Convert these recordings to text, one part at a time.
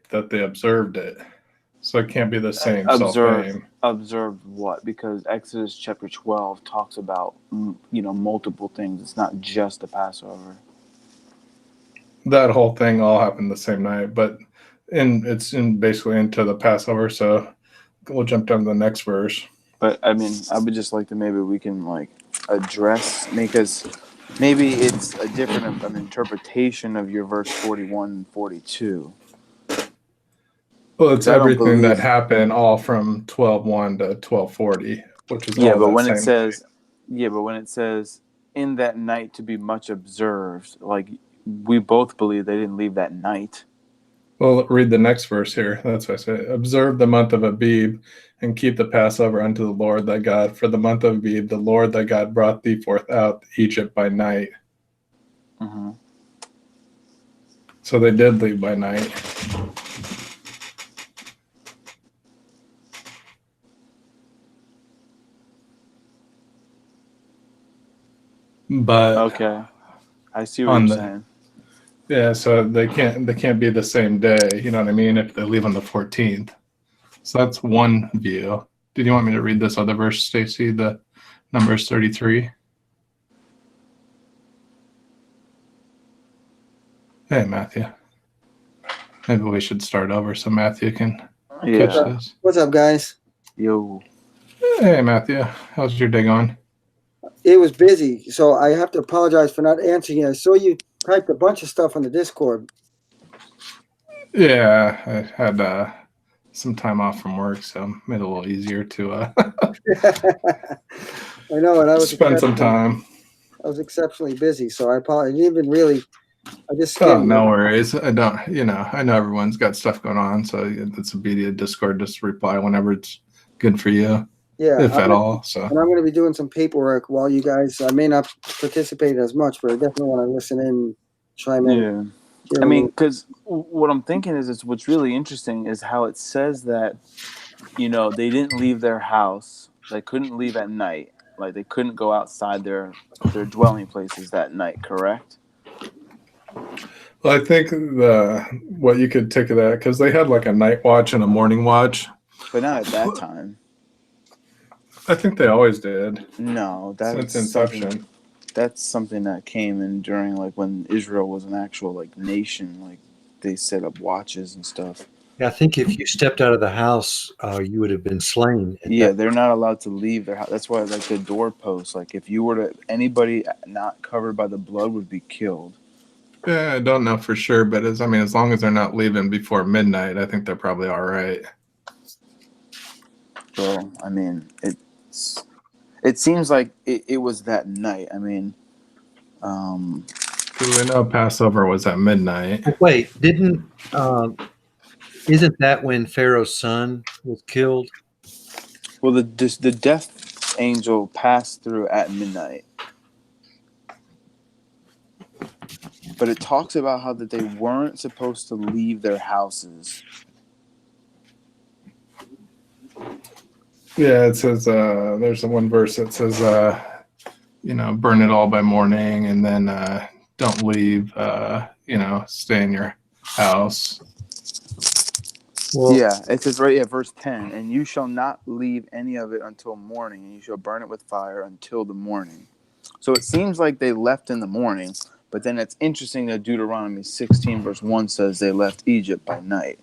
that they observed it. So it can't be the same Observed self-name. observed what? Because Exodus chapter 12 talks about multiple things. It's not just the Passover. That whole thing all happened the same night, but it's in basically into the Passover. So we'll jump down to the next verse. But I mean, I would just like to maybe we can like address because maybe it's a different an interpretation of your verse 41 and 42. Well, it's I don't everything that believe. happened all from 12:1 to 12:40, which is Yeah, all but that when it same day. says, yeah, but when it says in that night to be much observed, like we both believe they didn't leave that night. Well, read the next verse here. That's what I say. Observe the month of Abib and keep the Passover unto the Lord thy God. For the month of Abib, the Lord thy God brought thee forth out Egypt by night. Mm-hmm. So they did leave by night. But Okay, I see what you're on the saying. yeah, so they can't be the same day. You know what I mean? If they leave on the 14th. So that's one view. Did you want me to read this other verse, Stacy? The Numbers 33. Hey, Matthew. Maybe we should start over so Matthew can catch Yeah. this. What's up, guys? Yo. Hey, Matthew. How's your day going? It was busy, so I have to apologize for not answering you. I saw you typed a bunch of stuff on the Discord. Yeah, I had some time off from work, so made it a little easier to I know, and I was spend some time. I was exceptionally busy, so I apologize. I didn't even really. I just Oh, skimmed. no worries. I don't, I know everyone's got stuff going on, so it's a beauty of Discord. Just reply whenever it's good for you, Yeah, if at all. So, and I'm going to be doing some paperwork while you guys. I may not participate as much, but I definitely want to listen in, chime in. Yeah. I mean, because what I'm thinking is what's really interesting is how it says that, they didn't leave their house. They couldn't leave at night. Like they couldn't go outside their dwelling places that night, correct? well, I think what you could take of that, because they had like a night watch and a morning watch. But not at that time. I think they always did No, since inception. that's something that came in during like when Israel was an actual like nation. Like they set up watches and stuff. Yeah, I think if you stepped out of the house, you would have been slain. Yeah, they're not allowed to leave their house. That's why, like the doorposts, like if you were to anybody not covered by the blood would be killed. Yeah, I don't know for sure, but as long as they're not leaving before midnight, I think they're probably all right. Well, I mean, it seems like it was that night. I mean, Because we know Passover was at midnight. Wait, isn't that when Pharaoh's son was killed? well, the death angel passed through at midnight. But it talks about how that they weren't supposed to leave their houses. Yeah, it says there's one verse that says burn it all by morning, and then don't leave. Stay in your house. Well, yeah, it says right at verse 10, and you shall not leave any of it until morning, and you shall burn it with fire until the morning. So it seems like they left in the morning, but then it's interesting that Deuteronomy 16 verse 1 says they left Egypt by night.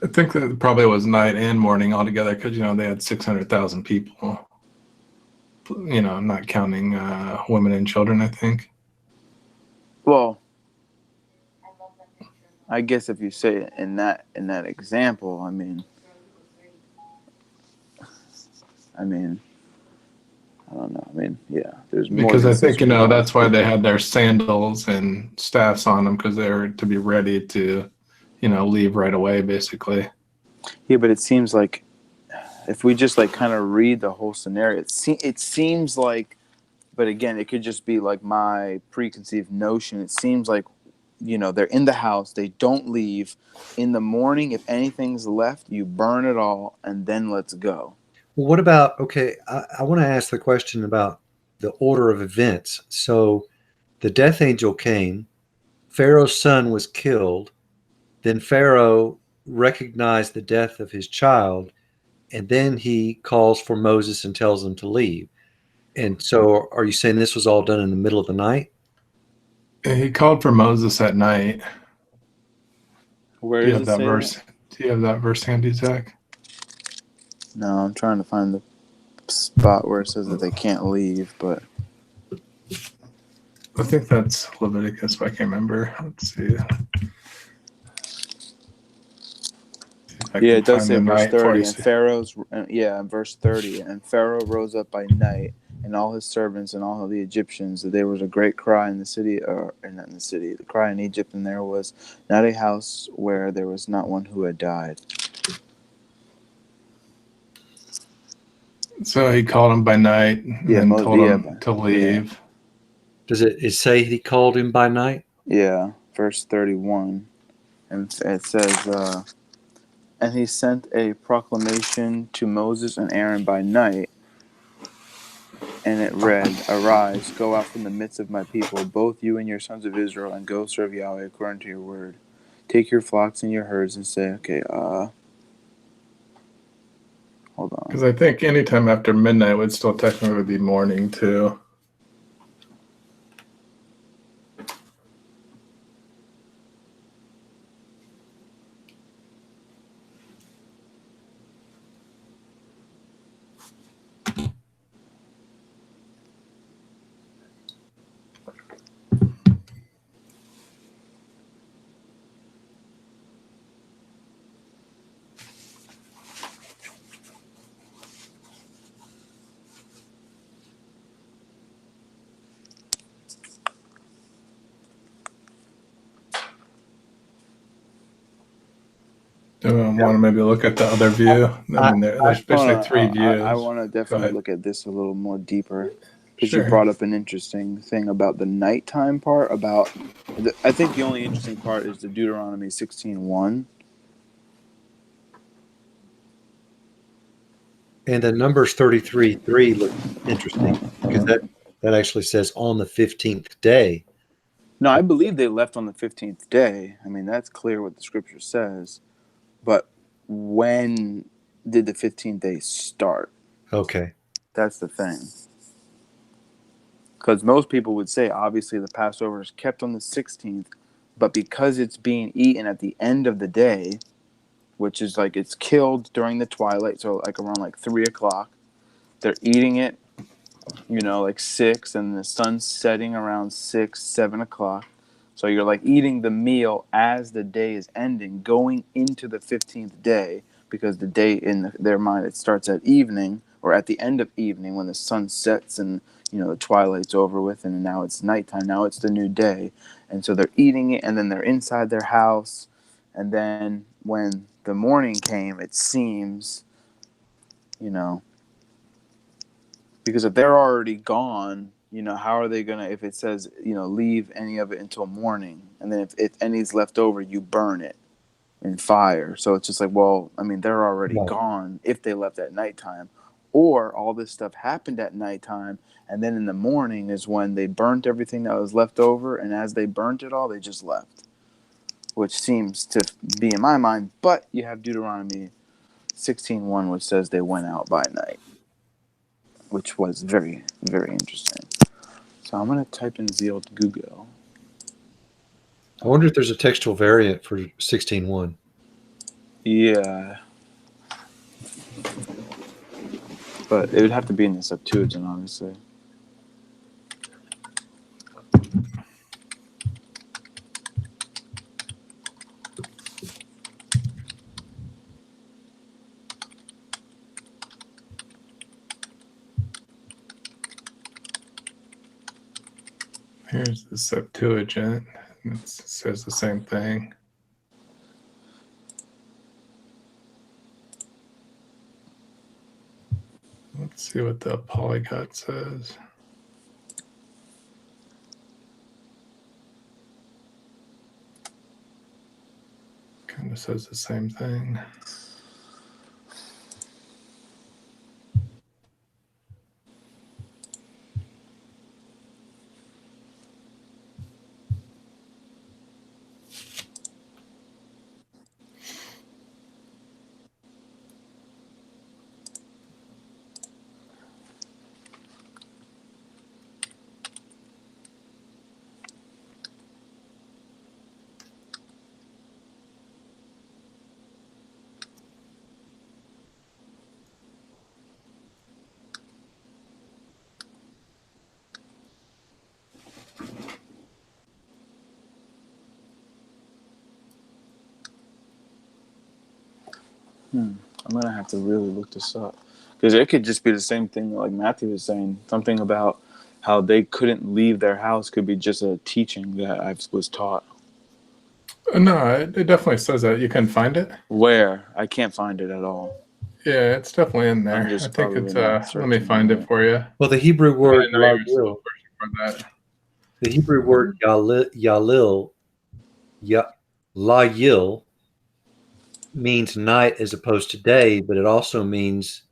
I think that probably was night and morning altogether because, they had 600,000 people, not counting women and children, I think. Well, I guess if you say it in that example, I mean, I don't know. I mean, yeah, there's more. Because I think, that's why they had their sandals and staffs on them, because they were to be ready to, leave right away, basically. Yeah, but it seems like if we just like kind of read the whole scenario, it seems like, but again, it could just be like my preconceived notion. It seems like, they're in the house, they don't leave. In the morning, if anything's left, you burn it all, and then let's go. Well, what about, okay, I want to ask the question about the order of events. So the death angel came, Pharaoh's son was killed, Then Pharaoh recognized the death of his child, and then he calls for Moses and tells him to leave. And so, are you saying this was all done in the middle of the night? He called for Moses at night. Where Do you does have it that say verse? that? Do you have that verse handy, Zach? No, I'm trying to find the spot where it says that they can't leave, but I think that's Leviticus, but I can't remember. Let's see. If I yeah, can it does find say the verse night for 30, you. and Pharaoh's in verse 30, and Pharaoh rose up by night, and all his servants and all of the Egyptians, that there was a great cry in the city, or not in the city, the cry in Egypt, and there was not a house where there was not one who had died. So he called him by night and Yeah, then told him to yeah, leave. Does it say he called him by night? yeah, verse 31, and it says, and he sent a proclamation to Moses and Aaron by night, and it read, "Arise, go out from the midst of my people, both you and your sons of Israel, and go serve Yahweh according to your word. Take your flocks and your herds," and say, okay, hold on. Because I think anytime after midnight would still technically be morning too. Do you want to maybe look at the other view? I mean, there's Hold basically on, three I views. want to Go definitely ahead. look at this a little more deeper, because you Sure. brought up an interesting thing about the nighttime part. I think the only interesting part is the Deuteronomy 16:1. And the Numbers 33:3 look interesting because that actually says on the 15th day. No, I believe they left on the 15th day. I mean, that's clear what the scripture says. But when did the 15th day start? Okay. That's the thing. Because most people would say, obviously, the Passover is kept on the 16th, but because it's being eaten at the end of the day, which is like it's killed during the twilight, so like around like 3 o'clock, they're eating it, like 6, and the sun's setting around 6, 7 o'clock. So you're like eating the meal as the day is ending, going into the 15th day, because the day in their mind, it starts at evening or at the end of evening when the sun sets and the twilight's over with, and now it's nighttime. Now it's the new day, and so they're eating it, and then they're inside their house, and then when the morning came, it seems, you know, because if they're already gone, how are they gonna? If it says, leave any of it until morning, and then if any's left over, you burn it in fire. So it's just like, well, I mean, they're already Right. gone if they left at nighttime, or all this stuff happened at nighttime, and then in the morning is when they burnt everything that was left over, and as they burnt it all, they just left, which seems to be in my mind. But you have Deuteronomy 16:1, which says they went out by night, which was very, very interesting. So I'm going to type in Zeal to Google. I wonder if there's a textual variant for 16:1. Yeah. But it would have to be in the Septuagint, obviously. Here's the Septuagint. It says the same thing. Let's see what the polyglot says. Kind of says the same thing. I'm gonna have to really look this up because it could just be the same thing like Matthew was saying. Something about how they couldn't leave their house could be just a teaching that I was taught. No, it definitely says that. You can find it. Where I can't find it at all. Yeah, it's definitely in I'm there. I just think probably it's not let me searching find right. it for you. Well, the Hebrew word I know you were still Yalil, searching for that. the Hebrew word Yalil, Layil means night as opposed to day, but it also means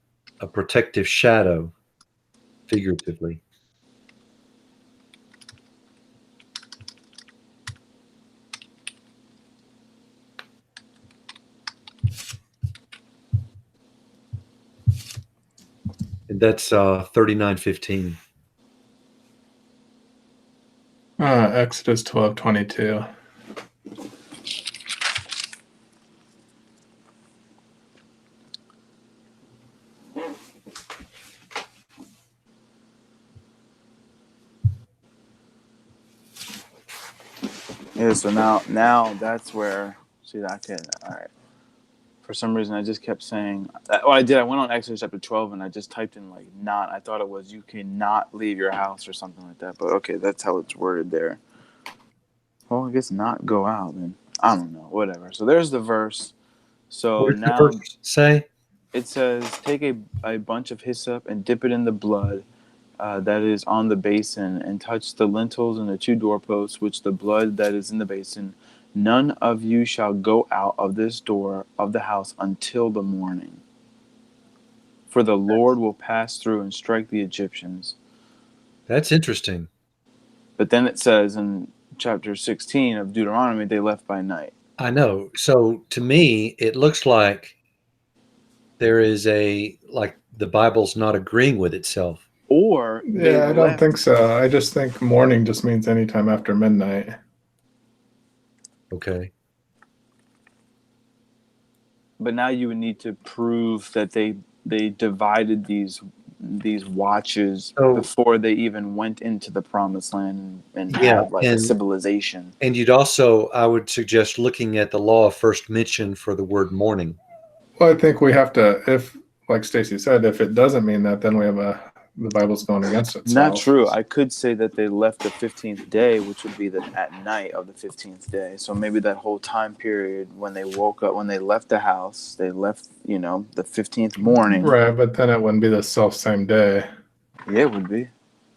a protective shadow, figuratively. And that's 39:15. Exodus 12:22. Yeah, so now that's where see that okay, all right. For some reason I just kept saying well I did. I went on Exodus chapter 12 and I just typed in like not. I thought it was you cannot leave your house or something like that. But okay, that's how it's worded there. Well, I guess not go out then. I don't know, whatever. So there's the verse. So What does the now verse say? it says take a bunch of hyssop and dip it in the blood that is on the basin, and touch the lintels and the two doorposts, which the blood that is in the basin. None of you shall go out of this door of the house until the morning. For the Lord will pass through and strike the Egyptians. That's interesting. But then it says in chapter 16 of Deuteronomy, they left by night. I know. So to me, it looks like there is like the Bible's not agreeing with itself. Or they Yeah, I don't left. think so. I just think morning just means anytime after midnight. Okay. But now you would need to prove that they divided these watches So before they even went into the promised land and yeah, had like a civilization. and you'd also, I would suggest looking at the law of first mention for the word morning. Well, I think we have to, if, like Stacy said, if it doesn't mean that, then we have the Bible's going against Not itself. true. I could say that they left the 15th day, which would be at night of the 15th day. So maybe that whole time period when they woke up, when they left the house, they left, the 15th morning. Right, but then it wouldn't be the self same day. Yeah, it would be.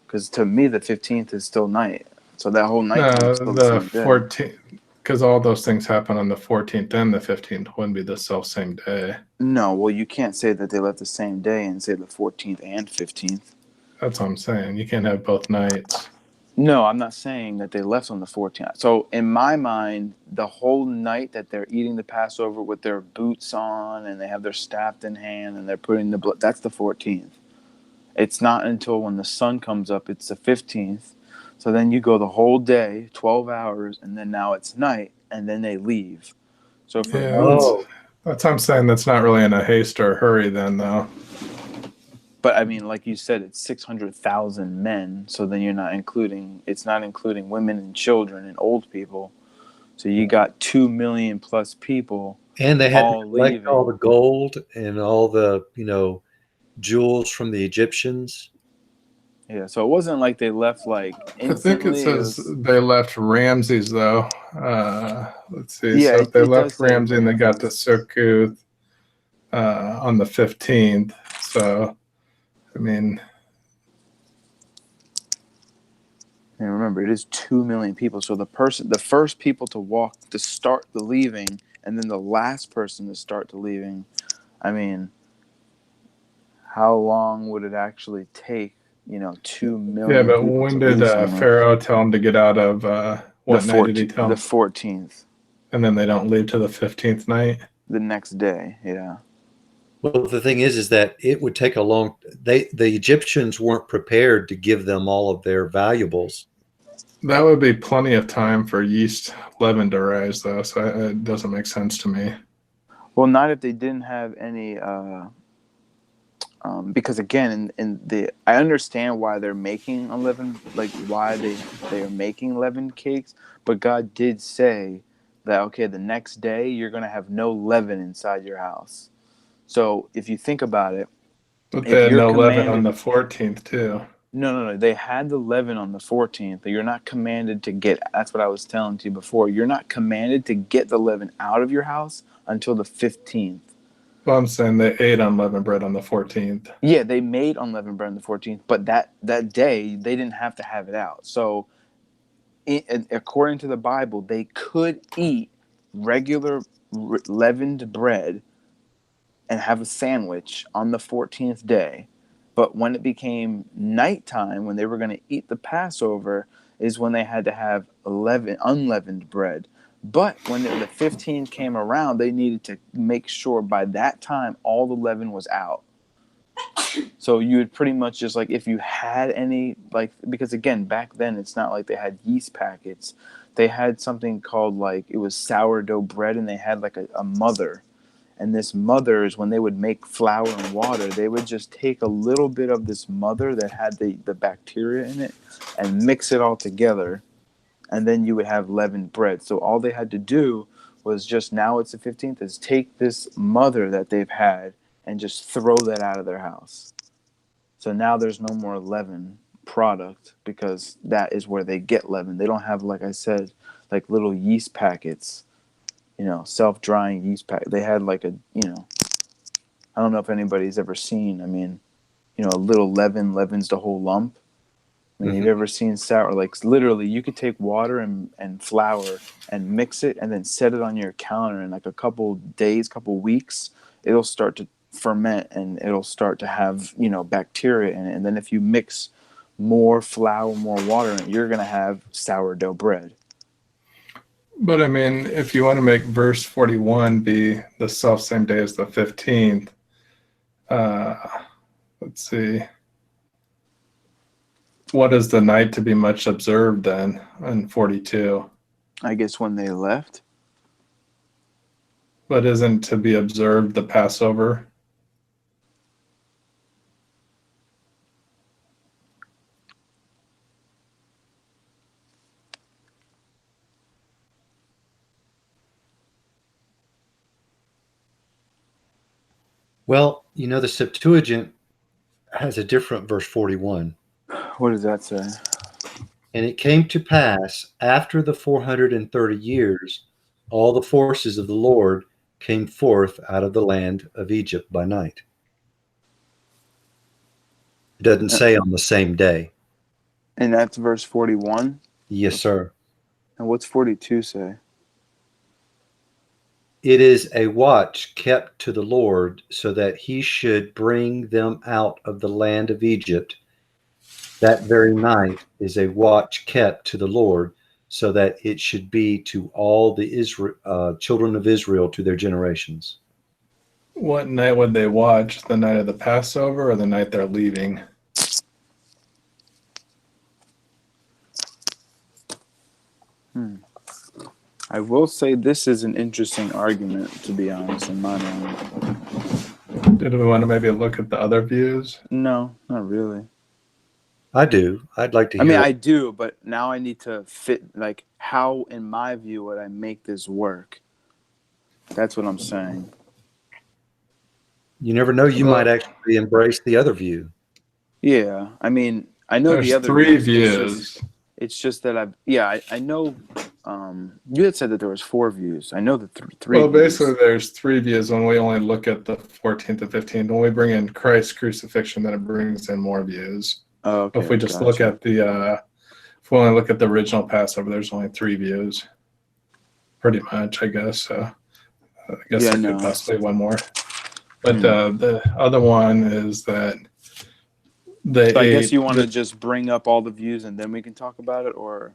Because to me, the 15th is still night. So that whole night time is No, still the the same day. 14th, because all those things happen on the 14th and the 15th, wouldn't be the self same day. No, well, you can't say that they left the same day and say the 14th and 15th. That's what I'm saying. You can't have both nights. No, I'm not saying that they left on the 14th. So in my mind, the whole night that they're eating the Passover with their boots on and they have their staff in hand and they're putting the blood, that's the 14th. It's not until when the sun comes up, it's the 15th. So then you go the whole day, 12 hours, and then now it's night, and then they leave. So for Yeah, me, that's what I'm saying. That's not really in a haste or a hurry, then, though. but I mean, like you said, it's 600,000 men. So then it's not including women and children and old people. So you got 2 million plus people And they had to all collect all the leaving. gold and all the, jewels from the Egyptians. Yeah, so it wasn't like they left like I think it instantly. says they left Ramses, though. Let's see. Yeah, So if they it does left say Ramses and they got to Ramses. Succoth on the 15th. So, I mean, And remember, it is 2 million people. So the first people to start the leaving, and then the last person to start the leaving. I mean, how long would it actually take? 2 yeah, million but people when to did leave somewhere. Pharaoh tell them to get out of, what night did he tell The them? 14th, And then they don't leave to the 15th night? the next day. Yeah. Well, the thing is that it would take the Egyptians weren't prepared to give them all of their valuables. That would be plenty of time for yeast leaven to rise, though, so it doesn't make sense to me. Well, not if they didn't have any. Because again, I understand why they're making 11, like why they are making 11 cakes, but God did say that okay, the next day you're gonna have no leaven inside your house. So if you think about it, But if they had you're no leaven on commanded, the 14th too. no, they had the leaven on the 14th, but you're not commanded to get, that's what I was telling you before. You're not commanded to get the leaven out of your house until the 15th. Well, I'm saying they ate unleavened bread on the 14th. Yeah, they made unleavened bread on the 14th, but that day they didn't have to have it out. So according to the Bible, they could eat regular leavened bread and have a sandwich on the 14th day. But when it became nighttime, when they were going to eat the Passover, is when they had to have unleavened bread. But when the 15th came around, they needed to make sure by that time all the leaven was out. So you would pretty much just like, if you had any, like, because again, back then it's not like they had yeast packets. They had something called, like, it was sourdough bread, and they had like a mother. And this mother is when they would make flour and water, they would just take a little bit of this mother that had the bacteria in it and mix it all together. And then you would have leavened bread. So all they had to do was just, now it's the 15th, is take this mother that they've had and just throw that out of their house. So now there's no more leaven product, because that is where they get leaven. They don't have, like I said, like little yeast packets, self-drying yeast pack. They had like a, I don't know if anybody's ever seen, I mean, a little leaven leavens the whole lump. I mean, Mhm. you've ever seen sour, like literally you could take water and flour and mix it and then set it on your counter, in like a couple days, couple weeks, it'll start to ferment and it'll start to have, bacteria in it. And then if you mix more flour, more water in it, you're going to have sourdough bread. But I mean, if you want to make verse 41 be the self same day as the 15th, let's see. What is the night to be much observed then in 42? I guess when they left. But isn't to be observed the Passover? Well, the Septuagint has a different verse 41. What does that say? And it came to pass after the 430 years, all the forces of the Lord came forth out of the land of Egypt by night. It doesn't say on the same day. And that's verse 41. Yes, sir. And what's 42 say? It is a watch kept to the Lord, so that he should bring them out of the land of Egypt. That very night is a watch kept to the Lord, so that it should be to all the children of Israel to their generations. What night would they watch? The night of the Passover or the night they're leaving? I will say this is an interesting argument, to be honest, in my mind. Did we want to maybe look at the other views? No, not really. I do. I'd like to I hear. mean, I do, but now I need to fit, like, how, in my view, would I make this work? That's what I'm saying. You never know. You might actually embrace the other view. Yeah, I mean, I know There's the other three views. views. It's just that I know. You had said that there was 4 views. I know the three. Well, views. basically, there's 3 views when we only look at the 14th and 15th. When we bring in Christ's crucifixion, then it brings in more views. Oh, okay, If we just look at if we only look at the original Passover, there's only 3 views. Pretty much, I guess. So I guess there could possibly one more. But the other one is that they. So I guess you want to just bring up all the views and then we can talk about it, or.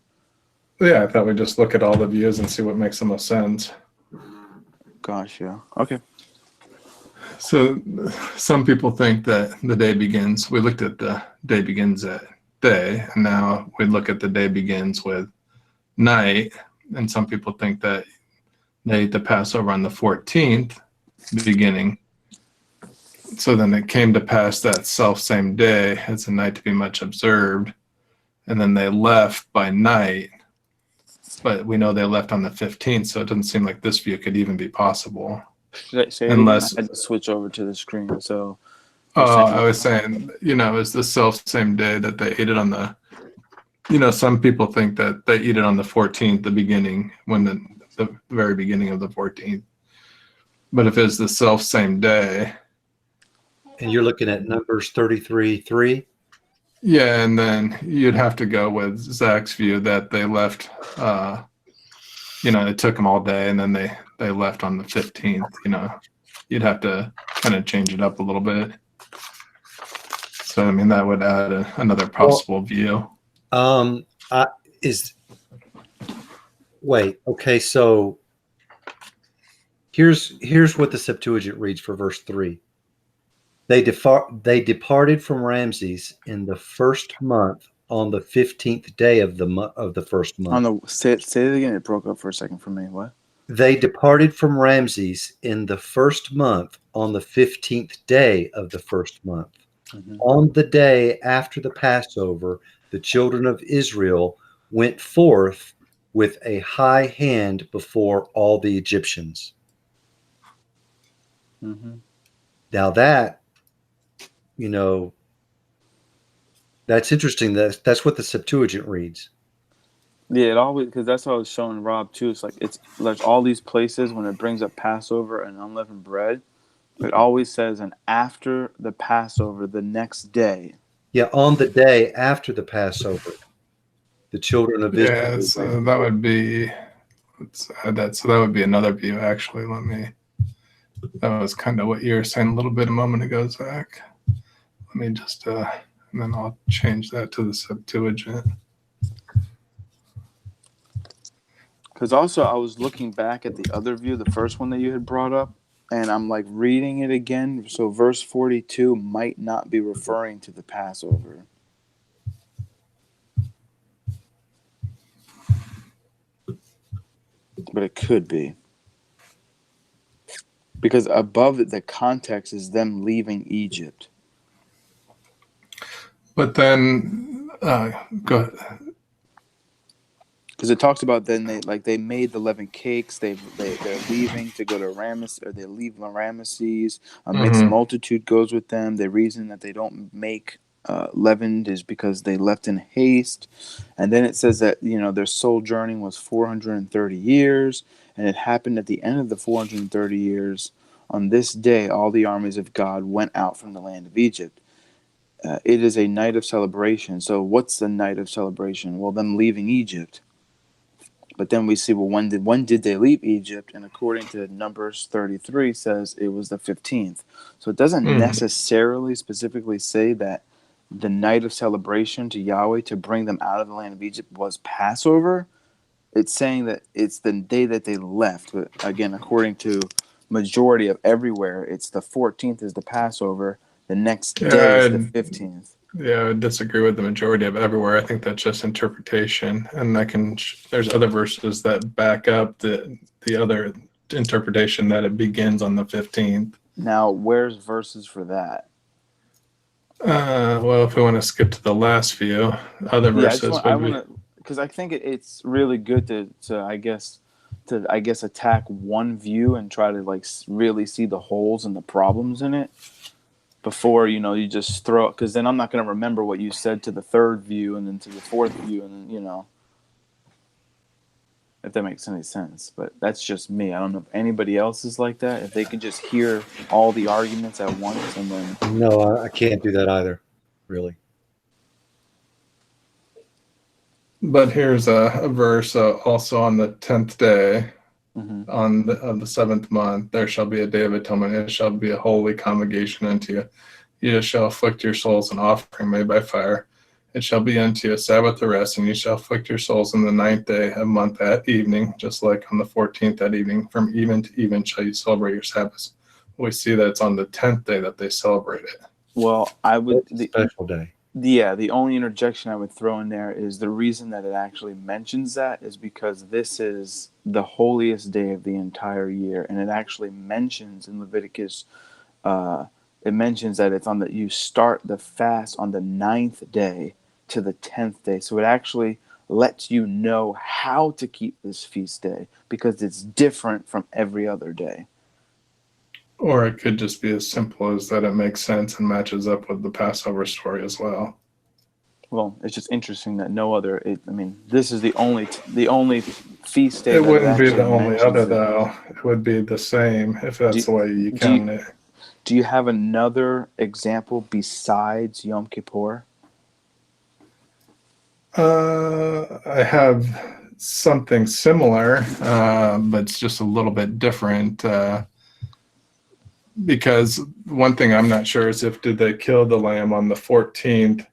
Yeah, I thought we'd just look at all the views and see what makes the most sense. Gosh, yeah. Okay. So some people think that the day begins. We looked at the day begins at day, and now we look at the day begins with night. And some people think that they ate the Passover on the 14th, beginning. So then it came to pass that self same day as a night to be much observed. And then they left by night. But we know they left on the 15th, so it doesn't seem like this view could even be possible. Say it again. Unless, I had to switch over to the screen. So you're saying I was saying, it's the self same day that they ate it on the, some people think that they eat it on the 14th, the beginning, when the very beginning of the 14th. But if it's the self same day, And you're looking at Numbers 33:3. yeah, and then you'd have to go with Zach's view that they left, it took them all day and then they left on the 15th, you'd have to kind of change it up a little bit. So, I mean, that would add another possible view. Okay, so here's what the Septuagint reads for verse 3. They departed from Ramses in the first month on the 15th day of the first month. say it again. It broke up for a second for me. What? They departed from Ramses in the first month on the 15th day of the first month. Mm-hmm. On the day after the Passover, the children of Israel went forth with a high hand before all the Egyptians. Mm-hmm. Now that, that's interesting. That's what the Septuagint reads. Yeah, it always, because that's what I was showing Rob too. It's like all these places when it brings up Passover and unleavened bread, it always says, and after the Passover, the next day. Yeah, on the day after the Passover, the children of Israel. Yeah, so that would be, let's add that. So that would be another view, actually. That was kind of what you were saying a little bit a moment ago, Zach. Let me just, and then I'll change that to the Septuagint. Because also I was looking back at the other view, the first one that you had brought up, and I'm like reading it again. So verse 42 might not be referring to the Passover. But it could be. Because above it, the context is them leaving Egypt. But then, go ahead. Because it talks about then they made the leavened cakes. They're leaving to go to Ramesses, or they leave Ramesses. A mixed multitude goes with them. The reason that they don't make leavened is because they left in haste. And then it says that their sojourning was 430 years, and it happened at the end of the 430 years. On this day, all the armies of God went out from the land of Egypt. It is a night of celebration. So what's the night of celebration? Well, them leaving Egypt. But then we see, well, when did they leave Egypt? And according to Numbers 33 says it was the 15th. So it doesn't necessarily specifically say that the night of celebration to Yahweh to bring them out of the land of Egypt was Passover. It's saying that it's the day that they left. But again, according to majority of everywhere, it's the 14th is the Passover. The next day is the 15th. Yeah, I would disagree with the majority of everywhere. I think that's just interpretation, and there's other verses that back up the other interpretation that it begins on the 15th. Now, where's verses for that? Well, if we want to skip to the last few, other verses because I think it's really good to I guess attack one view and try to really see the holes and the problems in it before you just throw it, because then I'm not going to remember what you said to the third view and then to the fourth view, and then if that makes any sense. But that's just me. I don't know if anybody else is like that, if they can just hear all the arguments at once and then. No, I can't do that either, really. But here's a verse also on the 10th day. On the seventh month, there shall be a day of atonement. It shall be a holy convocation unto you. You shall afflict your souls an offering made by fire. It shall be unto you a Sabbath of rest, and you shall afflict your souls in the 9th day of month at evening, just like on the 14th at evening. From even to even shall you celebrate your Sabbaths. We see that it's on the 10th day that they celebrate it. Well, Special day. Yeah, the only interjection I would throw in there is the reason that it actually mentions that is because this is the holiest day of the entire year, and it actually mentions in Leviticus, it mentions that it's you start the fast on the 9th day to the 10th day, so it actually lets you know how to keep this feast day because it's different from every other day. Or it could just be as simple as that it makes sense and matches up with the Passover story as well. Well, it's just interesting that no other. I mean, this is the only feast day It that it wouldn't be the actually only other, mentions it. though. It would be the same if that's the way you do you- count it. Do you have another example besides Yom Kippur? I have something similar, but it's just a little bit different. Because one thing I'm not sure is if did they kill the lamb on the 14th,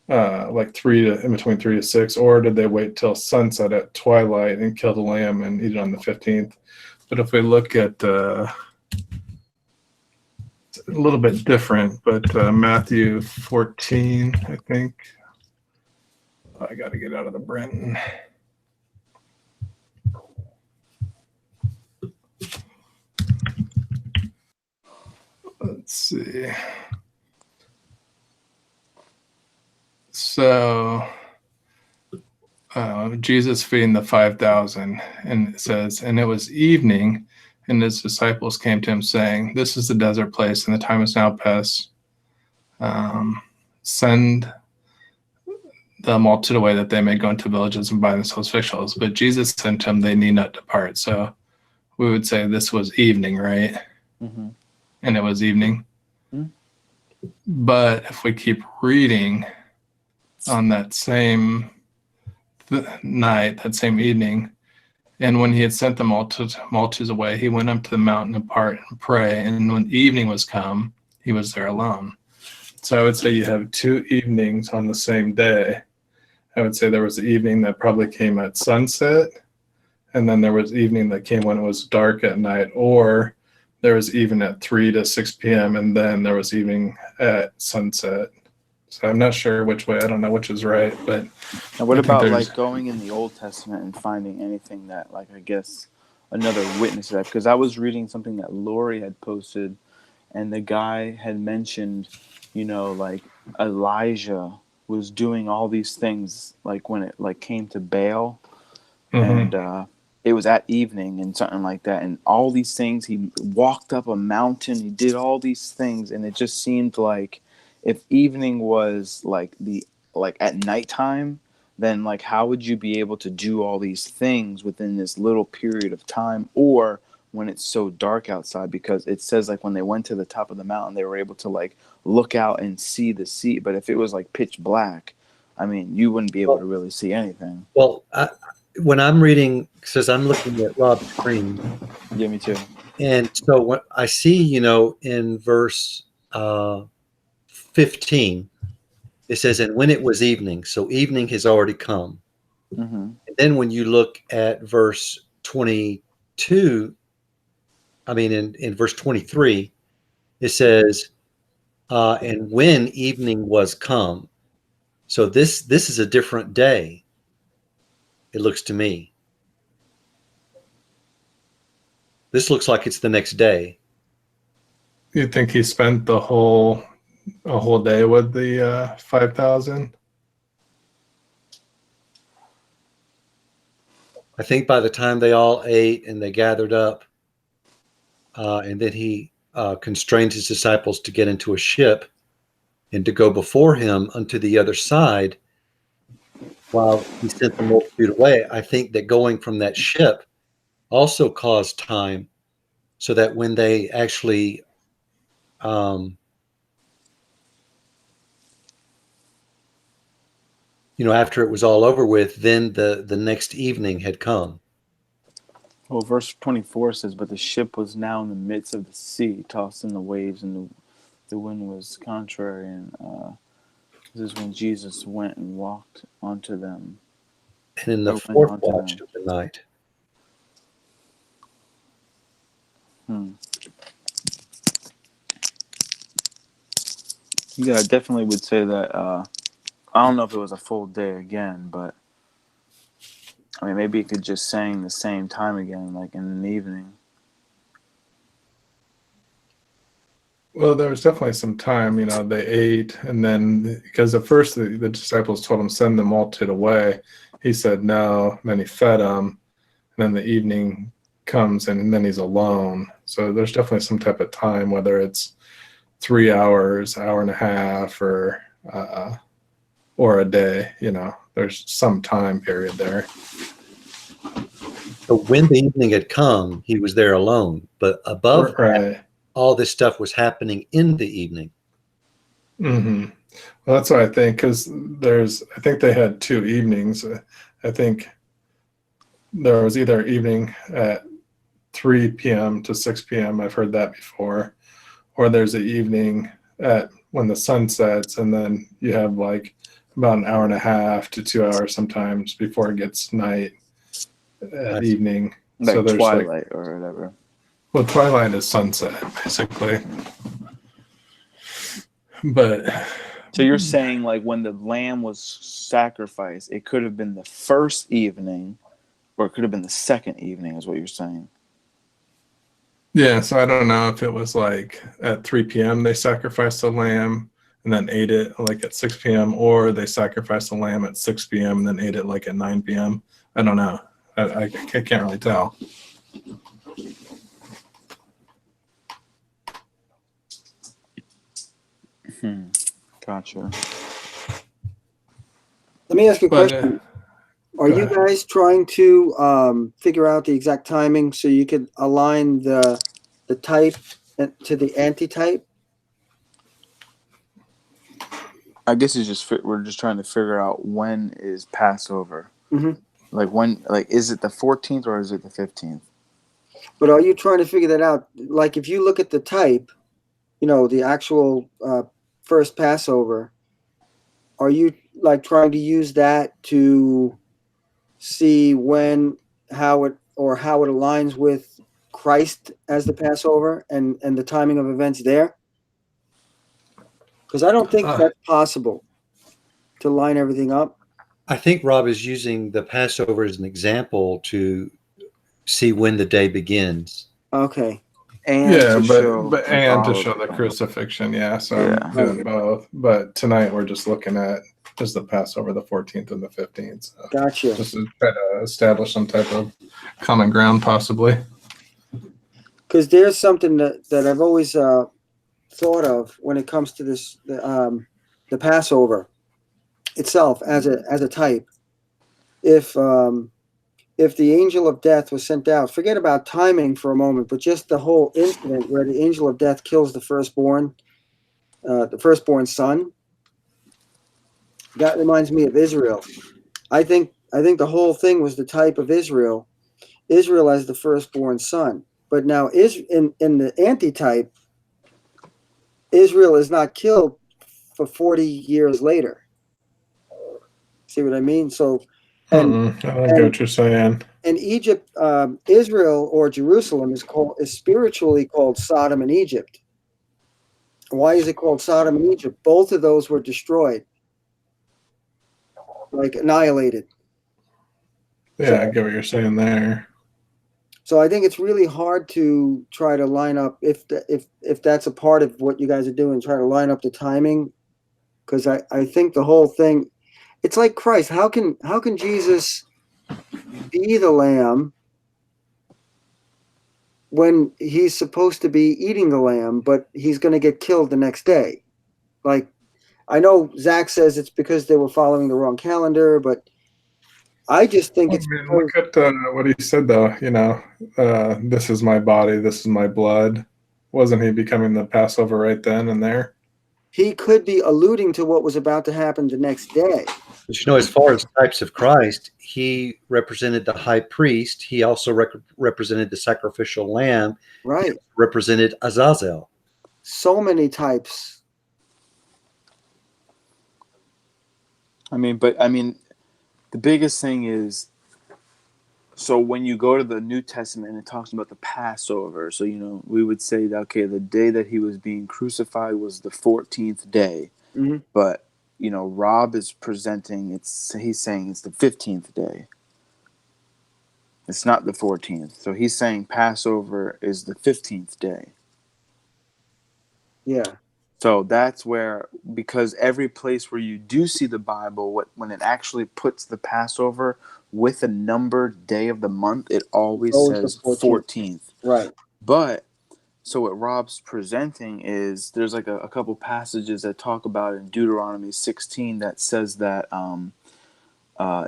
like in between 3 to 6, or did they wait till sunset at twilight and kill the lamb and eat it on the 15th? But if we look at it's a little bit different, but Matthew 14, I think. I got to get out of the Brenton. Let's see. So, Jesus feeding the 5,000, and it says, and it was evening, and his disciples came to him, saying, "This is the desert place, and the time is now past. Send the multitude away that they may go into villages and buy themselves victuals." But Jesus said to them, "They need not depart." So we would say this was evening, right? Mm-hmm. And it was evening. Mm-hmm. But if we keep reading on that same night, that same evening, and when he had sent the multitudes away, he went up to the mountain apart and pray. And when evening was come, he was there alone. So I would say you have 2 evenings on the same day. I would say there was the evening that probably came at sunset, and then there was evening that came when it was dark at night, or there was even at 3 to 6 p.m., and then there was evening at sunset. So I'm not sure which way. I don't know which is right, but Now, what I think about there's- like going in the Old Testament and finding anything that, like, I guess another witness to that? Because I was reading something that Lori had posted, and the guy had mentioned, like Elijah was doing all these things, like when it like came to Baal, Mhm. and it was at evening and something like that, and all these things. He walked up a mountain. He did all these things, and it just seemed like if evening was like at nighttime, then like how would you be able to do all these things within this little period of time, or when it's so dark outside? Because it says like when they went to the top of the mountain, they were able to like look out and see the sea. But if it was like pitch black, I mean, you wouldn't be able to really see anything. Well, when I'm reading, says I'm looking at Rob's screen, Yeah, me too. and so what I see, in verse 15, it says, "And when it was evening," so evening has already come. Mm-hmm. And then when you look at verse 22, I mean, in verse 23, it says, "And when evening was come," so this is a different day. It looks to me. This looks like it's the next day. You think he spent a whole day with the 5,000? I think by the time they all ate and they gathered up, and then he constrained his disciples to get into a ship and to go before him unto the other side while he sent the multitude away. I think that going from that ship also caused time so that when they actually after it was all over with, then the next evening had come. Well, verse 24 says, "But the ship was now in the midst of the sea, tossed in the waves, and the wind was contrary." And this is when Jesus went and walked onto them. And in the Went fourth onto watch them. of the night. Yeah, I definitely would say that. I don't know if it was a full day again, but I mean, maybe it could just sang the same time again, like in the evening. Well, there was definitely some time, they ate, and then because at first the disciples told him, "Send the multitude away." He said no, and then he fed them, and then the evening comes and then he's alone. So there's definitely some type of time, whether it's 3 hours, hour and a half, or a day. There's some time period there. So when the evening had come, he was there alone. But above that, Right. all this stuff was happening in the evening. Mm-hmm. Well, that's what I think, because I think they had 2 evenings. I think there was either evening at 3 p.m. to 6 p.m. I've heard that before. Or there's an evening at when the sun sets, and then you have like about an hour and a half to 2 hours sometimes before it gets night at evening. Like so there's twilight or whatever. Well, twilight is sunset, basically. But So you're saying like when the lamb was sacrificed, it could have been the first evening or it could have been the second evening is what you're saying. yeah, so I don't know if it was like at 3 p.m. they sacrificed the lamb and then ate it like at 6 p.m. or they sacrificed the lamb at 6 p.m. and then ate it like at 9 p.m. I don't know. I can't really tell. Gotcha. Let me ask you a But, question. Are go you ahead. guys trying to figure out the exact timing so you could align the type to the antitype? I guess it's just we're just trying to figure out when is Passover. Mm-hmm. Like is it the 14th or is it the 15th? But are you trying to figure that out? Like if you look at the type, the actual first Passover, are you like trying to use that to see how it aligns with Christ as the Passover and the timing of events there? Because I don't think that's possible to line everything up. I think Rob is using the Passover as an example to see when the day begins. Okay. And Yeah, to but to show the the crucifixion. Yeah, so Yeah. I'm doing both. But tonight we're just looking at just the Passover, the 14th and the 15th. So Gotcha. just to try to establish some type of common ground, possibly. Because there's something that I've always thought of when it comes to this the Passover itself as a type. If the angel of death was sent out, forget about timing for a moment, but just the whole incident where the angel of death kills the firstborn son. That reminds me of Israel. I think the whole thing was the type of Israel as the firstborn son. But now in the antitype, Israel is not killed for 40 years later. See what I mean? So, I don't get what you're saying. in Egypt, Israel or Jerusalem is spiritually called Sodom and Egypt. Why is it called Sodom and Egypt? Both of those were destroyed, like annihilated. Yeah, I get what you're saying there. So I think it's really hard to try to line up if that's a part of what you guys are doing, try to line up the timing, because I think the whole thing, it's like Christ. How can Jesus be the lamb when he's supposed to be eating the lamb, but he's going to get killed the next day? Like, I know Zach says it's because they were following the wrong calendar, but I just think it's because look at what he said, though. This is my body, this is my blood. Wasn't he becoming the Passover right then and there? he could be alluding to what was about to happen the next day. But as far as types of Christ, he represented the high priest. He also represented the sacrificial lamb. Right. He represented Azazel. So many types. The biggest thing is, so when you go to the New Testament and it talks about the Passover, so we would say that the day that he was being crucified was the 14th day, Mm-hmm. but Rob is presenting he's saying it's the 15th day. It's not the 14th, so he's saying Passover is the 15th day. Yeah. So that's where, because every place where you do see the Bible, when it actually puts the Passover with a numbered day of the month, it always always the says 14th. 14th. Right. But so what Rob's presenting is there's like a couple passages that talk about in Deuteronomy 16 that says that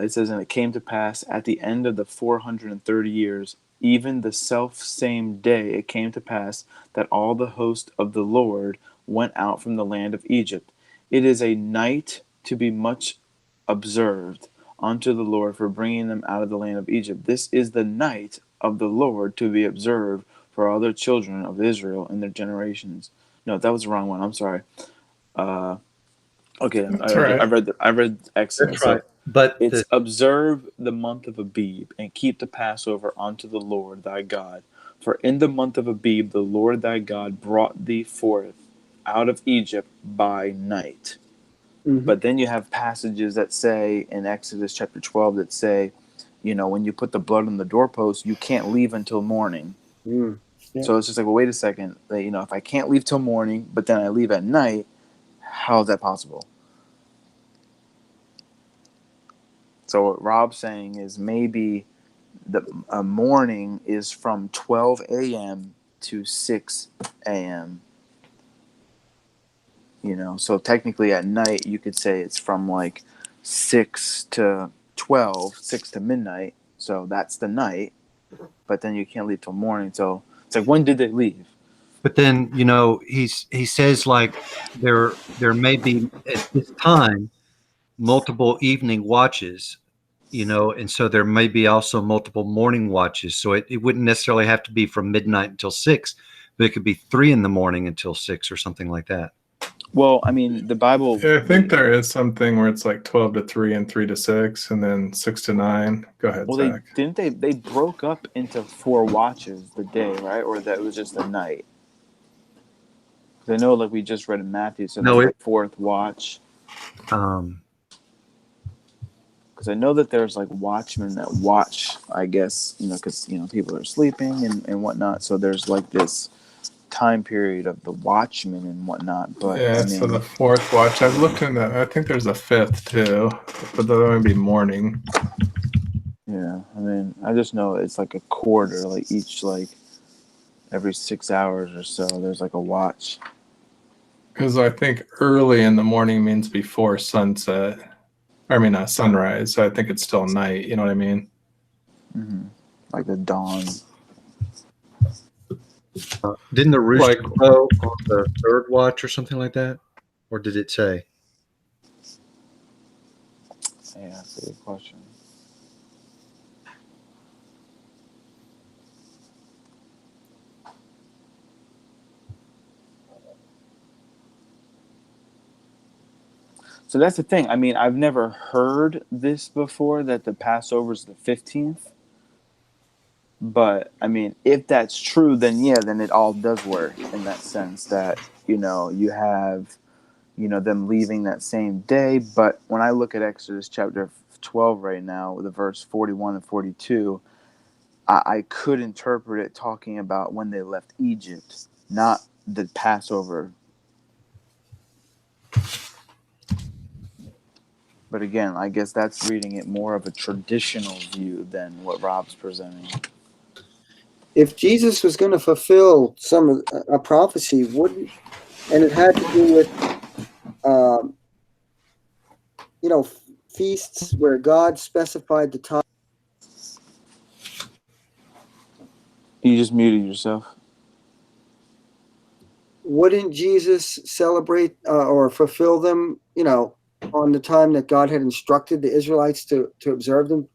it says, and it came to pass at the end of the 430 years, even the self same day, it came to pass that all the host of the Lord went out from the land of Egypt. It is a night to be much observed unto the Lord for bringing them out of the land of Egypt. This is the night of the Lord to be observed for all the children of Israel in their generations. No, that was the wrong one. I'm sorry. Okay, That's right. I read Exodus. That's right. But It's observe the month of Abib and keep the Passover unto the Lord thy God. For in the month of Abib the Lord thy God brought thee forth out of Egypt by night. Mm-hmm. But then you have passages that say in Exodus chapter 12 that say, when you put the blood on the doorpost, you can't leave until morning. Mm. Yeah. So it's just like, well, wait a second. If I can't leave till morning, but then I leave at night, how is that possible? So what Rob's saying is maybe the morning is from 12 a.m. to 6 a.m. So technically at night you could say it's from like 6 to 12, 6 to midnight. So that's the night, but then you can't leave till morning. So it's like, when did they leave? But then, he says like there may be at this time multiple evening watches, and so there may be also multiple morning watches. So it wouldn't necessarily have to be from midnight until 6, but it could be 3 in the morning until 6 or something like that. Well, I mean, the Bible. Yeah, I think there is something where it's like 12 to 3 and 3 to 6 and then 6 to 9. Go ahead, Well, Zach. they broke up into 4 watches the day, right? Or that it was just the night. I know, like we just read in Matthew, so No, there's a 4th watch. Um, Because I know that there's like watchmen that watch, I guess, because people are sleeping and whatnot. So there's like this time period of the watchmen and whatnot. But Yeah, so the 4th watch, I've looked in that. I think there's a 5th too, but that would be morning. yeah, I just know it's like a quarter, like each, like every 6 hours or so, there's like a watch. Because I think early in the morning means before sunset. Sunrise. So I think it's still night. You know what I mean? Mm-hmm. Like the dawn. didn't the rooster crow on the 3rd watch or something like that? Or did it say? Yeah, that's a good question. So that's the thing. I've never heard this before, that the Passover is the 15th. But if that's true, then then it all does work in that sense that you have them leaving that same day. But when I look at Exodus chapter 12 right now, the verse 41 and 42, I could interpret it talking about when they left Egypt, not the Passover. But again, I guess that's reading it more of a traditional view than what Rob's presenting. If Jesus was going to fulfill some of a prophecy, and it had to do with, feasts where God specified the time. You just muted yourself. Wouldn't Jesus celebrate or fulfill them, on the time that God had instructed the Israelites to observe them?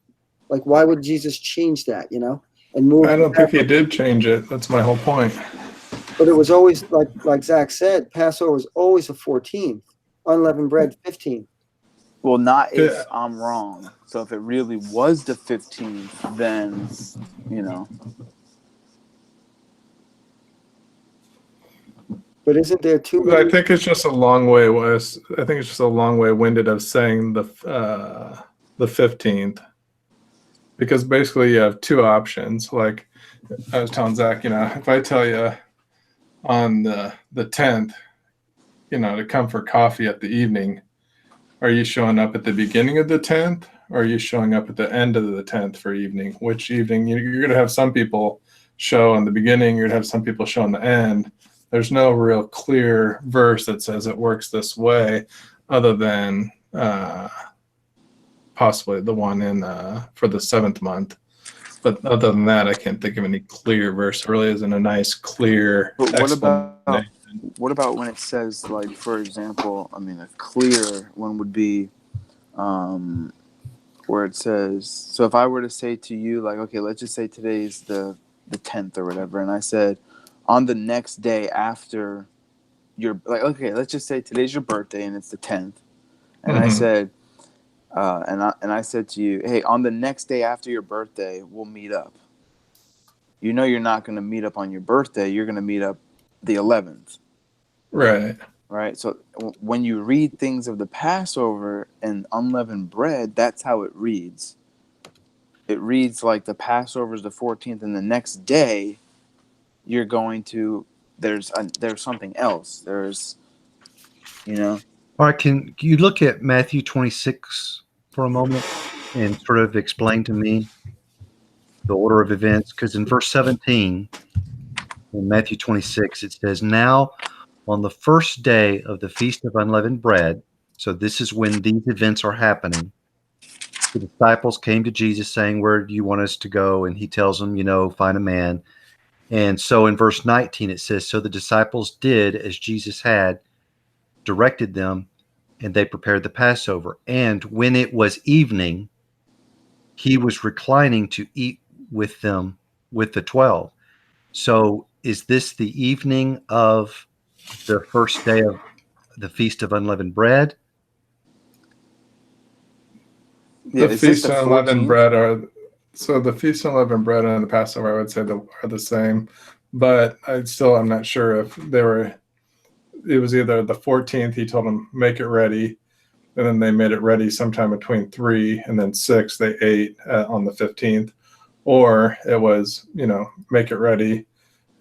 Like, why would Jesus change that, and move? I don't think he did change it. That's my whole point. But it was always, like Zach said, Passover was always a 14th, unleavened bread 15th. Well, not if I'm wrong. So if it really was the 15th, then, But isn't there too I many? think it's just a long way west. I think it's just a long way winded of saying the 15th, because basically you have 2 options. Like I was telling Zach, if I tell you on the 10th, to come for coffee at the evening, are you showing up at the beginning of the 10th, or are you showing up at the end of the 10th for evening? Which evening? You're going to have some people show in the beginning, you're going to have some people show in the end. There's no real clear verse that says it works this way, other than possibly the one in for the 7th month. But other than that, I can't think of any clear verse. It really isn't a nice, clear But explanation. what about when it says, like, for example, I mean, a clear one would be where it says, so if I were to say to you, like, okay, let's just say today's the 10th or whatever, and I said, on the next day after your, like, okay, let's just say today's your birthday and it's the 10th, and I said, and I said to you, hey, on the next day after your birthday, we'll meet up. You know, you're not going to meet up on your birthday. You're going to meet up the 11th. Right. Right. So when you read things of the Passover and unleavened bread, that's how it reads. It reads like the Passover is the 14th, and the next day you're going to, there's something else. There's, All right, can you look at Matthew 26 for a moment and sort of explain to me the order of events? Because in verse 17, in Matthew 26, it says, now on the first day of the Feast of Unleavened Bread, so this is when these events are happening, the disciples came to Jesus saying, where do you want us to go? And he tells them, find a man. And so in verse 19, it says, so the disciples did as Jesus had directed them, and they prepared the Passover. And when it was evening, he was reclining to eat with them, with the 12. So is this the evening of the first day of the Feast of Unleavened Bread? yeah, The Feast of Unleavened Bread the Feast of Unleavened Bread and the Passover, I would say, are the same. But I'm not sure if it was either the 14th, he told them, make it ready. And then they made it ready sometime between 3 and then 6, they ate on the 15th. Or it was, make it ready.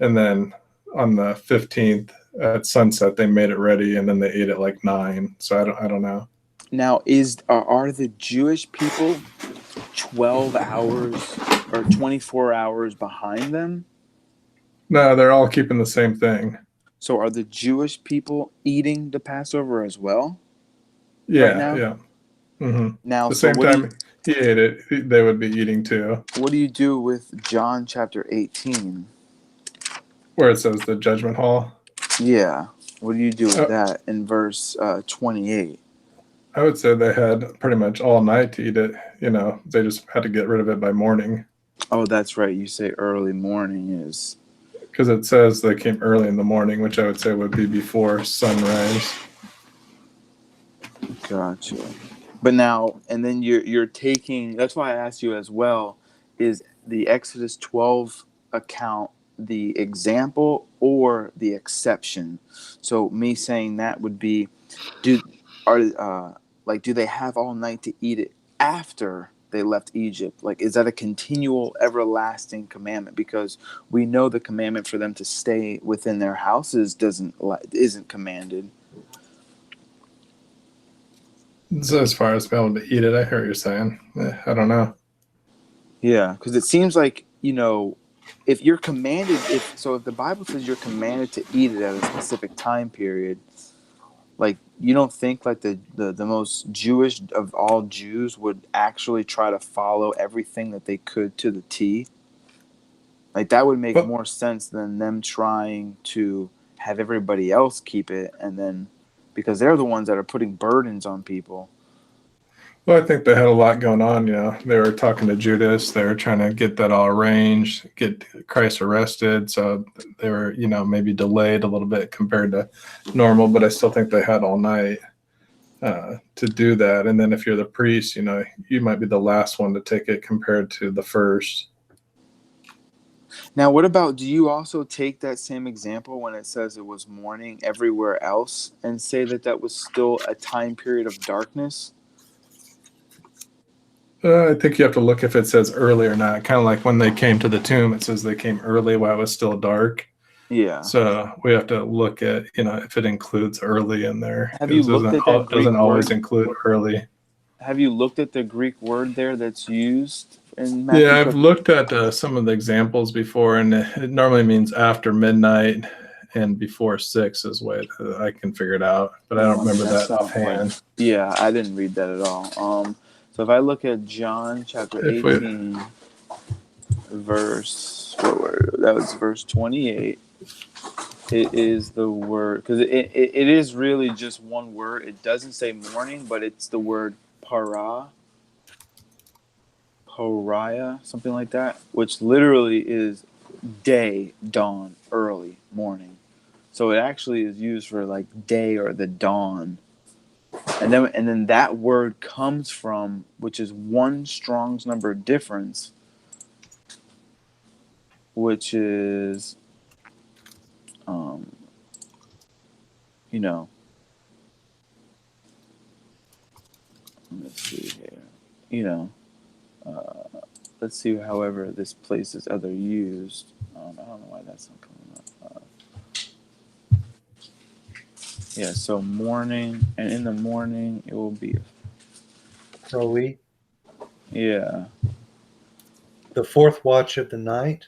And then on the 15th at sunset, they made it ready, and then they ate at like 9. So I don't know. Now, are the Jewish people 12 hours or 24 hours behind them? No, they're all keeping the same thing. So are the Jewish people eating the Passover as well? Yeah, right now? yeah. Mm-hmm. Now, The so same time he ate it, they would be eating too. what do you do with John chapter 18? Where it says the judgment hall. Yeah. What do you do with that in verse 28? I would say they had pretty much all night to eat it. They just had to get rid of it by morning. Oh, that's right. You say early morning is... Because it says they came early in the morning, which I would say would be before sunrise. Gotcha. But now, and then you're taking... That's why I asked you as well, is the Exodus 12 account the example or the exception? So me saying that would be, do they have all night to eat it after they left Egypt? Like, is that a continual, everlasting commandment? Because we know the commandment for them to stay within their houses isn't commanded. So as far as being able to eat it, I hear what you're saying. I don't know. Yeah, because it seems like, if you're commanded, if the Bible says you're commanded to eat it at a specific time period, like, you don't think like the most Jewish of all Jews would actually try to follow everything that they could to the T? Like, that would make more sense than them trying to have everybody else keep it, and then because they're the ones that are putting burdens on people. Well, I think they had a lot going on. They were talking to Judas. They were trying to get that all arranged, get Christ arrested. So they were, maybe delayed a little bit compared to normal. But I still think they had all night to do that. And then if you're the priest, you might be the last one to take it compared to the first. Now, what about, do you also take that same example when it says it was morning everywhere else and say that was still a time period of darkness? I think you have to look if it says early or not. Kind of like when they came to the tomb, it says they came early while it was still dark. Yeah. So we have to look at, if it includes early in there. Have you It looked at that Greek doesn't always word? include early. Have you looked at the Greek word there that's used in Yeah, Matthew? I've looked at some of the examples before, and it normally means after midnight and before 6 is the way that I can figure it out. But I don't remember That's that not offhand. yeah, I didn't read that at all. So if I look at John chapter If we 18, that was verse 28. It is the word, because it is really just one word. It doesn't say morning, but it's the word pariah, something like that, which literally is day, dawn, early, morning. So it actually is used for like day or the dawn. And then that word comes from, which is one Strong's number difference, which is, you know, let's see here, you know, let's see, however this place is other used. I don't know why that's not coming up. Yeah, so morning, and in the morning it will be, Proe, yeah. the fourth watch of the night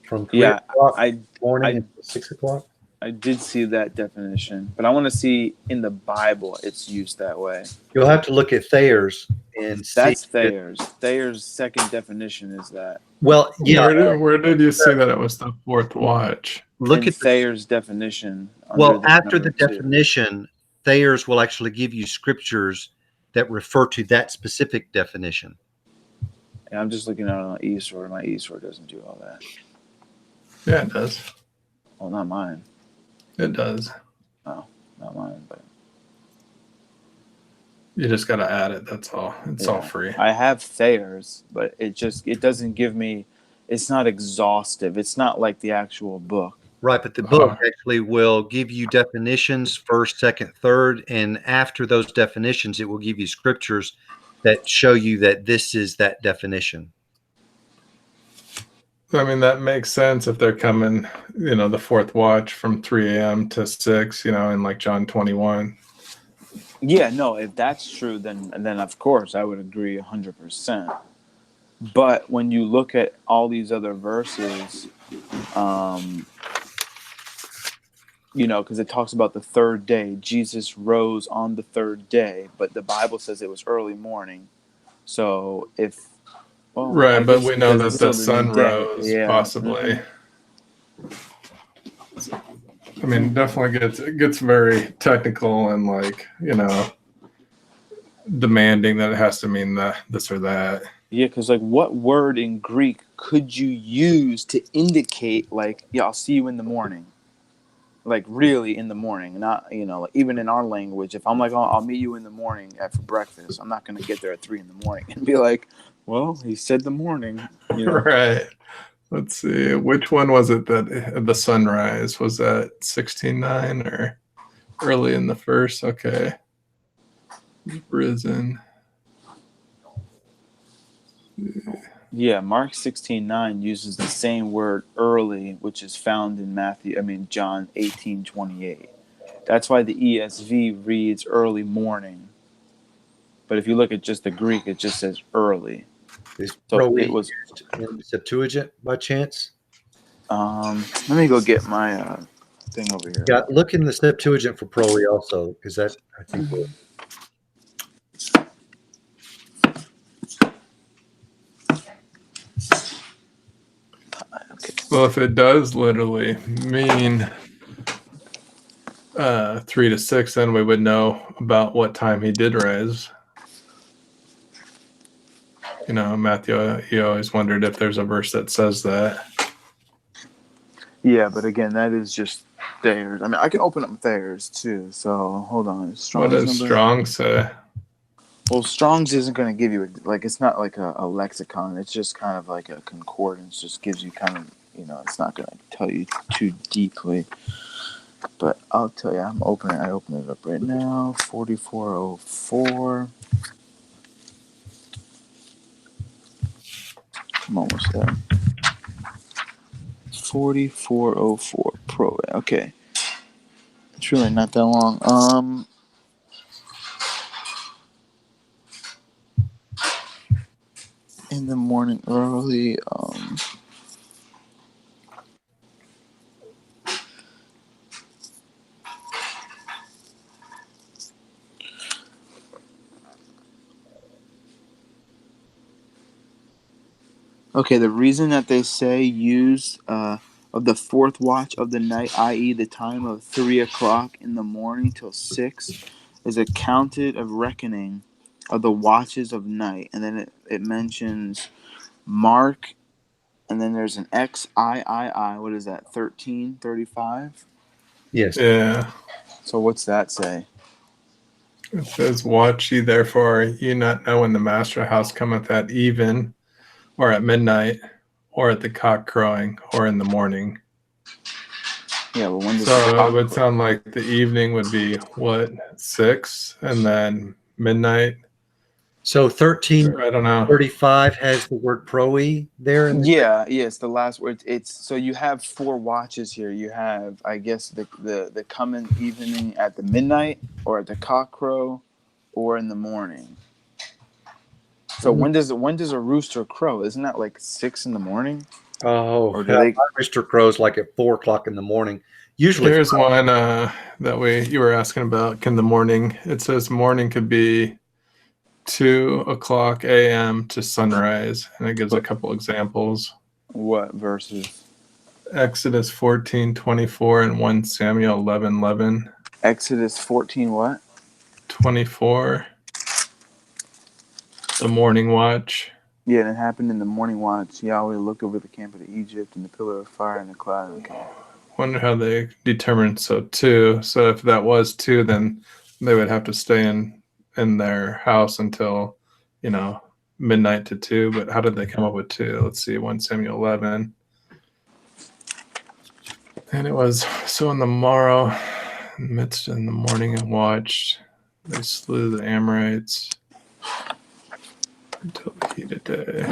from 3 Yeah, o'clock I, morning I, until 6 o'clock. I did see that definition, but I want to see in the Bible it's used that way. You'll have to look at Thayer's and see. That's Thayer's. Thayer's second definition is that. Well, yeah, where did you see that it was the fourth watch? look in at the Thayer's definition. well, The after the number 2. definition, Thayer's will actually give you scriptures that refer to that specific definition. And I'm just looking at it on eSword. My eSword doesn't do all that. Yeah, it does. Well, not mine. It does. Oh, not mine. But You just got to add it. That's all. It's all free. I have Thayer's, but it doesn't give me. It's not exhaustive. It's not like the actual book. Right, but the book actually will give you definitions, first, second, third, and after those definitions, it will give you scriptures that show you that this is that definition. I mean, that makes sense if they're coming, the fourth watch from 3 a.m. to 6, in like John 21. Yeah, no. If that's true, then of course I would agree 100%. But when you look at all these other verses, because it talks about the third day, Jesus rose on the third day, but the Bible says it was early morning. So right, but we know that the sun rose, yeah. possibly. I mean, definitely gets very technical and demanding that it has to mean this or that. Yeah, because what word in Greek could you use to indicate I'll see you in the morning? Like really in the morning, not even in our language. If I'm like, oh, I'll meet you in the morning for breakfast, I'm not going to get there at 3 a.m. and be like, well, he said the morning. Right. Let's see. Which one was it that the sunrise was that 16:9 or early in the first? Okay. Risen. Yeah, Mark 16:9 uses the same word early, which is found in John 18:28. That's why the ESV reads early morning. But if you look at just the Greek, it just says early. So it was in the Septuagint by chance? Let me go get my thing over here. Yeah, look in the Septuagint for Proe also, because that I think will. Well, if it does literally mean 3 to 6, then we would know about what time he did rise. Matthew, he always wondered if there's a verse that says that. Yeah, but again, that is just Thayer's. I mean, I can open up Thayer's too. So hold on. What does Strong say? Well, Strong's isn't going to give you it's not like a lexicon. It's just kind of like a concordance. Just gives you kind of it's not going to tell you too deeply. But I'll tell you, I open it up right now. 4404. I'm almost there. 4404 pro. Okay. It's really not that long. In the morning early. Okay, the reason that they say use of the fourth watch of the night, i.e., the time of 3 o'clock in the morning till 6, is a counted of reckoning of the watches of night. And then it mentions Mark, and then there's an XIII. What is that, 1335? Yes. Yeah. So what's that say? It says, "Watch ye therefore, ye not know when the master house cometh at even, or at midnight, or at the cock crowing, or in the morning." Yeah, well, when does the So cock it would crow? sound like the evening would be what, 6, and then midnight. So I don't know. 1335 has the word proe there. Yeah, it's the last word. It's so you have 4 watches here. You have, I guess, the coming evening at the midnight, or at the cock crow, or in the morning. So when does a rooster crow? Isn't that like 6 in the morning? Oh, Or do yeah, they? my rooster crows like at 4 o'clock in the morning. Usually, Here's one that you were asking about. Can the morning? It says morning could be 2 o'clock a.m. to sunrise, and it gives a couple examples. What verses? Exodus 14:24 and 1 Samuel 11:11. Exodus 14. What? 24. The morning watch. Yeah, and it happened in the morning watch. Yahweh looked over the camp of Egypt, and the pillar of fire and the cloud. Okay. Wonder how they determined so 2. So if that was 2, then they would have to stay in their house until, midnight to 2. But how did they come up with 2? Let's see, 1 Samuel 11. And it was, so in the morrow, midst in the morning and watched, they slew the Amorites until the heat of day.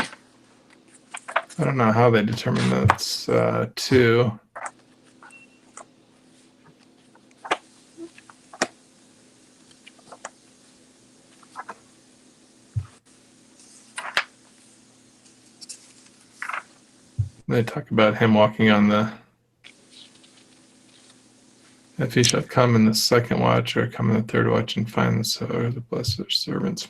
I don't know how they determined that's 2. They talk about him walking on if he shall come in the second watch or come in the third watch and find the sower, the blessed servants.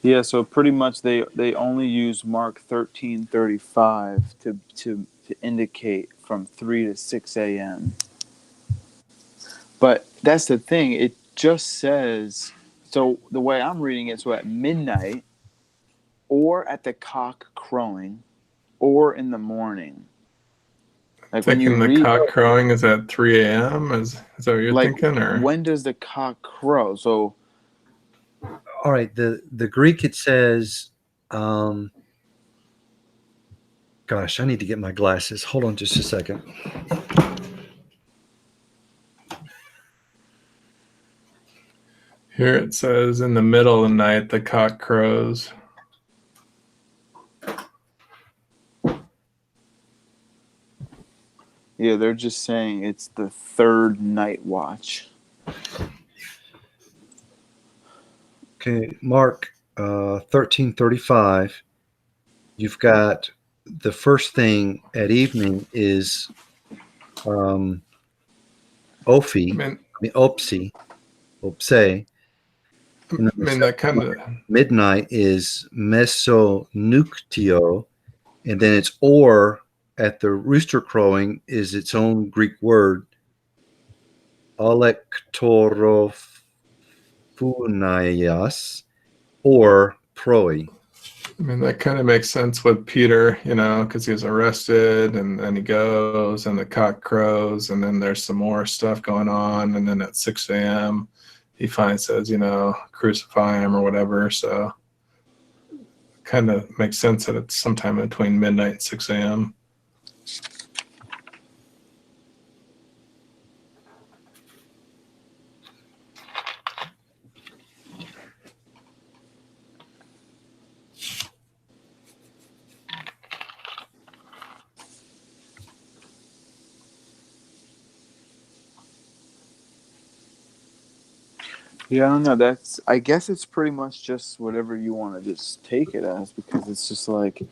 Yeah, so pretty much they only use Mark 13:35 to indicate from 3 to 6 a.m. But that's the thing. It just says, so the way I'm reading it, so at midnight, or at the cock crowing, or in the morning. Like when you Thinking the read, cock crowing is at 3 a.m. Is that what you're like, thinking, or when does the cock crow? So, all right. The Greek, it says, gosh, I need to get my glasses. Hold on just a second. here it says in the middle of the night the cock crows. yeah, they're just saying it's the third night watch. Okay, Mark 13:35. You've got the first thing at evening is Ophi. Opsi, Opse. And then the That kind second of midnight is Mesonuktio, and then it's or at the rooster crowing is its own Greek word, alektorophounias, or proi. that kind of makes sense with Peter, because he was arrested and then he goes and the cock crows and then there's some more stuff going on. And then at 6 a.m., he finally says, crucify him or whatever. So kind of makes sense that it's sometime between midnight and 6 a.m. Yeah, I don't know. I guess it's pretty much just whatever you want to just take it as, because it's just like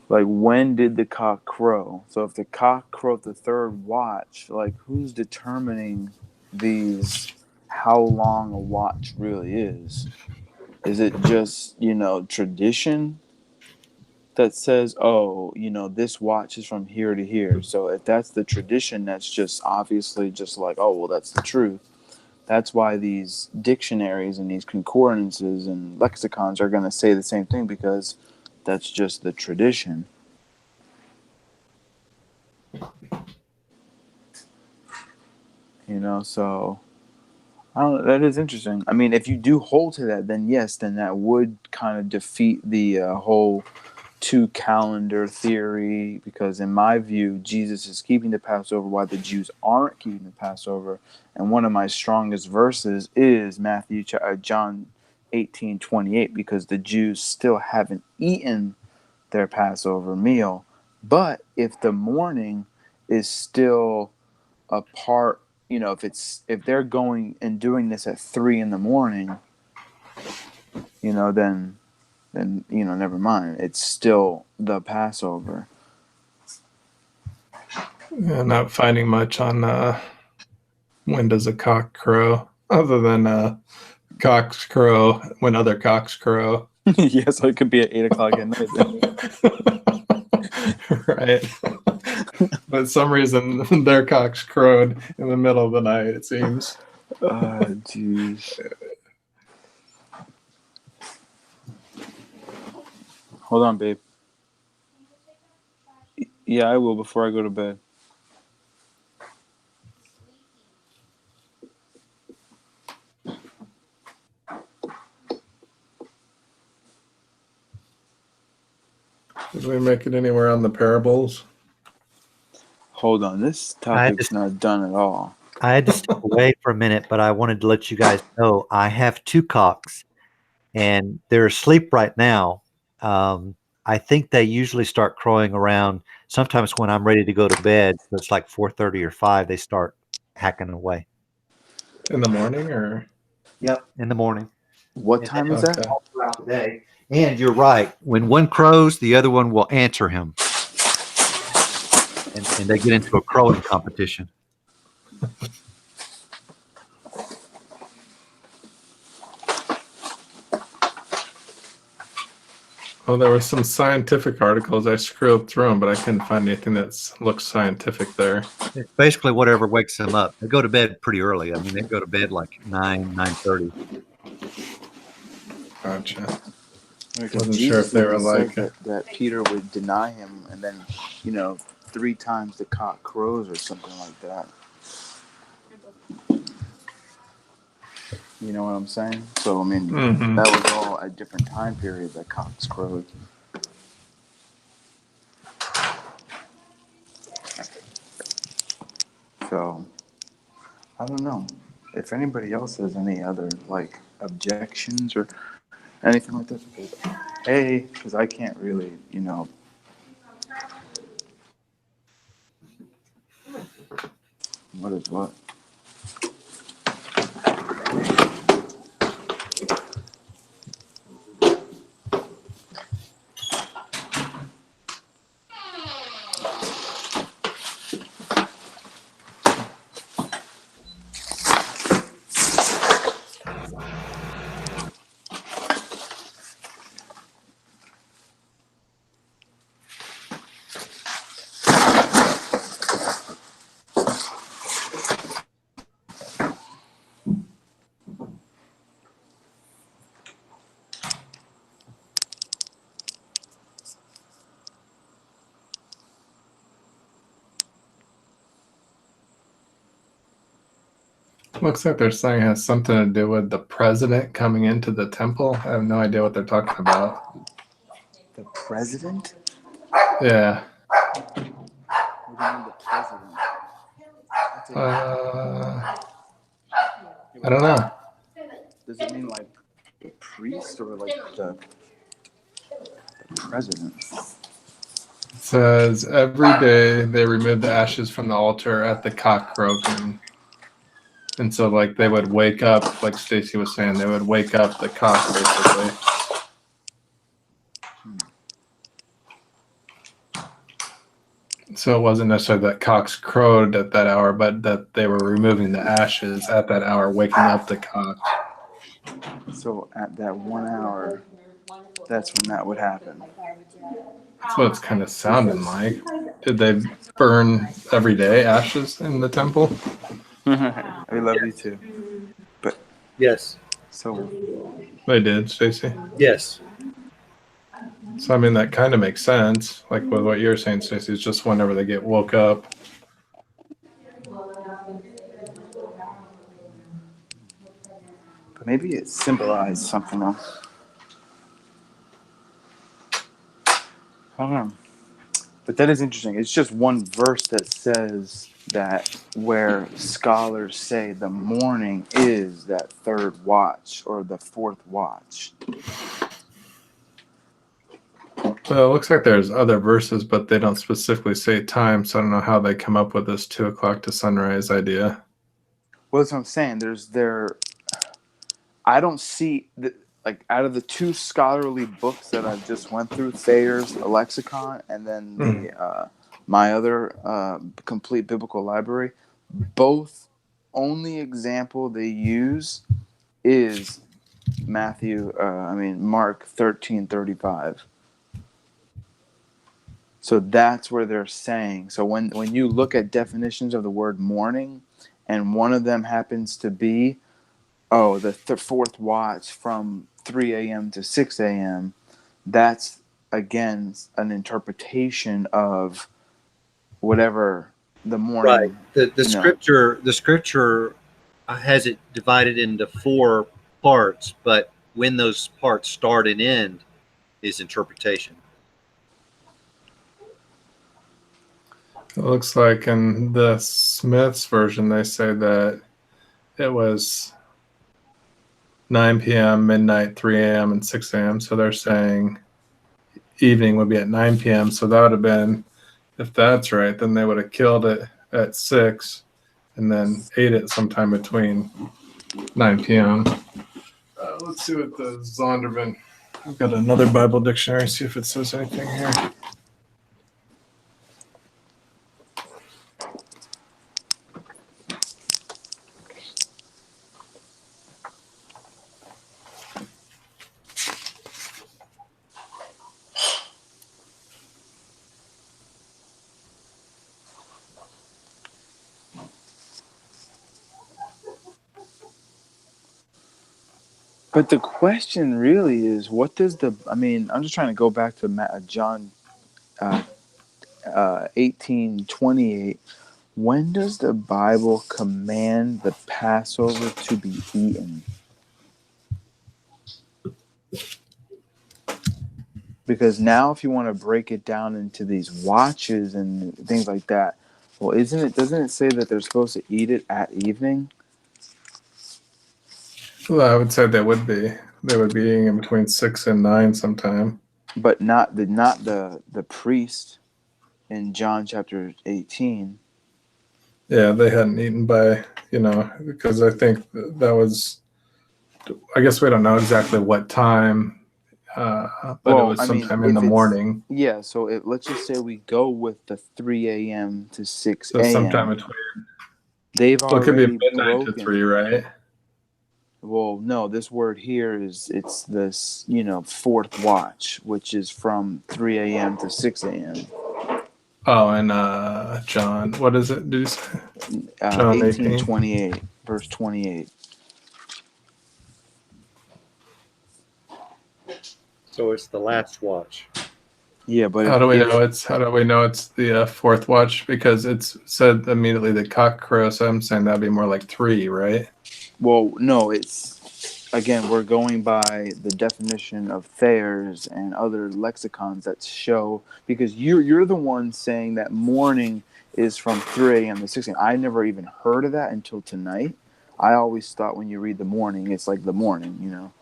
when did the cock crow? So if the cock crowed the third watch, like who's determining these how long a watch really is? Is it just, tradition that says, oh, this watch is from here to here. So if that's the tradition, that's just obviously just like, oh, well, that's the truth. That's why these dictionaries and these concordances and lexicons are going to say the same thing, because that's just the tradition. So I don't know, that is interesting. I mean, if you do hold to that, then yes, then that would kind of defeat the whole two calendar theory, because in my view, Jesus is keeping the Passover while the Jews aren't keeping the Passover. And one of my strongest verses is John 18:28, because the Jews still haven't eaten their Passover meal. But if the morning is still a part, if they're going and doing this at 3 in the morning, then never mind. It's still the Passover. Yeah, not finding much on when does a cock crow, other than cocks crow when other cocks crow. Yeah, so it could be at 8 o'clock at night then. Right. But some reason their cocks crowed in the middle of the night, it seems. Jeez. Hold on, babe. Yeah, I will before I go to bed. Did we make it anywhere on the parables? Hold on, this topic's not done at all. I had to step away for a minute, but I wanted to let you guys know I have two cocks, and they're asleep right now. I think they usually start crowing around sometimes when I'm ready to go to bed. So it's like 4:30 or 5. They start hacking away. In the morning, or? Yep, in the morning. What time is that? All throughout the day. And you're right. When one crows, the other one will answer him, and they get into a crowing competition. Well, there were some scientific articles. I scrolled through them, but I couldn't find anything that looks scientific there. It's basically whatever wakes them up. They go to bed pretty early. I mean, they go to bed like 9:30. Gotcha. Because Wasn't sure if they were like that Peter would deny him, and then 3 times the cock crows or something like that. You know what I'm saying? So I mean, that was all a different time period that cocks crowed. So I don't know if anybody else has any other like objections or anything like that. Because I can't really, what is what? Looks like they're saying it has something to do with the president coming into the temple. I have no idea what they're talking about. The president? Yeah. What do you mean the president? I don't know. Does it mean like the priest or like the president? It says every day they remove the ashes from the altar at the cock croaking. And so, like, they would wake up, like Stacy was saying, they would wake up the cock, basically. So it wasn't necessarily that cocks crowed at that hour, but that they were removing the ashes at that hour, waking up the cocks. So at that 1 hour, that's when that would happen. That's what it's kind of sounding like. Did they burn every day ashes in the temple? I love you too. But Yes. so They did, Stacy. Yes. So I mean, that kind of makes sense. Like with what you're saying, Stacy, it's just whenever they get woke up. but maybe it symbolized something else. I don't know. But that is interesting. It's just one verse that says that where scholars say the morning is that third watch or the fourth watch. Well, it looks like there's other verses, but they don't specifically say time. So I don't know how they come up with this 2 o'clock to sunrise idea. Well, that's what I'm saying. I don't see like out of the two scholarly books that I've just went through, Thayer's lexicon, and then the my other complete biblical library. Both only example they use is Mark 13:35. So that's where they're saying. So when you look at definitions of the word morning, and one of them happens to be, the fourth watch from 3 a.m. to 6 a.m., that's, again, an interpretation of whatever the morning. Right. The scripture has it divided into 4 parts, but when those parts start and end is interpretation. It looks like in the Smith's version, they say that it was 9 p.m., midnight, 3 a.m., and 6 a.m. So they're saying evening would be at 9 p.m. So that would have been, if that's right, then they would have killed it at 6 and then ate it sometime between 9 p.m. Let's see what the Zondervan. I've got another Bible dictionary, see if it says anything here. But the question really is, what does I'm just trying to go back to John 18:28. When does the Bible command the Passover to be eaten? Because now if you want to break it down into these watches and things like that, well, doesn't it say that they're supposed to eat it at evening? Well, I would say they would be. They would be eating in between 6 and 9 sometime. But not the priest in John chapter 18. Yeah, they hadn't eaten by, because I think that was, I guess we don't know exactly what time, but it was sometime in the morning. Yeah, so let's just say we go with the 3 a.m. to 6 So a.m. sometime between. They've Well, it could be already midnight broken. to 3, right? Well, no, this word here it's this, fourth watch, which is from 3 a.m. to 6 a.m. Oh, and John, what is it? Did you say? John 18:28, verse 28. So it's the last watch. Yeah, but How do we know it's the fourth watch? Because it's said immediately the cock crows. So I'm saying that'd be more like 3, right? Well, no, again, we're going by the definition of Thayer's and other lexicons that show, because you're the one saying that morning is from 3 a.m. to 6 a.m. I never even heard of that until tonight. I always thought when you read the morning, it's like the morning,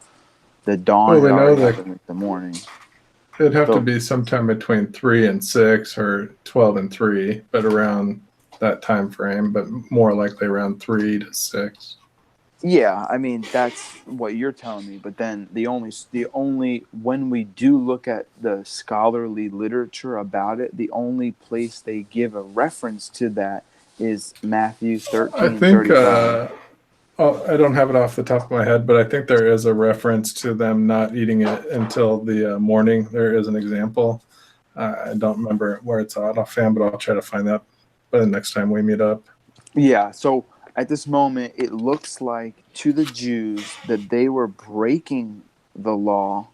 the dawn had already happened with the morning. It'd have to be sometime between 3 and 6 or 12 and 3, but around that time frame, but more likely around 3 to 6. Yeah, I mean that's what you're telling me. But then the only when we do look at the scholarly literature about it, the only place they give a reference to that is Matthew I 13 think 35. I don't have it off the top of my head, but I think there is a reference to them not eating it until the morning. There is an example. I don't remember where it's at offhand, but I'll try to find that by the next time we meet up. Yeah, so at this moment, it looks like to the Jews that they were breaking the law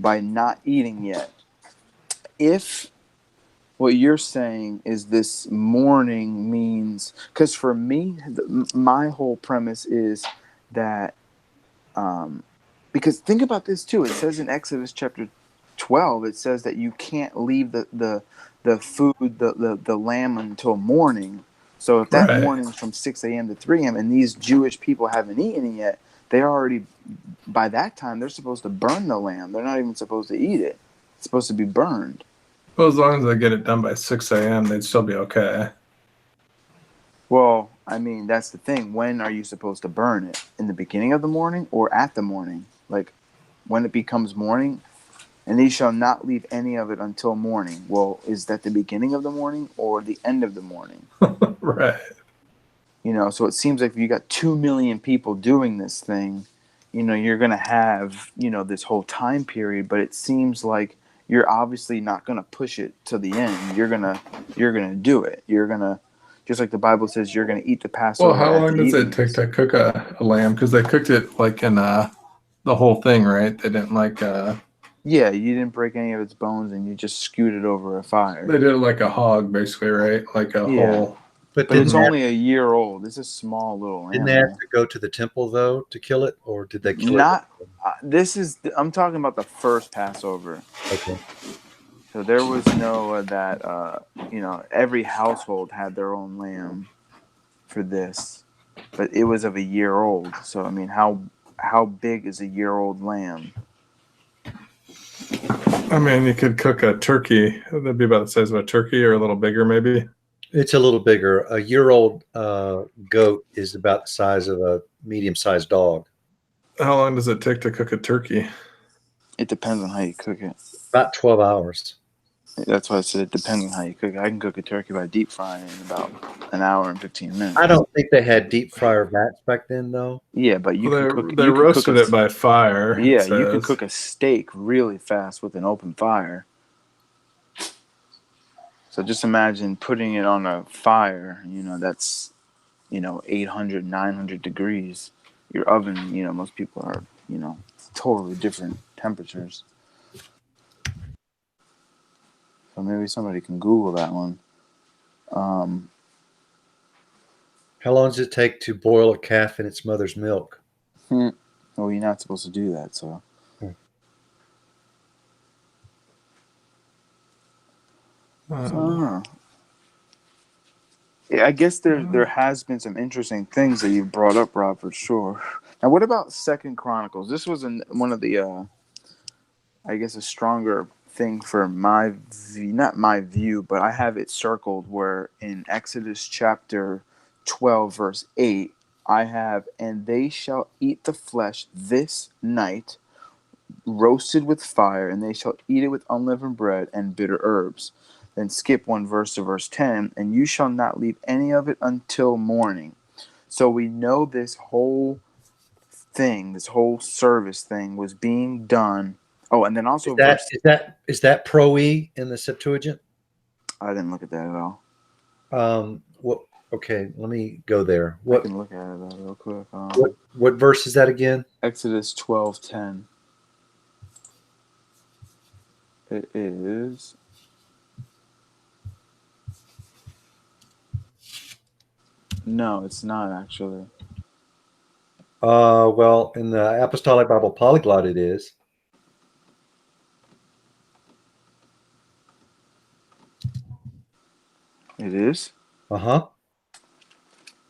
by not eating yet. If what you're saying is this mourning means, because for me, my whole premise is that, because think about this too. It says in Exodus chapter 12, it says that you can't leave the food, the lamb until morning. So if that Right. morning is from 6 a.m. to 3 a.m. and these Jewish people haven't eaten it yet, they already, by that time, they're supposed to burn the lamb. They're not even supposed to eat it. It's supposed to be burned. Well, as long as they get it done by 6 a.m., they'd still be okay. Well, I mean, that's the thing. When are you supposed to burn it? In the beginning of the morning or at the morning? Like, when it becomes morning, and ye shall not leave any of it until morning. Well, is that the beginning of the morning or the end of the morning? Right. You know, so it seems like if you got 2 million people doing this thing, you know, you're going to have, you know, this whole time period, but it seems like you're obviously not going to push it to the end. You're going to do it. You're going to, just like the Bible says, you're going to eat the Well, Passover how at long the does it take evenings. to cook a lamb? Because they cooked it like in the whole thing, right? They didn't like Yeah, you didn't break any of its bones and you just skewed it over a fire. they did it like a hog, basically, right? Like a Yeah. whole. But But it's Mhm. only a year old. It's a small little didn't they have animal. to go to the temple though to kill it, or did they kill it? Not. I'm talking about the first Passover. Okay. So there was no that. You know, every household had their own lamb for this, but it was of a year old. So I mean, how big is a year old lamb? I mean, you could cook a turkey. That'd be about the size of a turkey or a little bigger, maybe. It's a little bigger. A year-old goat is about the size of a medium-sized dog. How long does it take to cook a turkey? It depends on how you cook it. About 12 hours. That's why I said it depends on how you cook it. I can cook a turkey by deep frying in about an hour and 15 minutes. I don't think they had deep fryer vats back then, though. Yeah, but you Well, can cook. they You can cook roasted a. it by fire. It Yeah, you can says. cook a steak really fast with an open fire. So just imagine putting it on a fire, you know, that's, you know, 800, 900 degrees. Your oven, you know, most people are, you know, totally different temperatures. So maybe somebody can Google that one. Um, How long does it take to boil a calf in its mother's milk? well, you're not supposed to do that, so. So, yeah, I guess there has been some interesting things that you've brought up, Rob, for sure. Now, what about Second Chronicles? This was one of the, I guess, a stronger thing for my view, not my view, but I have it circled where in Exodus chapter 12, verse 8, I have, and they shall eat the flesh this night, roasted with fire, and they shall eat it with unleavened bread and bitter herbs. Then skip one verse to verse 10, and you shall not leave any of it until morning. So we know this whole thing, this whole service thing was being done. Oh, and then Is also that verse. is that is that pro e in the Septuagint? I didn't look at that at all. What? Okay, let me go there. I What can look at it though, real quick. what verse is that again? Exodus 12:10. It is. No, it's not actually. Well, in the Apostolic Bible Polyglot, it is. It is. Uh-huh.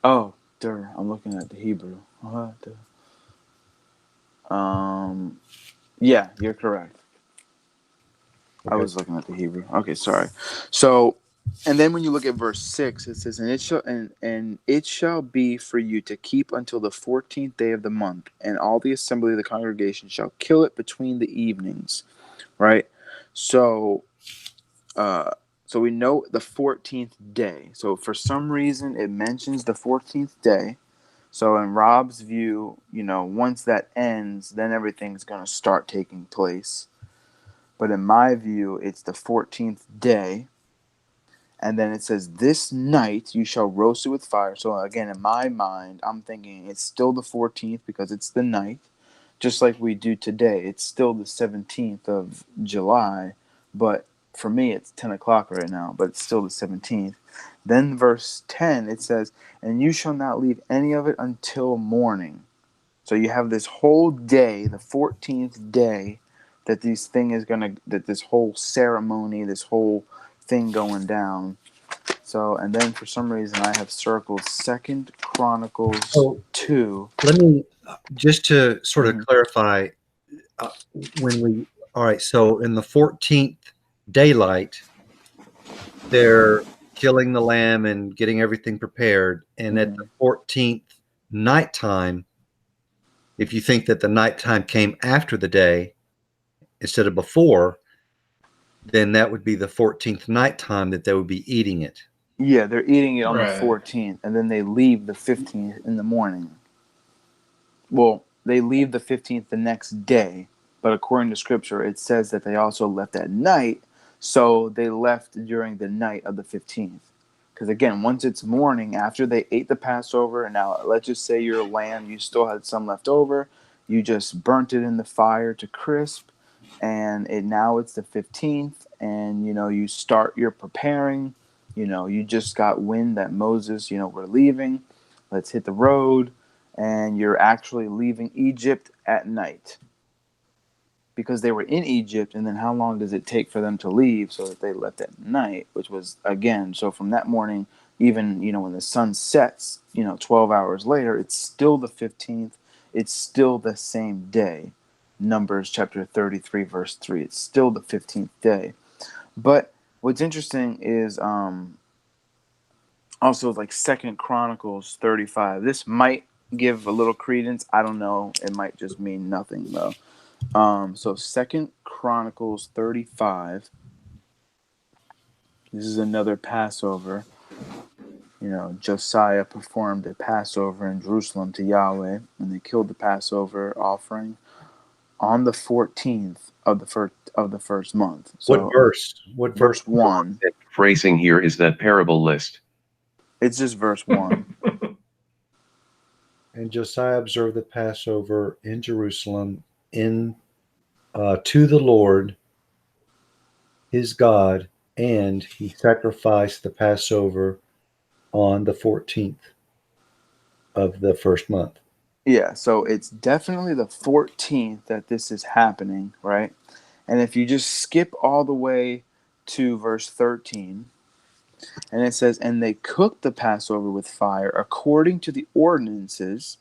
Oh, there. I'm looking at the Hebrew. Yeah, you're correct. I Okay. was looking at the Hebrew. Okay, sorry. So And then when you look at verse 6, it says, and it shall be for you to keep until the 14th day of the month, and all the assembly of the congregation shall kill it between the evenings. Right? So so we know the 14th day. So for some reason it mentions the 14th day. So in Rob's view, once that ends, then everything's going to start taking place. But in my view, it's the 14th day. And then it says, this night you shall roast it with fire. So again, in my mind, I'm thinking it's still the 14th because it's the night, just like we do today. It's still the 17th of July, but for me, it's 10 o'clock right now, but it's still the 17th. Then verse 10, it says, and you shall not leave any of it until morning. So you have this whole day, the 14th day, that this whole ceremony, this whole thing going down. So, and then for some reason I have circled 2 Chronicles So 2. let me just to sort of Mhm. clarify all right, so in the 14th daylight, they're killing the lamb and getting everything prepared. And at the 14th nighttime, if you think that the nighttime came after the day instead of before, then that would be the 14th nighttime that they would be eating it. Yeah, they're eating it on the Right. 14th, and then they leave the 15th in the morning. Well, they leave the 15th the next day, but according to Scripture, it says that they also left at night, so they left during the night of the 15th. Because again, once it's morning, after they ate the Passover, and now let's just say your lamb, you still had some left over, you just burnt it in the fire to crisp, and now it's the 15th, and you're preparing, you just got wind that Moses, we're leaving, let's hit the road, and you're actually leaving Egypt at night because they were in Egypt. And then how long does it take for them to leave? So that they left at night, which was again, so from that morning, even when the sun sets 12 hours later, it's still the 15th, it's still the same day. Numbers chapter 33 verse 3, it's still the 15th day. But what's interesting is also like 2 Chronicles 35. This might give a little credence. I don't know. It might just mean nothing though. So 2 Chronicles 35. This is another Passover. Josiah performed a Passover in Jerusalem to Yahweh, and they killed the Passover offering on the 14th of the first month. So What verse? What verse? verse 1. Phrasing here is that parable list. It's just verse 1. And Josiah observed the Passover in Jerusalem to the Lord his God, and he sacrificed the Passover on the 14th of the first month. Yeah, so it's definitely the 14th that this is happening, right? And if you just skip all the way to verse 13, and it says, and they cooked the Passover with fire according to the ordinances,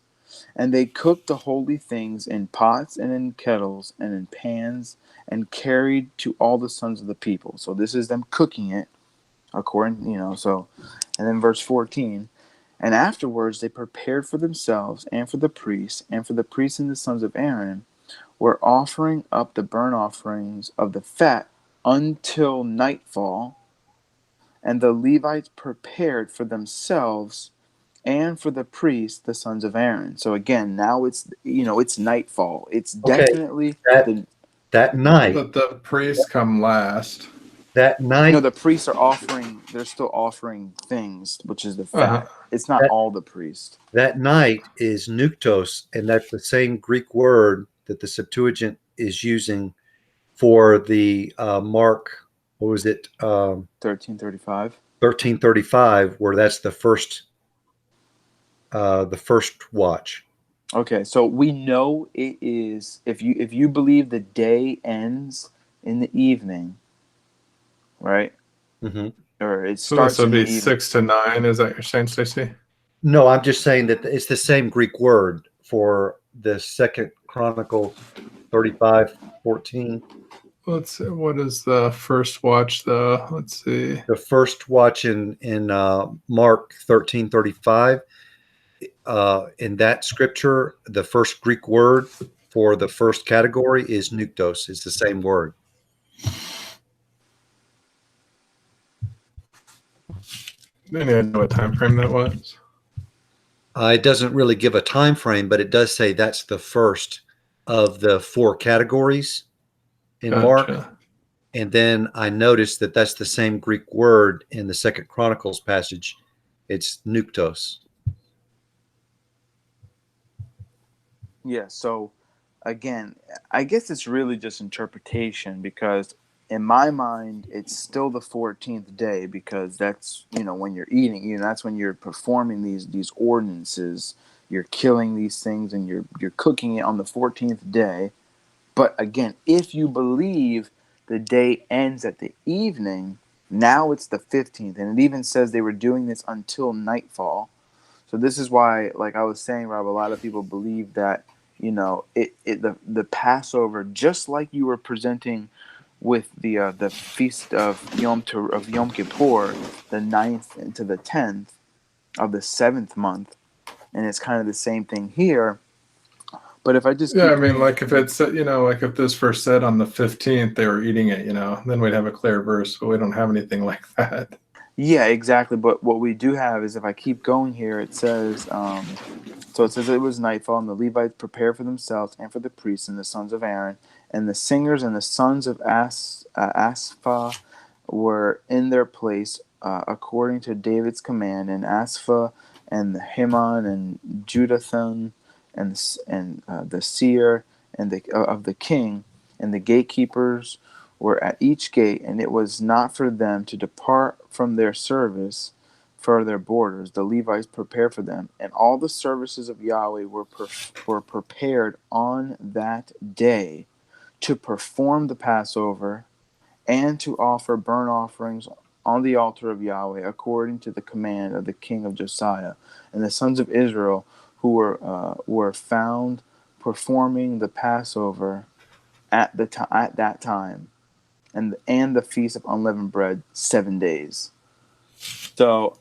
and they cooked the holy things in pots and in kettles and in pans, and carried to all the sons of the people. So this is them cooking it according, so, and then verse 14, and afterwards they prepared for themselves and for the priests and the sons of Aaron were offering up the burnt offerings of the fat until nightfall, and the Levites prepared for themselves and for the priests, the sons of Aaron. So again, now it's nightfall. It's definitely that night. But the priests come last. That night. the priests are offering. They're still offering things, which is the fat. Uh-huh. It's not all the priests. That night is nuktos, and that's the same Greek word that the Septuagint is using for the Mark. What was it? 1335. 1335, where that's the first watch. Okay, so we know it is if you believe the day ends in the evening, right? Mm-hmm. Or it So starts this would in be the evening. 6 to 9. Is that what you're saying, Stacey? No, I'm just saying that it's the same Greek word for the 2 Chronicles 35:14. Let's see. What is the first watch, though? Let's see. The first watch in Mark 13:35. In that scripture, the first Greek word for the first category is nuktos. It's the same word. Any idea what time frame that was? It doesn't really give a time frame, but it does say that's the first of the 4 categories in Mark. Gotcha. And then I noticed that that's the same Greek word in the Second Chronicles passage. It's nuktos. Yeah, so again, I guess it's really just interpretation because in my mind it's still the 14th day because that's, when you're eating, that's when you're performing these ordinances, you're killing these things and you're cooking it on the 14th day. But again, if you believe the day ends at the evening, now it's the 15th, and it even says they were doing this until nightfall. So this is why, like I was saying, Rob, a lot of people believe that the Passover, just like you were presenting with the feast of Yom Kippur, the 9th into the 10th of the 7th month, and it's kind of the same thing here. But if I just Yeah, keep I mean, reading, like if it's, like if this verse said on the 15th they were eating it, then we'd have a clear verse, but we don't have anything like that. yeah, exactly. But what we do have is if I keep going here, it says, so it says it was nightfall, and the Levites prepared for themselves and for the priests and the sons of Aaron, and the singers and the sons of Asaph were in their place according to David's command, and Asaph and Heman and Jeduthun and the seer and the of the king and the gatekeepers were at each gate, and it was not for them to depart from their service for their borders. The Levites prepared for them, and all the services of Yahweh were prepared on that day to perform the Passover and to offer burnt offerings on the altar of Yahweh according to the command of the king of Josiah. And the sons of Israel who were found performing the Passover at that time, and the feast of unleavened bread 7 days. So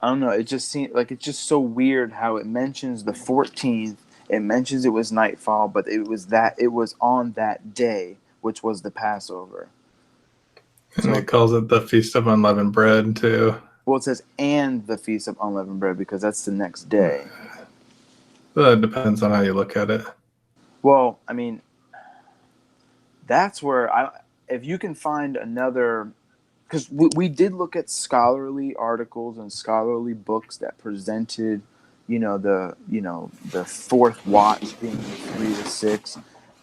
I don't know. It just seems like it's just so weird how it mentions the 14th. It mentions it was nightfall, but it was on that day, which was the Passover. And So, it calls it the Feast of Unleavened Bread too. well, it says and the feast of unleavened bread because that's the next day. It depends on how you look at it. Well, I mean, that's where if you can find another, because we did look at scholarly articles and scholarly books that presented, the fourth watch being 3 to 6.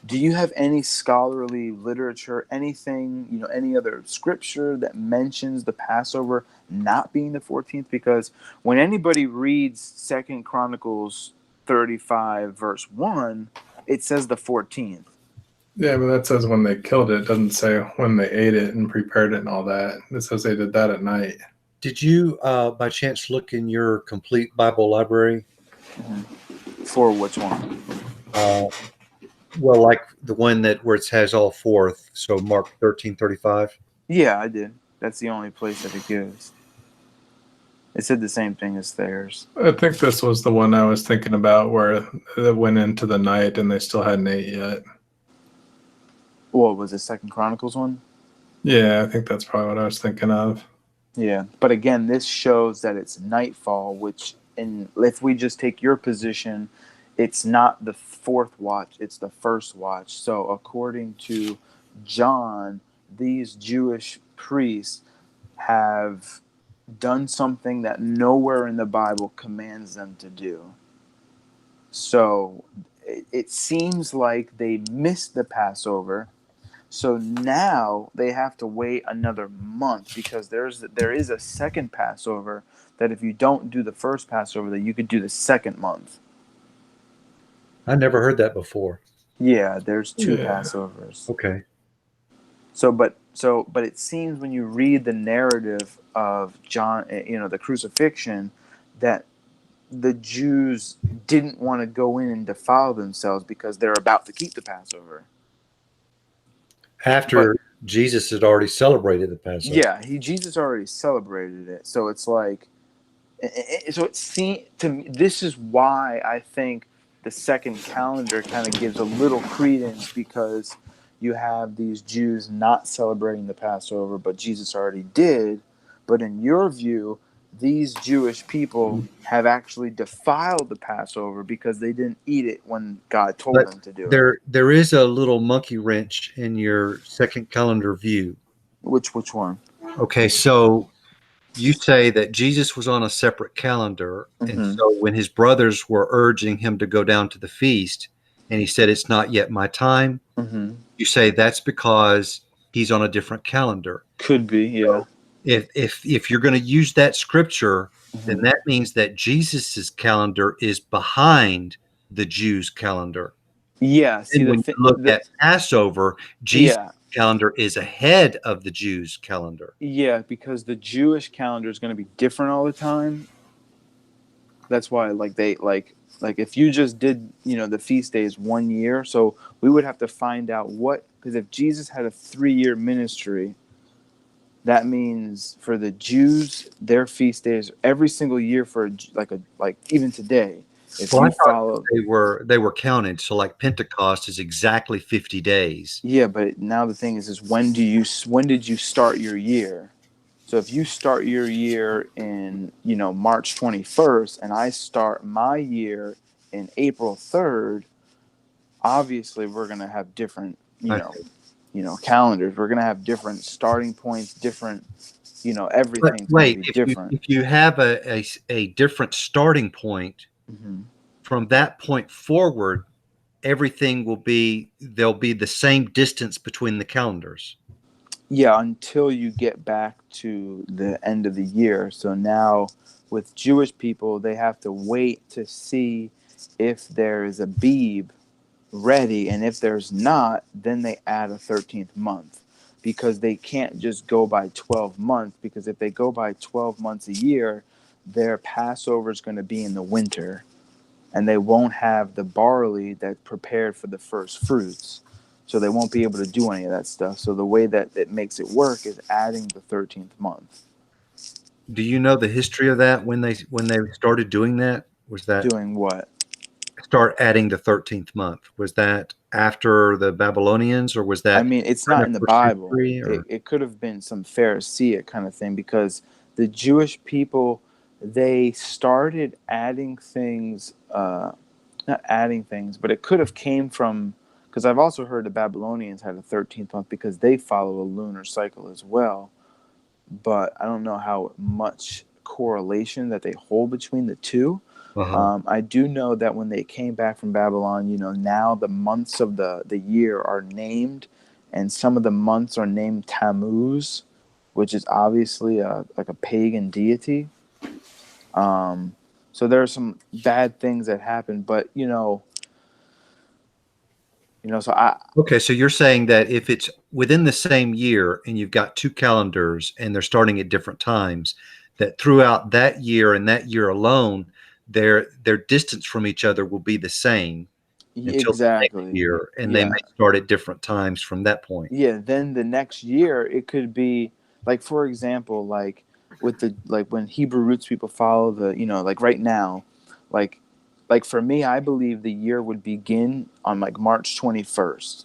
Do you have any scholarly literature, anything, any other scripture that mentions the Passover not being the 14th? Because when anybody reads 2 Chronicles 35 verse 1, it says the 14th. Yeah, but that says when they killed it. It doesn't say when they ate it and prepared it and all that. It says they did that at night. Did you, by chance, look in your complete Bible library? For which one? Well, like the one where it has all 4, so Mark 13:35. Yeah, I did. That's the only place that it gives. It said the same thing as theirs. I think this was the one I was thinking about where it went into the night and they still hadn't ate yet. What was it, 2 Chronicles one? Yeah, I think that's probably what I was thinking of. Yeah, but again, this shows that it's nightfall, which, if we just take your position, it's not the fourth watch, it's the first watch. So according to John, these Jewish priests have done something that nowhere in the Bible commands them to do. So it seems like they missed the Passover. So now they have to wait another month because there is a second Passover that if you don't do the first Passover, that you could do the second month. I never heard that before. Yeah, there's 2 Yeah. Passovers. Okay. But it seems when you read the narrative of John, the crucifixion, that the Jews didn't want to go in and defile themselves because they're about to keep the Passover. After Jesus had already celebrated the Passover. Yeah, Jesus already celebrated it, so it's like, so it seems to me, this is why I think the second calendar kind of gives a little credence, because you have these Jews not celebrating the Passover, but Jesus already did. But in your view, these Jewish people have actually defiled the Passover because they didn't eat it when God told But them to do it. there is a little monkey wrench in your second calendar view. Which one? Okay, so you say that Jesus was on a separate calendar, and Mm-hmm. so when his brothers were urging him to go down to the feast, and he said, "It's not yet my time," Mm-hmm. you say that's because he's on a different calendar. Could be, yeah. If you're going to use that scripture, then Mm-hmm. that means that Jesus's calendar is behind the Jews' calendar. Yeah. See, And when you look at Passover, Jesus' yeah. calendar is ahead of the Jews' calendar. Yeah, because the Jewish calendar is going to be different all the time. That's why, like, if you just did, the feast days 1 year, so we would have to find out because if Jesus had a 3-year ministry, that means for the Jews, their feast days every single year for like even today, if Well, I you thought follow. they were counted. So like Pentecost is exactly 50 days. Yeah, but now the thing is when did you start your year? So if you start your year in, March 21st, and I start my year in April 3rd, obviously we're going to have different, I see. Calendars. We're going to have different starting points, different, But everything's going to wait, be different. if you have a different starting point, Mm-hmm. from that point forward, there'll be the same distance between the calendars. Yeah, until you get back to the end of the year. So now with Jewish people, they have to wait to see if there is a Beeb ready, and if there's not, then they add a 13th month, because they can't just go by 12 months, because if they go by 12 months a year, their Passover is going to be in the winter, and they won't have the barley that's prepared for the first fruits, so they won't be able to do any of that stuff. So the way that it makes it work is adding the 13th month. Do you know the history of that when they started doing that? Was that Doing what? start adding the 13th month? Was that after the Babylonians, or was I that mean, it's in not the in the first Bible. century? Or It could have been some Pharisaic kind of thing, because the Jewish people, they started adding things, not adding things, but it could have came from, because I've also heard the Babylonians had a 13th month because they follow a lunar cycle as well. But I don't know how much correlation that they hold between the two. I do know that when they came back from Babylon, now the months of the year are named, and some of the months are named Tammuz, which is obviously like a pagan deity. So there are some bad things that happen, but so Okay, so you're saying that if it's within the same year and you've got two calendars and they're starting at different times, that throughout that year and that year alone, their distance from each other will be the same until the next exactly, year, and they yeah. may start at different times from that point. Yeah, then the next year it could be like, for example, like with the like when Hebrew roots people follow the, like right now, like for me, I believe the year would begin on like March 21st.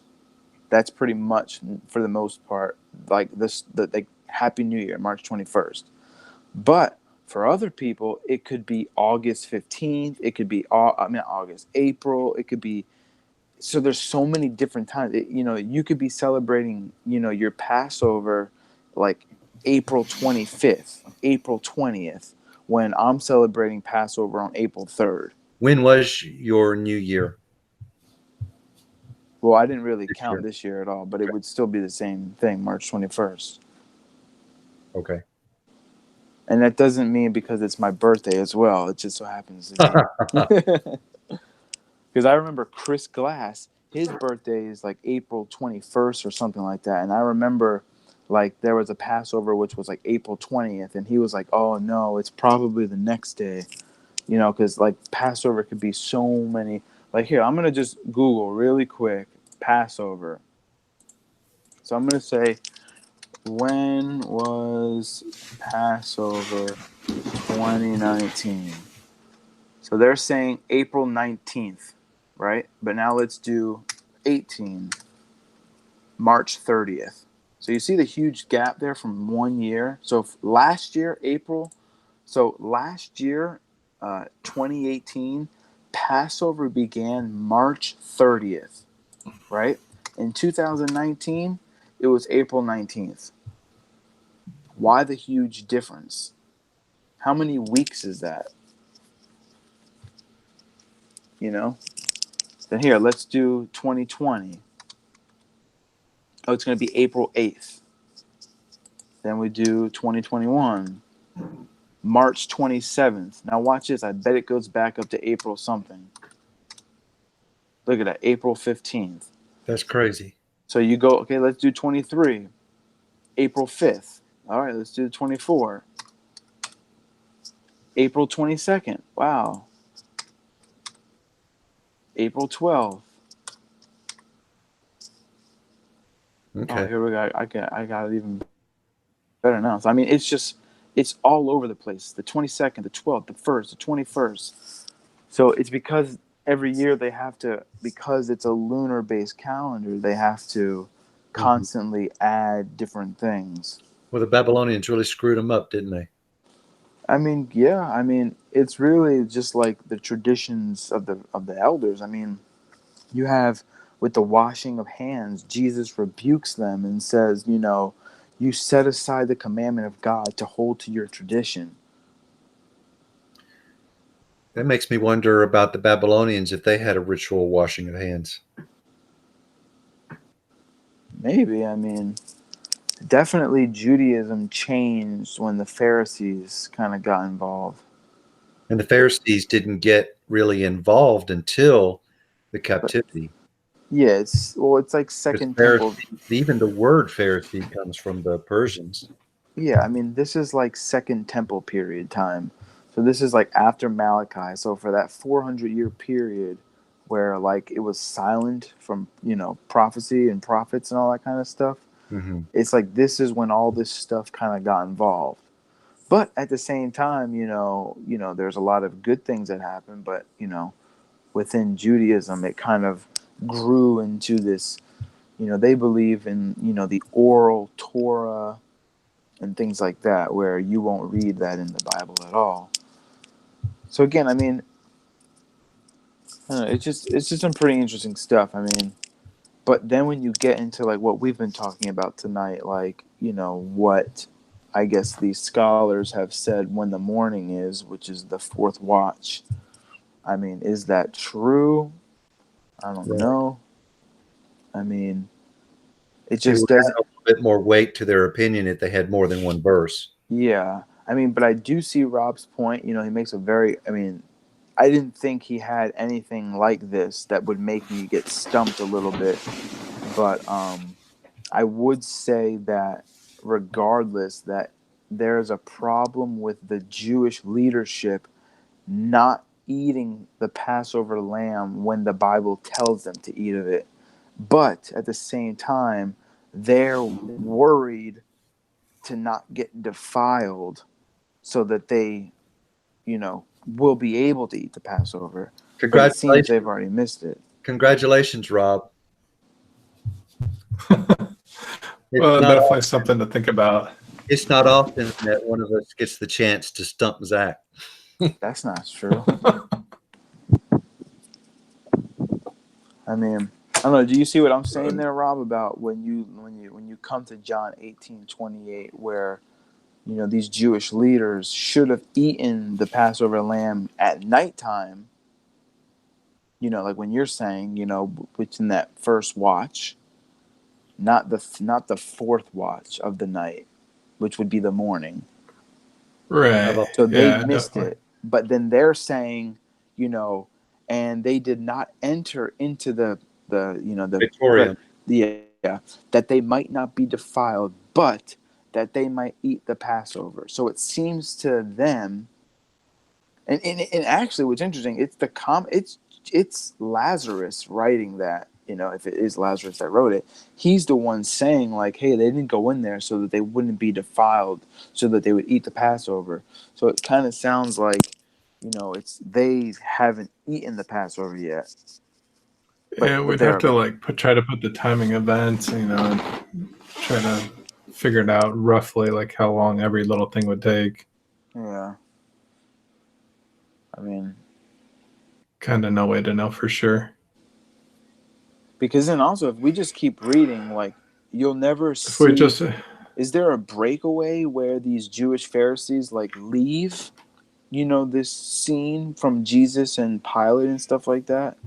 That's pretty much for the most part like the like Happy New Year, March 21st. But for other people, it could be August 15th, it could be August, April, it could be, so there's so many different times. You could be celebrating, your Passover like April 25th, April 20th, when I'm celebrating Passover on April 3rd. When was your new year Well, I didn't really this count year? this year at all, but it would still be the same thing, March 21st. Okay. And that doesn't mean because it's my birthday as well. It just so happens to be. Because I remember Chris Glass, his birthday is like April 21st or something like that. And I remember like there was a Passover which was like April 20th. And he was like, oh no, it's probably the next day. Because like Passover could be so many. Like here, I'm going to just Google really quick Passover. So I'm going to say, when was Passover 2019? So they're saying April 19th, right? But now let's do 18, March 30th. So you see the huge gap there from 1 year. So last year, April, so last year, 2018, Passover began March 30th, right? In 2019, it was April 19th. Why the huge difference? How many weeks is that? You know? Then here, let's do 2020. Oh, it's going to be April 8th. Then we do 2021, March 27th. Now watch this. I bet it goes back up to April something. Look at that, April 15th. That's crazy. So you go, okay, let's do 23, April 5th. All right, let's do 24, April 22nd. Wow. April 12th. Okay. Oh, here we go. I got it even better now. So, I mean, it's all over the place. The 22nd, the 12th, the 1st, the 21st. So it's because every year they have to, because it's a lunar based calendar, they have to constantly add different things. Well, the Babylonians really screwed them up, didn't they? I mean, yeah, I mean, it's really just like the traditions of the elders. I mean, you have with the washing of hands, Jesus rebukes them and says, you set aside the commandment of God to hold to your tradition. That makes me wonder about the Babylonians if they had a ritual washing of hands. Maybe, I mean, definitely Judaism changed when the Pharisees kind of got involved. And the Pharisees didn't get really involved until the captivity. Yeah, it's like Second Temple. Even the word Pharisee comes from the Persians. Yeah, I mean, this is like Second Temple period time. So this is like after Malachi. So for that 400-year period where like it was silent from, prophecy and prophets and all that kind of stuff, Mm-hmm. it's like this is when all this stuff kind of got involved. But at the same time, there's a lot of good things that happen, but, within Judaism, it kind of grew into this, they believe in, the oral Torah and things like that, where you won't read that in the Bible at all. So again, I mean, I don't know, it's just some pretty interesting stuff. I mean, but then when you get into like what we've been talking about tonight, like what I guess these scholars have said when the morning is, which is the fourth watch. I mean, is that true? I don't know. I mean, it just It would add doesn't. a little bit more weight to their opinion if they had more than one verse. Yeah, I mean, but I do see Rob's point. He makes a very. I mean, I didn't think he had anything like this that would make me get stumped a little bit. But I would say that regardless, that there's a problem with the Jewish leadership not eating the Passover lamb when the Bible tells them to eat of it. But at the same time, they're worried to not get defiled so that they, will be able to eat the Passover. But it seems they've already missed it. Congratulations, Rob. Well, definitely something to think about. It's not often that one of us gets the chance to stump Zach. That's not true. I mean, I don't know. Do you see what I'm saying there, Rob? About when you come to John 18:28, where these Jewish leaders should have eaten the Passover lamb at nighttime. Like when you're saying, within that first watch, not the fourth watch of the night, which would be the morning. Right. So they missed definitely. it. But then they're saying, and they did not enter into the Victorium. that they might not be defiled, but that they might eat the Passover. So it seems to them, and actually, what's interesting, it's Lazarus writing that if it is Lazarus that wrote it, he's the one saying like, hey, they didn't go in there so that they wouldn't be defiled, so that they would eat the Passover. So it kind of sounds like, it's they haven't eaten the Passover yet. Yeah, But we'd they're have to like try to put the timing events, and try to figure it out roughly, like how long every little thing would take. yeah. I mean, Kind of no way to know for sure. because then also if we just keep reading, like you'll never If we see. just Is there a breakaway where these Jewish Pharisees like leave? This scene from Jesus and Pilate and stuff like that?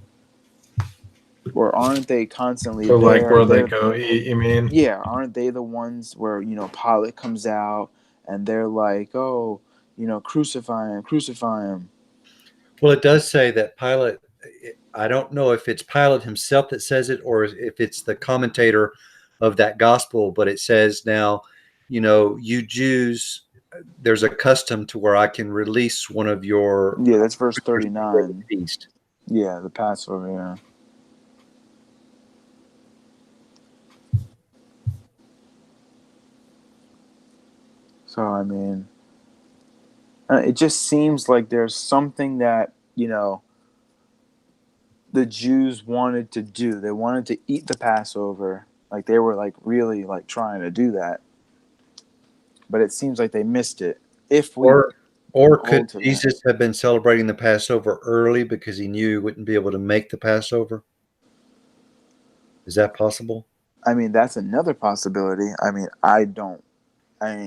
Or aren't they constantly so like there? where they go eat, you mean? Yeah, aren't they the ones where, Pilate comes out and they're like, oh, crucify him, crucify him. Well, it does say that Pilate, I don't know if it's Pilate himself that says it or if it's the commentator of that gospel, but it says now, you Jews, there's a custom to where I can release one of your Yeah, that's verse prisoners before the 39. feast. Yeah, the Passover, yeah. So, I mean, it just seems like there's something that, the Jews wanted to do. They wanted to eat the Passover. Like they were like really like trying to do that. But it seems like they missed it. If we Or could hold to that. Jesus have been celebrating the Passover early because he knew he wouldn't be able to make the Passover? Is that possible? I mean, that's another possibility. I mean,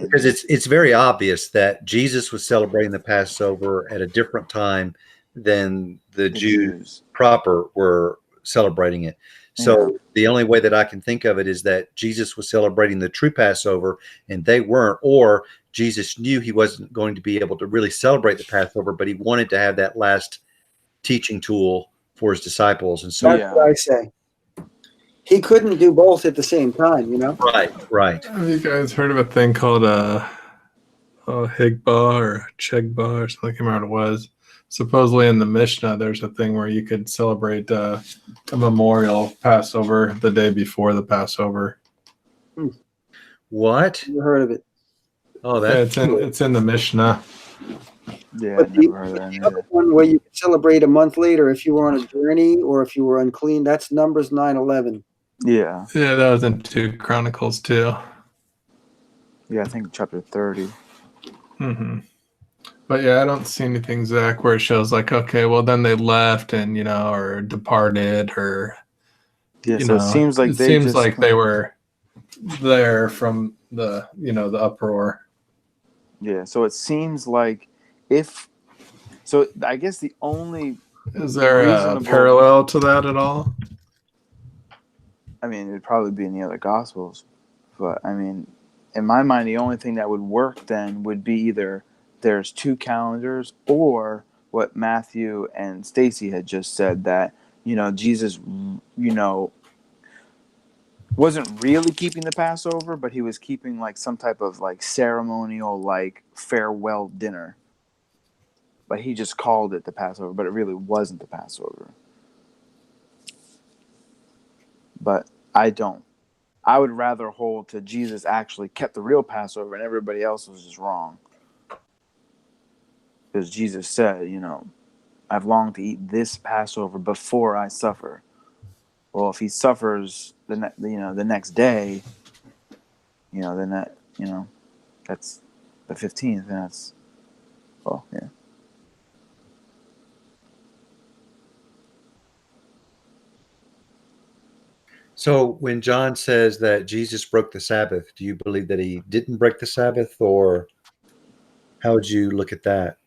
Because it's very obvious that Jesus was celebrating the Passover at a different time than the Jews Jews. proper were celebrating it. So the only way that I can think of it is that Jesus was celebrating the true Passover and they weren't, or Jesus knew he wasn't going to be able to really celebrate the Passover, but he wanted to have that last teaching tool for his disciples. And so, That's what I say. He couldn't do both at the same time, right. Have you guys heard of a thing called Higba or Chegba or something? I can't remember what it was. Supposedly in the Mishnah, there's a thing where you could celebrate a memorial Passover the day before the Passover. What? Never heard of it. Oh, Yeah, that's it's in the Mishnah. Yeah, But I never heard of that the other either. one where you could celebrate a month later if you were on a journey or if you were unclean, that's Numbers 9:11. Yeah. Yeah, that was in 2 Chronicles too. Yeah, I think chapter 30. Mm-hmm. But yeah, I don't see anything, Zach, where it shows like, okay, well then they left and or departed or Yeah, so it seems like they were there from the the uproar. Yeah, so it seems like I guess the only Is there a reasonable parallel to that at all? I mean, it'd probably be in the other gospels, but I mean, in my mind, the only thing that would work then would be either there's 2 calendars or what Matthew and Stacy had just said that Jesus wasn't really keeping the Passover, but he was keeping like some type of like ceremonial like farewell dinner. But he just called it the Passover, but it really wasn't the Passover. But I don't. I would rather hold to Jesus actually kept the real Passover and everybody else was just wrong. Because Jesus said, I've longed to eat this Passover before I suffer. Well, if he suffers the next day, then that's the 15th, and that's yeah. So when John says that Jesus broke the Sabbath, do you believe that he didn't break the Sabbath, or how would you look at that?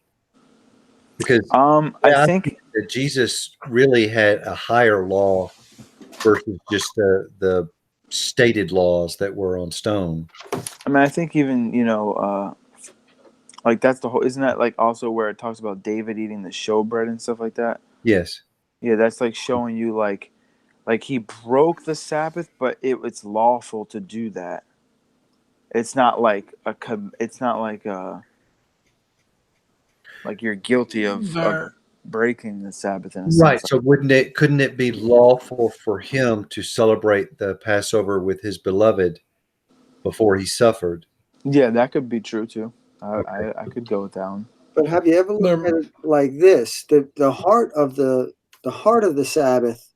Because I think that Jesus really had a higher law versus just the stated laws that were on stone. I think even like that's the whole. Isn't that like also where it talks about David eating the showbread and stuff like that? Yes. Yeah, that's like showing you like he broke the Sabbath, but it's lawful to do that. It's not like it's not like like you're guilty of breaking the Sabbath in a Right. sense. So couldn't it be lawful for him to celebrate the Passover with his beloved before he suffered? Yeah, that could be true too. Okay. I could go with that one. But have you ever looked at it like this? The heart of the Sabbath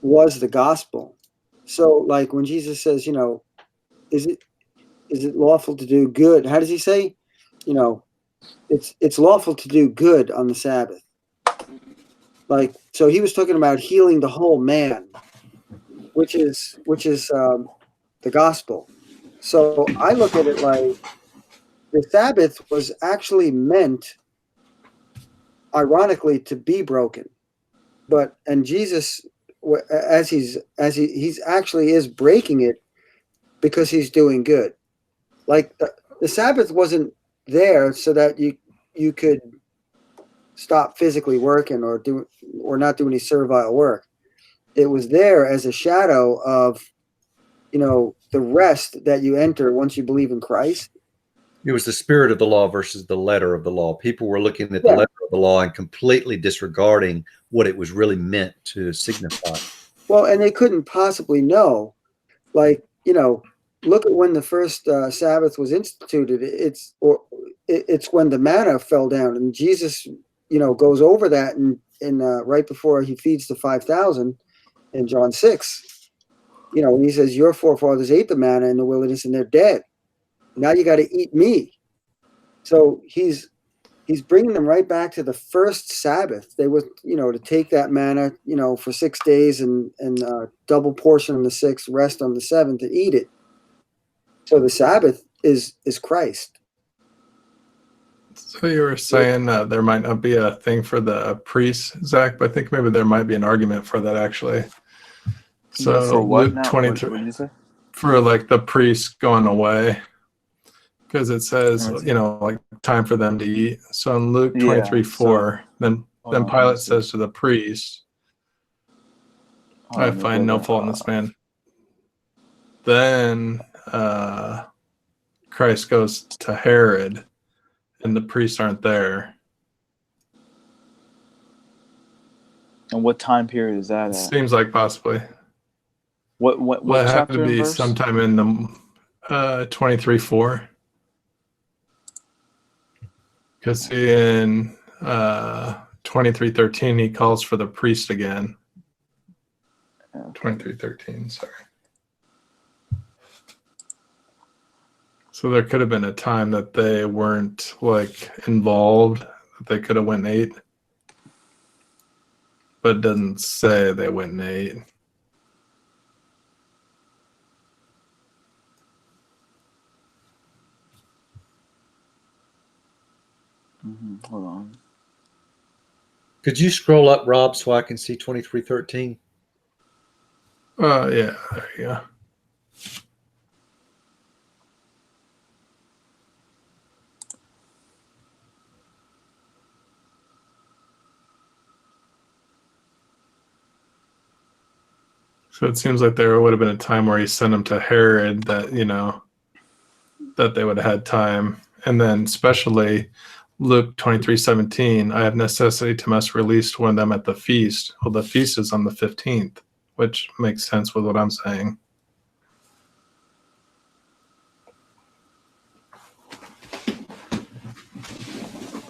was the gospel. So like when Jesus says, is it lawful to do good? How does he say? It's lawful to do good on the Sabbath. Like, so he was talking about healing the whole man, which is the gospel. So I look at it like the Sabbath was actually meant, ironically, to be broken, and Jesus, as he's actually is breaking it because he's doing good. Like the Sabbath wasn't there so that you could stop physically working or not do any servile work. It was there as a shadow of, the rest that you enter once you believe in Christ. It was the spirit of the law versus the letter of the law. People were looking at the Yeah. letter of the law and completely disregarding what it was really meant to signify. Well, and they couldn't possibly know. Like, look at when the first Sabbath was instituted. It's when the manna fell down, and Jesus, goes over that in right before he feeds the 5,000 in John 6. When he says, "Your forefathers ate the manna in the wilderness, and they're dead. Now you got to eat me." So he's bringing them right back to the first Sabbath. They were, to take that manna, for 6 days and double portion on the sixth, rest on the seventh, to eat it. So the Sabbath is Christ. So you were saying there might not be a thing for the priests, Zach, but I think maybe there might be an argument for that actually. So For what Luke now? 23 What did you say? for like the priests going away, because it says like time for them to eat. So in Luke 23:4, then Pilate says to the priest, "I find no fault in this man." Then Christ goes to Herod, and the priests aren't there. And what time period is that at? Seems like possibly. What Well, it had chapter to and be verse? sometime in the 23:4. Because in 23:13 he calls for the priest again. 23:13, sorry. So there could have been a time that they weren't like involved, that they could have went and ate. But it doesn't say they went and ate. Hold on. Could you scroll up, Rob, so I can see 23:13? Yeah, there you go. So it seems like there would have been a time where he sent them to Herod that, that they would have had time. And then especially Luke 23:17, I have necessity to must release one of them at the feast. Well, the feast is on the 15th, which makes sense with what I'm saying.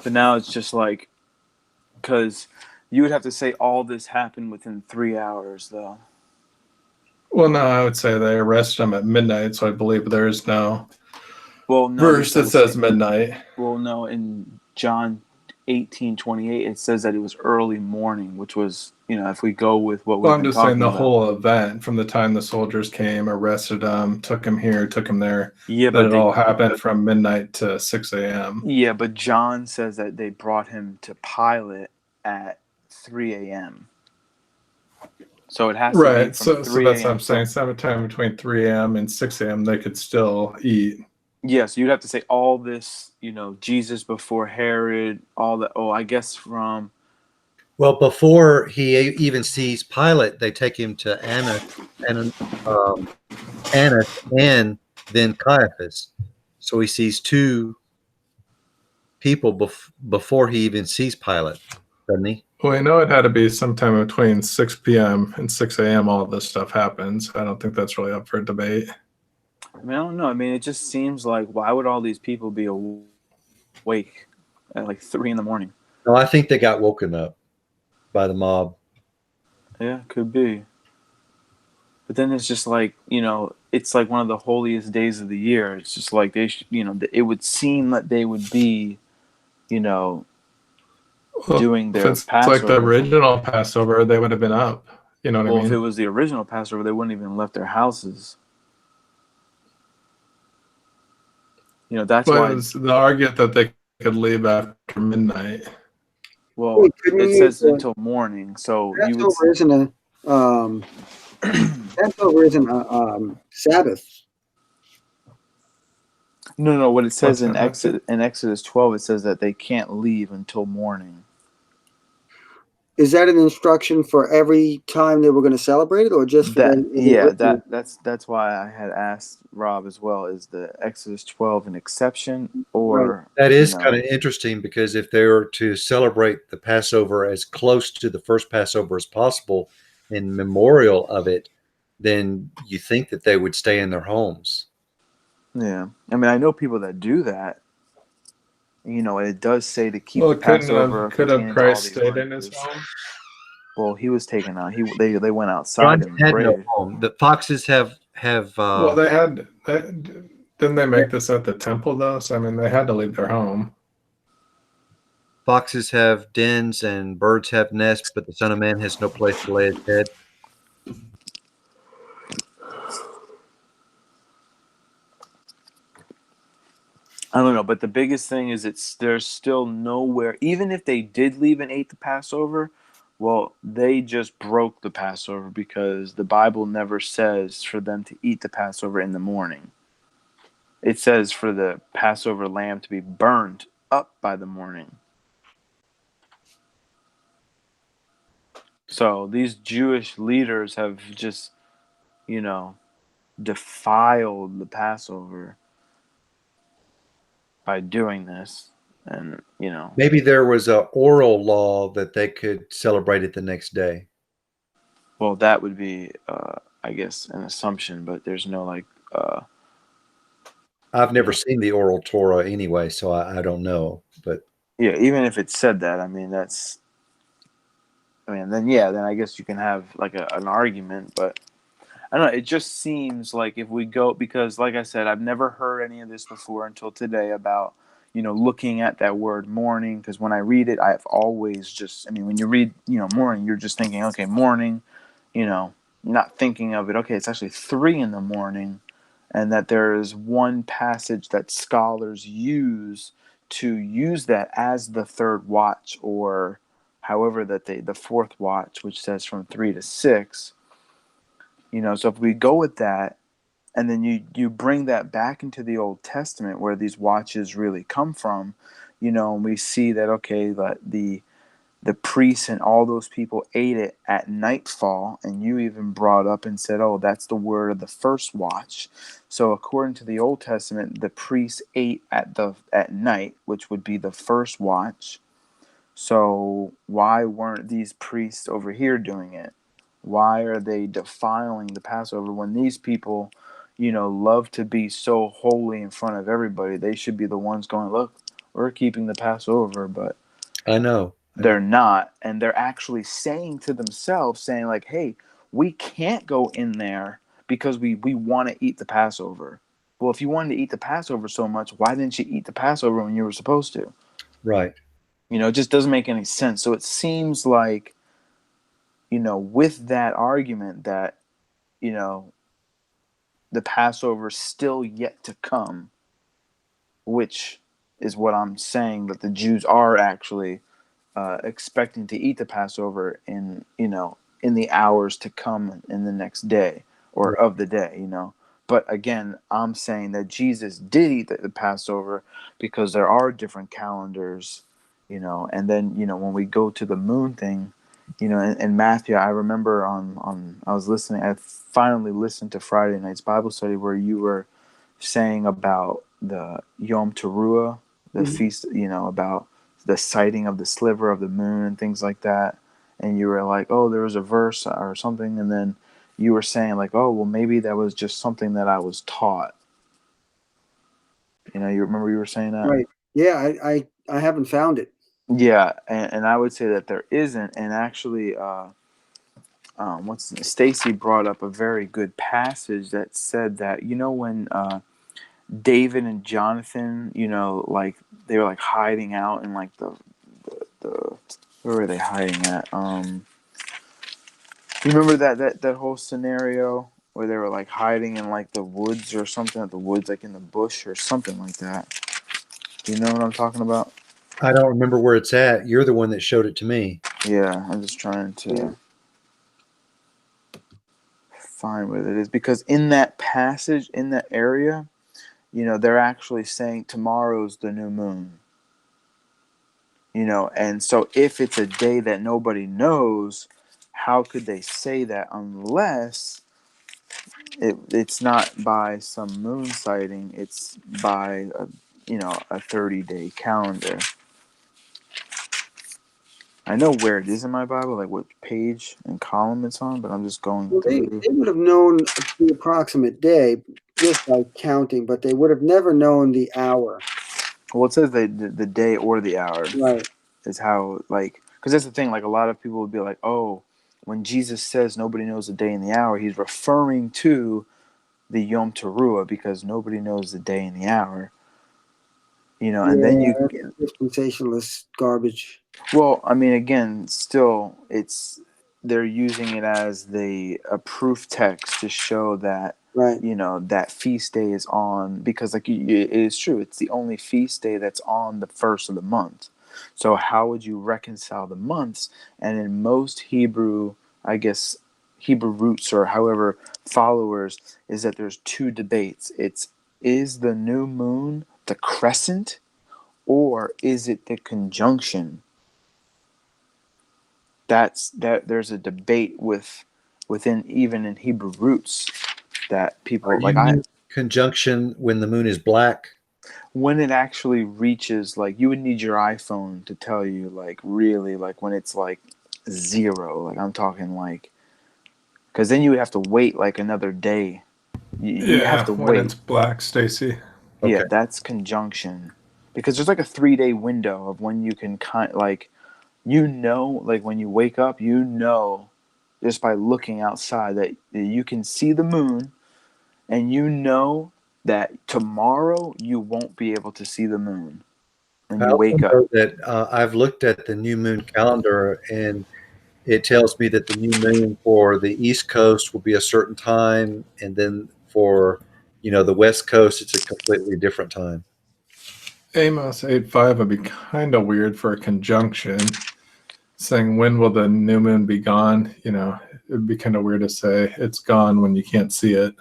But now it's just like, because you would have to say all this happened within 3 hours, though. Well, no, I would say they arrested him at midnight, so I believe there is no verse that says midnight. Well, no, in John 18:28, it says that it was early morning, which was, if we go with what we've Well, I'm been just saying talking the about. whole event from the time the soldiers came, arrested him, took him here, took him there. Yeah, that but it all happened from midnight to 6 a.m. Yeah, but John says that they brought him to Pilate at 3 a.m. So it has to be Right. from So 3 that's what a.m. I'm saying. Sometime between 3 a.m. and 6 a.m. they could still eat. Yeah, so you'd have to say all this, Jesus before Herod, all that. Oh, I guess from. Well, before he even sees Pilate, they take him to Annas and then Caiaphas. So he sees two people before he even sees Pilate. doesn't he? Well, I know it had to be sometime between 6 p.m. and 6 a.m. all this stuff happens. I don't think that's really up for debate. I mean, I don't know. I mean, it just seems like why would all these people be awake at like 3 in the morning? No, I think they got woken up by the mob. Yeah, could be. But then it's just like, it's like one of the holiest days of the year. It's just like it would seem that they would be, you know, Well, doing if their it's like the Passover. original Passover, they would have been up. You know what I Well, if it mean? was the original Passover, they wouldn't even left their houses. That's Well, why. it was the argument that they could leave after midnight. Well, Wait, couldn't it you use says the until morning, so you would. Passover isn't a Passover isn't a Sabbath. No. What it says What's in that? Exodus 12, it says that they can't leave until morning. Is that an instruction for every time they were going to celebrate it, or just for the That's why I had asked Rob as well. Is the Exodus 12 an exception, Right. or That is kind of interesting because if they were to celebrate the Passover as close to the first Passover as possible in memorial of it, then you think that they would stay in their homes. Yeah, I mean, I know people that do that. It does say to keep Well, the Passover could have pertaining to all Christ these stayed in his months. home? Well, he was taken out. They went outside Bronze and had no prayed. home. The foxes have Well, they had. Didn't they make this at the temple though? So I mean, they had to leave their home. foxes have dens and birds have nests, but the Son of Man has no place to lay his head. I don't know, but the biggest thing is there's still nowhere. Even if they did leave and ate the Passover, well, they just broke the Passover because the Bible never says for them to eat the Passover in the morning. It says for the Passover lamb to be burned up by the morning. So these Jewish leaders have just, defiled the Passover by doing this. And, Maybe there was a oral law that they could celebrate it the next day. well, that would be, I guess, an assumption, but there's no I've never seen the oral Torah anyway, so I don't know. But yeah, even if it said that, I mean, then I guess you can have like an argument, but I don't know. It just seems like if we go, because like I said, I've never heard any of this before until today about, looking at that word morning. Because when I read it, I've always when you read, morning, you're just thinking, okay, morning, not thinking of it. Okay, it's actually 3 in the morning. And that there is one passage that scholars use to use that as the third watch, or however that the fourth watch, which says from 3 to 6. So if we go with that, and then you bring that back into the Old Testament where these watches really come from, and we see that, okay, that the priests and all those people ate it at nightfall, and you even brought up and said, oh, that's the word of the first watch. So according to the Old Testament, the priests ate at night, which would be the first watch. So why weren't these priests over here doing it? Why are they defiling the Passover when these people, love to be so holy in front of everybody? They should be the ones going, look, we're keeping the Passover, but I know. they're not. And they're actually saying to themselves, saying like, hey, we can't go in there because we want to eat the Passover. Well, if you wanted to eat the Passover so much, why didn't you eat the Passover when you were supposed to? Right. It just doesn't make any sense. So it seems like, with that argument that, the Passover is still yet to come, which is what I'm saying, that the Jews are actually expecting to eat the Passover in the hours to come in the next day, or Right. of the day. But again, I'm saying that Jesus did eat the Passover because there are different calendars, and then, when we go to the moon thing, in Matthew, I remember I was listening, I finally listened to Friday night's Bible study where you were saying about the Yom Teruah, the feast, about the sighting of the sliver of the moon and things like that, and you were like, oh, there was a verse or something, and then you were saying like, oh, well, maybe that was just something that I was taught. You know, you remember you were saying that? Right. Yeah, I haven't found it. Yeah, and I would say that there isn't. And actually, Stacy brought up a very good passage that said that, you know, when David and Jonathan, you know, like they were like hiding out in like the where were they hiding at? You remember that whole scenario where they were like hiding in like the woods or something, at the woods, like in the bush or something like that. Do you know what I'm talking about? I don't remember where it's at. You're the one that showed it to me. Yeah, I'm just trying to Yeah. find where it is, because in that passage, in that area, you know, they're actually saying tomorrow's the new moon. You know, and so if it's a day that nobody knows, how could they say that unless it's not by some moon sighting, it's by a 30-day calendar. I know where it is in my Bible, like what page and column it's on, but I'm just going Well, they through. would have known the approximate day just by counting, but they would have never known the hour. Well, it says the day or the hour Right. is how, like, because that's the thing, like a lot of people would be like, oh, when Jesus says nobody knows the day and the hour, he's referring to the Yom Teruah, because nobody knows the day and the hour. You know, and then Yeah, you, that's dispensationalist garbage. well, I mean, again, still, they're using it as a proof text to show that, Right. you know, that feast day is on, because like it is true, it's the only feast day that's on the first of the month. So how would you reconcile the months? And in most Hebrew, I guess, Hebrew roots or however followers, is that there's two debates. Is the new moon the crescent, or is it the conjunction? There's a debate within, even in Hebrew roots, that Are people like, you in conjunction when the moon is black? when it actually reaches, like, you would need your iPhone to tell you, like, really, like when it's like zero, like I'm talking like, because then you would have to wait like another day. You have Yeah, to when wait. it's black, Stacy. Yeah, Okay. that's conjunction, because there's like a 3-day window of when you can like, you know, like when you wake up, you know, just by looking outside, that you can see the moon, and you know that tomorrow you won't be able to see the moon when I you also wake up. know that I've looked at the new moon calendar, and it tells me that the new moon for the East Coast will be a certain time, and then for the West Coast, it's a completely different time. Amos 8:5 would be kind of weird for a conjunction. Saying when will the new moon be gone? You know, it'd be kind of weird to say it's gone when you can't see it.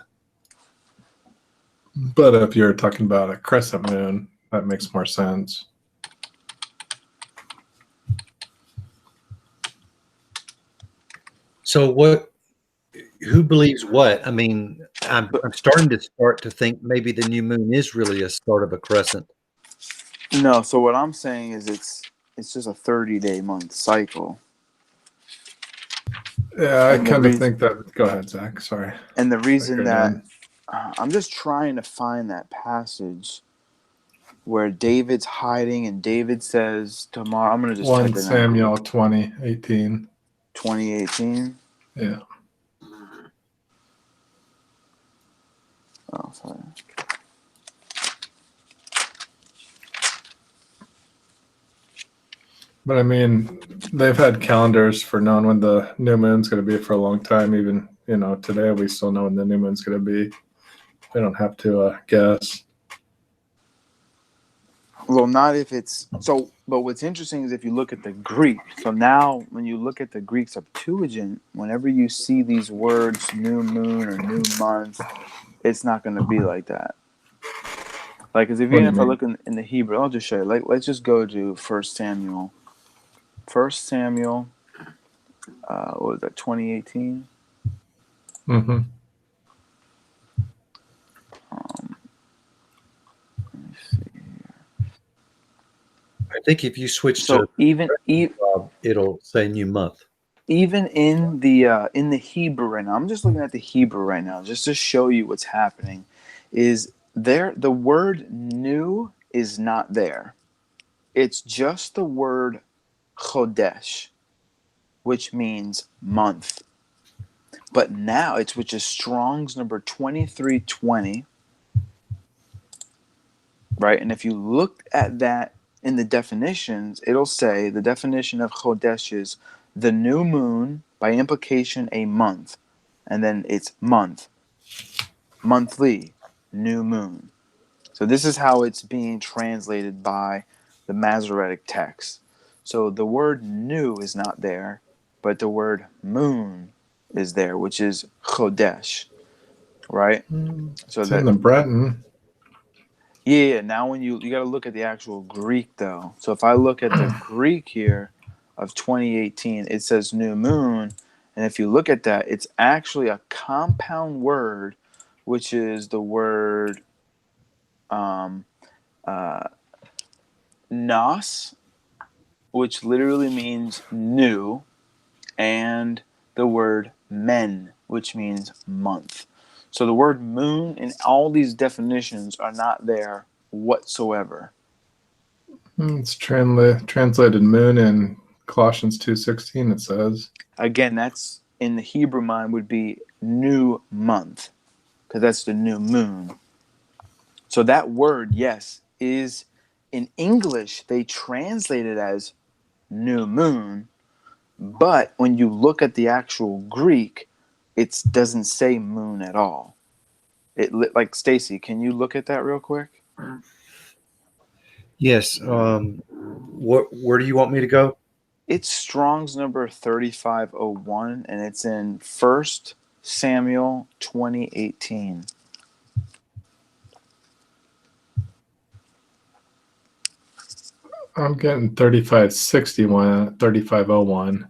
But if you're talking about a crescent moon, that makes more sense. So who believes what? I mean, I'm starting to think maybe the new moon is really a start of a crescent. No, so what I'm saying is it's just a 30-day month cycle. Yeah, I And the kind of reason think that. Go ahead, Zach. Sorry. and the reason You're that done. I'm just trying to find that passage where David's hiding and David says tomorrow. I'm gonna just 1 type it in Samuel 20:18. 2018. Yeah. Oh, sorry. But I mean, they've had calendars for knowing when the new moon's going to be for a long time. Even, today we still know when the new moon's going to be. We don't have to guess. Well, not if it's so. But what's interesting is if you look at the Greek. So now, when you look at the Greek Septuagint, whenever you see these words, new moon or new month, it's not going to be like that. Like, because What do even you if I mean? look in the Hebrew, I'll just show you. Like, let's just go to First Samuel. First Samuel, what was that? 2018. Mm-hmm. Let me see. I think if you switch So to it'll say new month. even in the Hebrew right now, I'm just looking at the Hebrew right now, just to show you what's happening. Is there the word new is not there? It's just the word chodesh, which means month. But now it's which is Strong's number 2320, right? And if you look at that in the definitions, it'll say the definition of chodesh is the new moon, by implication a month, and then it's month, monthly, new moon. So this is how it's being translated by the Masoretic text. So the word new is not there, but the word moon is there, which is chodesh, right? So It's in that the Breton. yeah. Now when you got to look at the actual Greek though. So if I look at the Greek here of 2018, it says new moon, and if you look at that, it's actually a compound word, which is the word um, nos, which literally means new, and the word men, which means month. So the word moon in all these definitions are not there whatsoever. It's translated moon in Colossians 2:16. It says. Again, that's in the Hebrew mind would be new month, because that's the new moon. So that word, yes, is in English, they translate it as new moon, but when you look at the actual Greek, it doesn't say moon at all. It like Stacy, can you look at that real quick? Yes. Where do you want me to go? It's Strong's number 3501, and it's in 1 Samuel 2018. I'm getting 3561, 3501.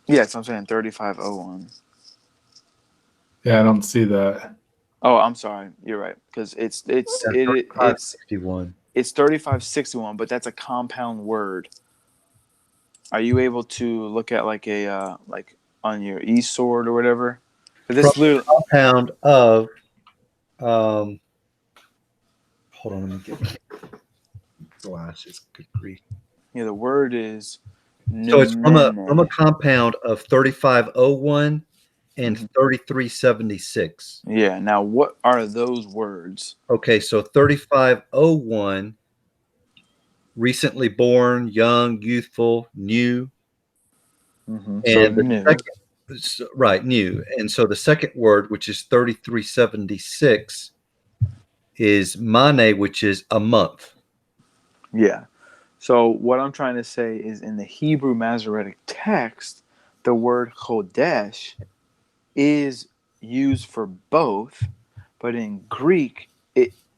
Yes, I'm saying 3501. Yeah, I don't see that. Oh, I'm sorry. You're right, because it's 3561. 3561, but that's a compound word. Are you able to look at like a like on your eSword or whatever? But From this literally, compound of hold on, let me get my glasses. Good grief. the word is So it's from a numene. compound of 3501 and Mhm. 3376. Yeah. Now, what are those words? Okay, so 3501, recently born, young, youthful, new, So and the new. second, right, new. And so the second word, which is 3376, is mane, which is a month. Yeah. So what I'm trying to say is in the Hebrew Masoretic text, the word chodesh is used for both, but in Greek,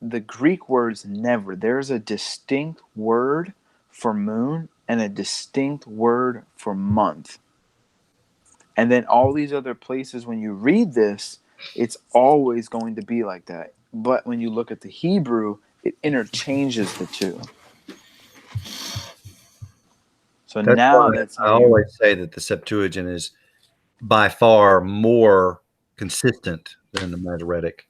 the Greek words never. There's a distinct word for moon and a distinct word for month. And then all these other places, when you read this, it's always going to be like that. But when you look at the Hebrew, it interchanges the two. So That's why now that's I how you. always say that the Septuagint is by far more consistent than the Masoretic.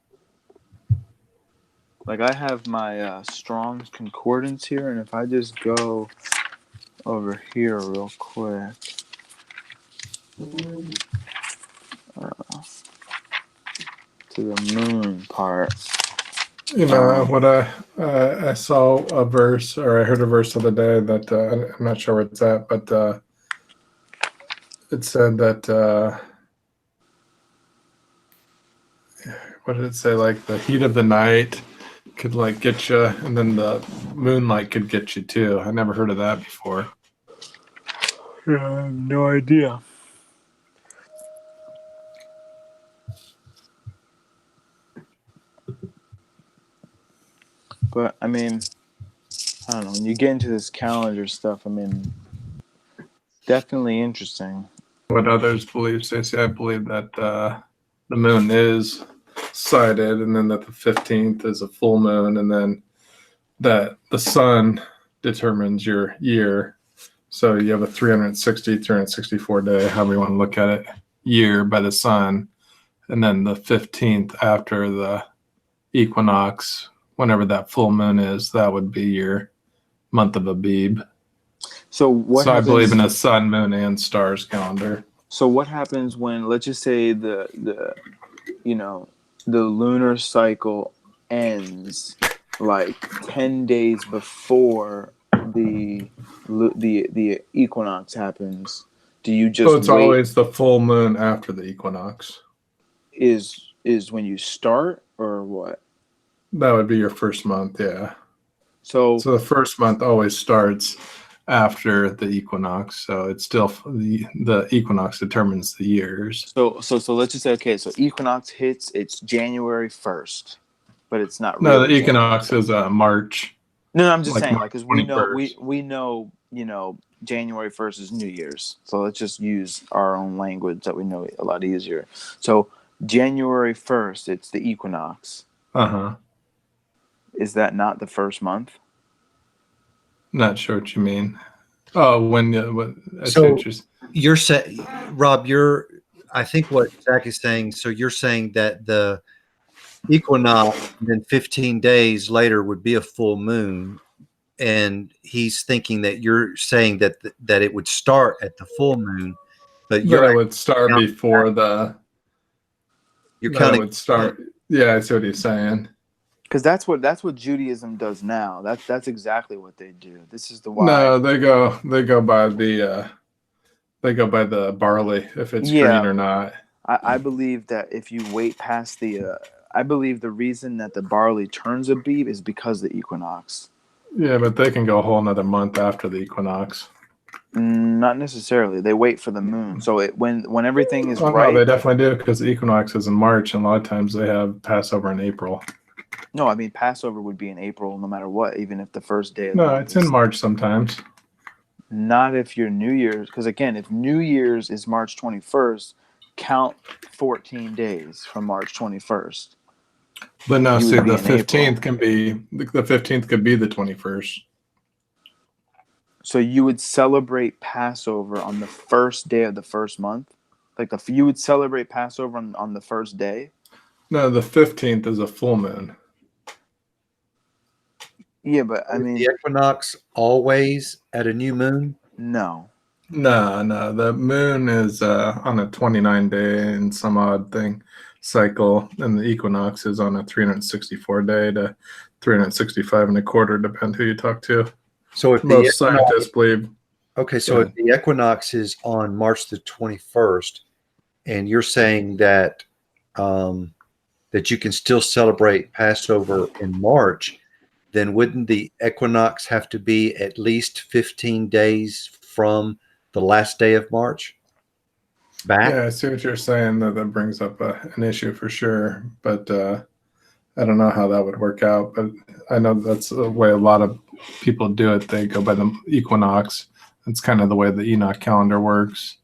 Like I have my Strong's Concordance here, and if I just go over here real quick, to the moon part. You know what? I saw a verse, or I heard a verse the other day that I'm not sure where it's at, but it said that what did it say? Like the heat of the night could like get you, and then the moonlight could get you too. I never heard of that before. Yeah, I have no idea. But I mean, I don't know. When you get into this calendar stuff, I mean, definitely interesting. What others believe, Stacey? I believe that the moon is sighted, and then that the 15th is a full moon, and then that the sun determines your year. So you have a 360, 364 day, however you want to look at it, year by the sun. And then the 15th after the equinox, whenever that full moon is, that would be your month of Abib. So what So happens? I believe in a sun, moon, and stars calendar. So what happens when, let's just say the lunar cycle ends like 10 days before the equinox happens? Do you just So it's wait? always the full moon after the equinox. Is when you start, or what? That would be your first month, yeah. So So the first month always starts after the equinox. So it's still the equinox determines the years. so let's just say, okay, so equinox hits, it's January 1st, but it's not No, really the equinox is March. No, I'm just like saying, March because 21st. we know, January 1st is New Year's. So let's just use our own language that we know a lot easier. So January 1st, it's the equinox. Uh-huh. Is that not the first month? Not sure what you mean. Oh, when I see So what you're- you're saying, Rob, I think what Zach is saying, so you're saying that the equinox, and then 15 days later would be a full moon. And he's thinking that you're saying that it would start at the full moon, but that it would start before you're that it counting. would start. Yeah, I see what he's saying. Because that's what Judaism does now. That's exactly what they do. This is the why. No, they go by the barley, if it's green or not. I believe that if you wait past I believe the reason that the barley turns Abib is because the equinox. Yeah, but they can go a whole another month after the equinox. Not necessarily. They wait for the moon. So when everything is Oh, right. no, they definitely do, because the equinox is in March, and a lot of times they have Passover in April. No, I mean Passover would be in April no matter what, even if the first day of the No, month it's in March sometimes. Not if your New Year's, because again, if New Year's is March 21st, count 14 days from March 21st. But no, You see, would be the in April. 15th can be the 15th could be the 21st. So you would celebrate Passover on the first day of the first month? Like you would celebrate Passover on the first day? No, the 15th is a full moon. Yeah, but I mean, the equinox always at a new moon. no. No, the moon is on a 29-day and some odd thing cycle, and the equinox is on a 364-day to 365 and a quarter, depend who you talk to. So if Most scientists believe. okay, so if the equinox is on March the 21st, and you're saying that that you can still celebrate Passover in March, then wouldn't the equinox have to be at least 15 days from the last day of March back? Yeah, I see what you're saying. That brings up an issue for sure, but I don't know how that would work out. But I know that's the way a lot of people do it. They go by the equinox. That's kind of the way the Enoch calendar works.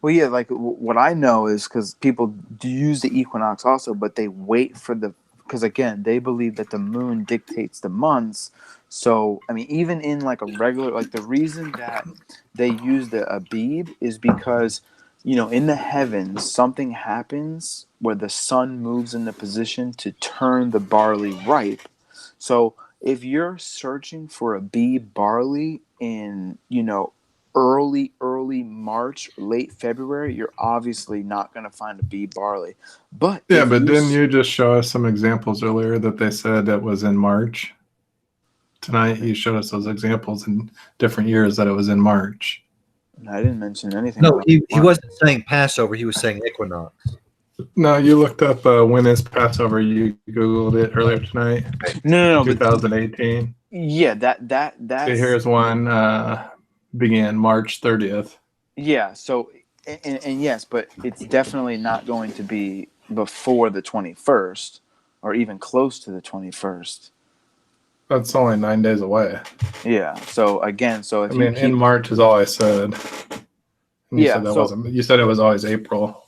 Well, yeah, like what I know is because people do use the equinox also, but they wait for because again, they believe that the moon dictates the months. So, I mean, even in like a regular, like the reason that they use the Abib is because, in the heavens, something happens where the sun moves into position to turn the barley ripe. So if you're searching for Abib barley in, early March, late February, you're obviously not going to find Abib barley. But yeah, but didn't you just show us some examples earlier that they said it was in March? Tonight you showed us those examples in different years that it was in March. I didn't mention anything. No, about he March. wasn't saying Passover. He was saying equinox. No, you looked up when is Passover. You Googled it earlier tonight. No, 2018. Yeah, that's. So here's one began March 30th. Yeah. So, and yes, but it's definitely not going to be before the 21st, or even close to the 21st. That's only 9 days away. Yeah. So again, so if in March is all I said. And you said that wasn't. You said it was always April.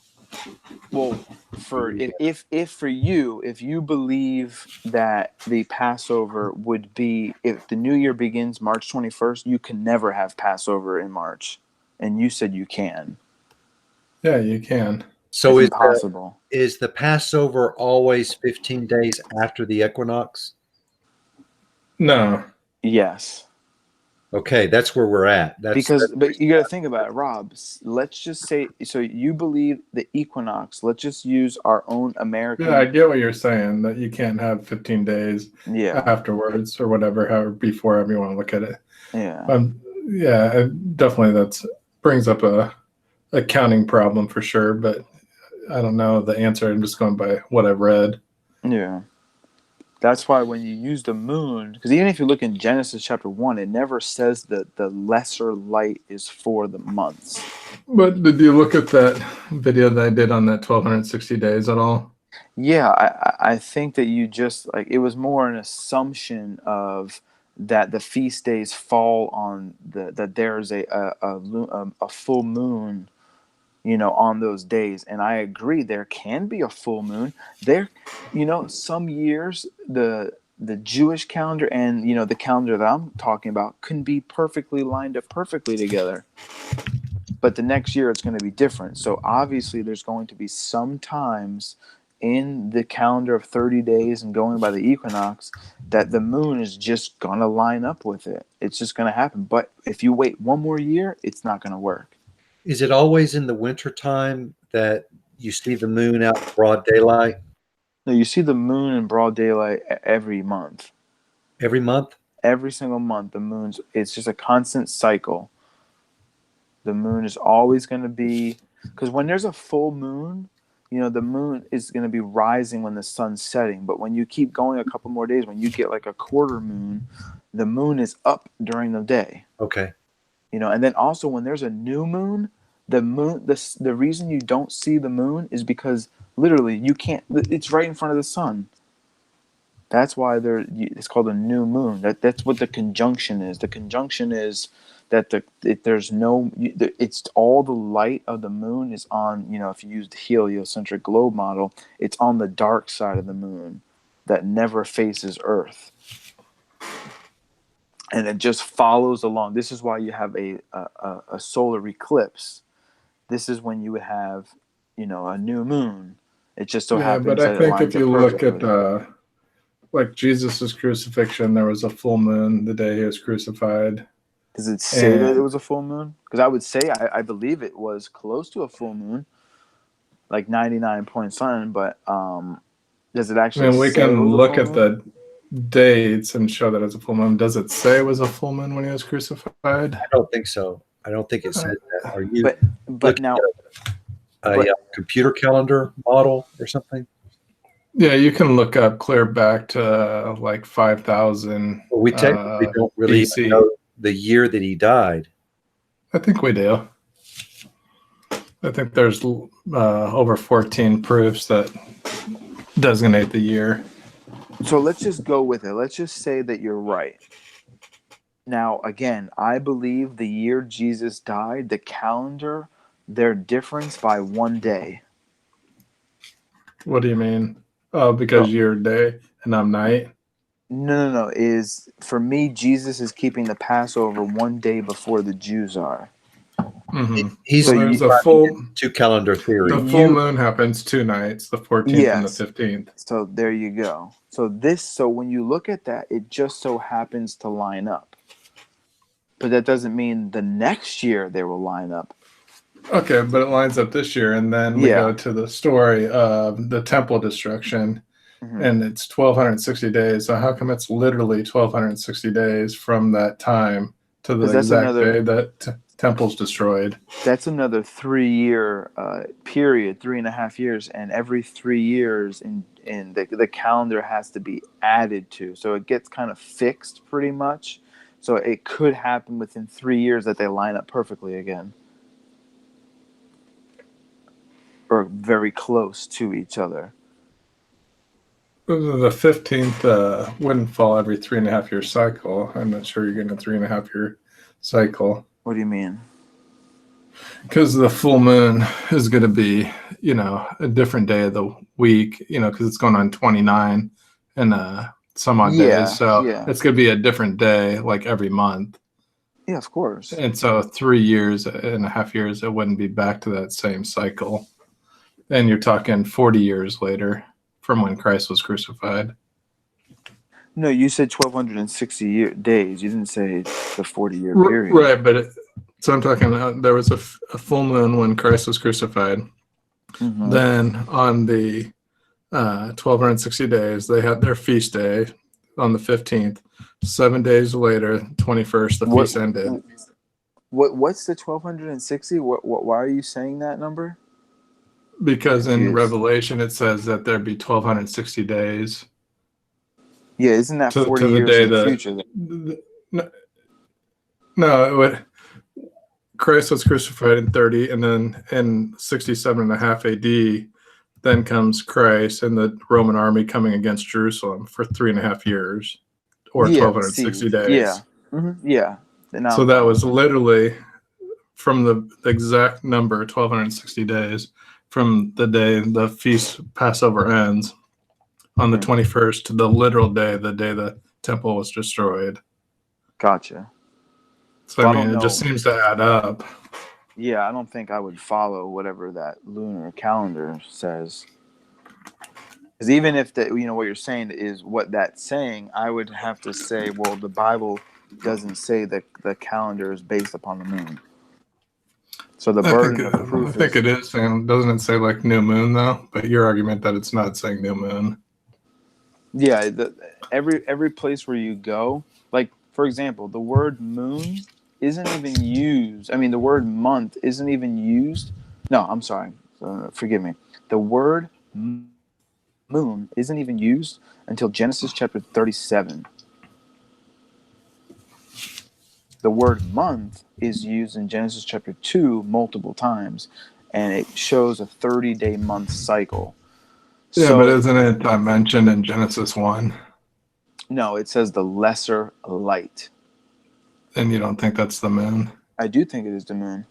Well, if for you, if you believe that the Passover would be, if the new year begins March 21st, you can never have Passover in March, and you said you can. Yeah, you can. So It's impossible. is the Passover always 15 days after the equinox? No. Yes. Okay, that's where we're at. But you got to think about it, Rob. Let's just say, so you believe the equinox. Let's just use our own American. Yeah, I get what you're saying, that you can't have 15 days Yeah. afterwards or whatever, however, before you want to look at it. Yeah. Yeah, definitely that brings up a accounting problem for sure, but I don't know the answer. I'm just going by what I've read. Yeah. That's why when you use the moon, because even if you look in Genesis chapter 1, it never says that the lesser light is for the months. But did you look at that video that I did on that 1260 days at all? Yeah, I think that you just, like, it was more an assumption of that the feast days fall on that there's a full moon, on those days. And I agree, there can be a full moon there. Some years the Jewish calendar and the calendar that I'm talking about can be perfectly lined up perfectly together, but the next year it's going to be different. So obviously there's going to be some times in the calendar of 30 days and going by the equinox that the moon is just going to line up with it. It's just going to happen. But if you wait one more year, it's not going to work. Is it always in the wintertime that you see the moon out in broad daylight? No, you see the moon in broad daylight every month. Every month? Every single month, it's just a constant cycle. The moon is always going to be, because when there's a full moon, the moon is going to be rising when the sun's setting. But when you keep going a couple more days, when you get like a quarter moon, the moon is up during the day. Okay. And then also when there's a new moon, the reason you don't see the moon is because literally you can't, it's right in front of the sun. That's why it's called a new moon. That's what the conjunction is. The conjunction is that it's all the light of the moon is on, if you use the heliocentric globe model, it's on the dark side of the moon that never faces Earth. And it just follows along. This is why you have a solar eclipse. This is when you would have, a new moon. It just so happens but that I think it lines if you up look perfectly. at like Jesus' crucifixion, there was a full moon the day he was crucified. Does it say that it was a full moon? Because I would say I believe it was close to a full moon, like 99 point something. But does it actually? I mean, we say it can was a look full at moon? the dates and show that it's a full moon. Does it say it was a full moon when he was crucified? I don't think so. I don't think it says that. Are you But looking now, at a computer calendar model or something? Yeah, you can look up clear back to like 5,000. Well, we technically don't really BC. even know the year that he died. I think we do. I think there's over 14 proofs that designate the year. so let's just go with it. Let's just say that you're right. Now, again, I believe the year Jesus died, the calendar, their difference by one day. What do you mean? Oh, because you're day and I'm night? No. Is for me, Jesus is keeping the Passover one day before the Jews are. Mm-hmm. He's So there's a full two calendar theory. The full moon happens 2 nights, the 14th and the Yes. 15th. So there you go. So when you look at that, it just so happens to line up. But that doesn't mean the next year they will line up. Okay, but it lines up this year, and then we go to the story of the temple destruction, and it's 1,260 days. So how come it's literally 1,260 days from that time to the exact day that temple's destroyed? That's another 3-year period, 3.5 years, and every 3 years in the calendar has to be added to. So it gets kind of fixed pretty much. So it could happen within 3 years that they line up perfectly again. Or very close to each other. The 15th wouldn't fall every 3.5 year cycle. I'm not sure you're getting a 3.5 year cycle. What do you mean? Because the full moon is going to be, a different day of the week, because it's going on 29 and some odd Yeah, days. So yeah, it's going to be a different day, like every month. yeah. Of course. And so 3.5 years, it wouldn't be back to that same cycle. And you're talking 40 years later from when Christ was crucified. No, you said 1,260 days. You didn't say the 40-year period. Right, but so I'm talking about there was a full moon when Christ was crucified. Mhm. Then on the 1,260 days, they had their feast day on the 15th. 7 days later, 21st, the What- feast ended. What's the 1,260? Why are you saying that number? Because in Confused. Revelation, it says that there'd be 1,260 days Yeah, isn't that to 40 the years day in the that. future? No, it would. Christ was crucified in 30, and then in 67.5 AD, then comes Christ and the Roman army coming against Jerusalem for 3.5 years, or Yeah, 1,260 see, days. yeah, yeah. Now So I'm that following. was literally from the exact number, 1,260 days, from the day the feast Passover ends on the 21st to the literal day, the day the temple was destroyed. Gotcha. So, Well, I I mean, don't it just know. seems to add up. Yeah, I don't think I would follow whatever that lunar calendar says. Because even if what you're saying is what that's saying, I would have to say, well, the Bible doesn't say that the calendar is based upon the moon. So the burden of I proof think is, it is saying, doesn't it say like new moon though? But your argument that it's not saying new moon. yeah, every place where you go, like for example, the word moon isn't even used. I mean, the word month isn't even used. No, I'm sorry. Forgive me. The word moon isn't even used until Genesis chapter 37. The word month is used in Genesis chapter 2 multiple times, and it shows a 30-day month cycle. Yeah, but So, isn't it mentioned in Genesis 1? no, it says the lesser light. And you don't think that's the moon? I do think it is the moon.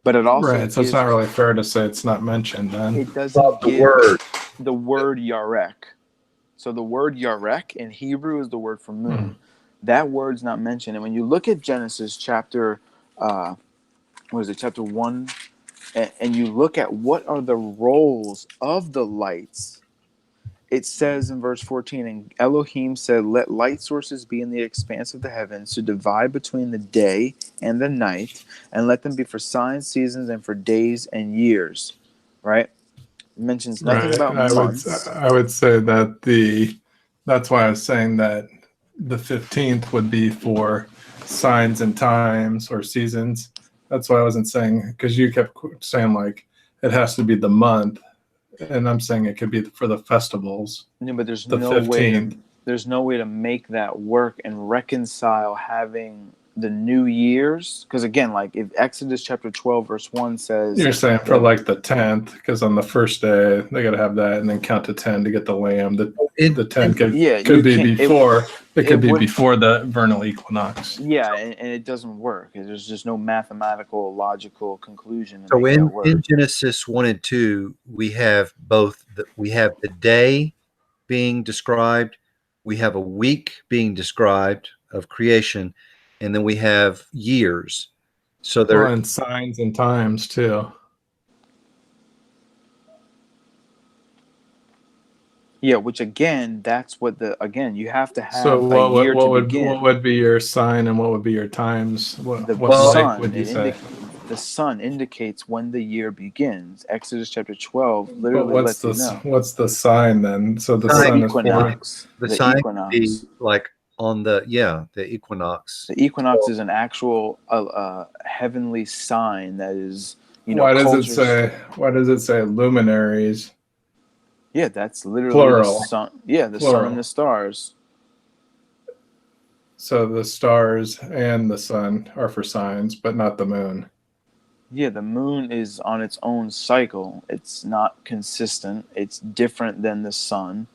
But it also Right, so it's gives, not really fair to say it's not mentioned then. it Of doesn't the give word. the word yarek. So the word yarek in Hebrew is the word for moon. That word's not mentioned. And when you look at Genesis chapter, chapter 1, and you look at what are the roles of the lights, it says in verse 14, and Elohim said, let light sources be in the expanse of the heavens to divide between the day and the night, and let them be for signs, seasons, and for days and years. Right? It mentions nothing Right. about months. I would say that that's why I was saying that the 15th would be for signs and times or seasons. That's why I wasn't saying, because you kept saying like it has to be the month, and I'm saying it could be for the festivals. No, but there's The no way 15th. to make that work and reconcile having the New Year's, because again, like if Exodus chapter 12 verse 1 says You're saying for that like the 10th, because on the first day they got to have that, and then count to 10 to get the lamb. The 10 could yeah, you could be can't before. It could be would before the vernal equinox. yeah, and it doesn't work. There's just no mathematical logical conclusion to So make that work. in Genesis 1 and 2, we have we have the day being described, we have a week being described of creation, and then we have years. So Well, there, and signs and times too. Yeah, which again, that's what you have to So have a year to what begin. would be your sign and what would be your times? What The light sun, would you say? the sun indicates when the year begins. Exodus chapter 12 But literally lets you know. what's the sign then? So the The Sign- sun is for equinox. the The sign would be equinox. like on the equinox. The equinox is an actual heavenly sign that is, why does it cultures. say luminaries? Yeah, that's literally the Plural. sun. Yeah, the sun Plural. and the stars. So the stars and the sun are for signs, but not the moon. Yeah, the moon is on its own cycle. It's not consistent. It's different than the sun.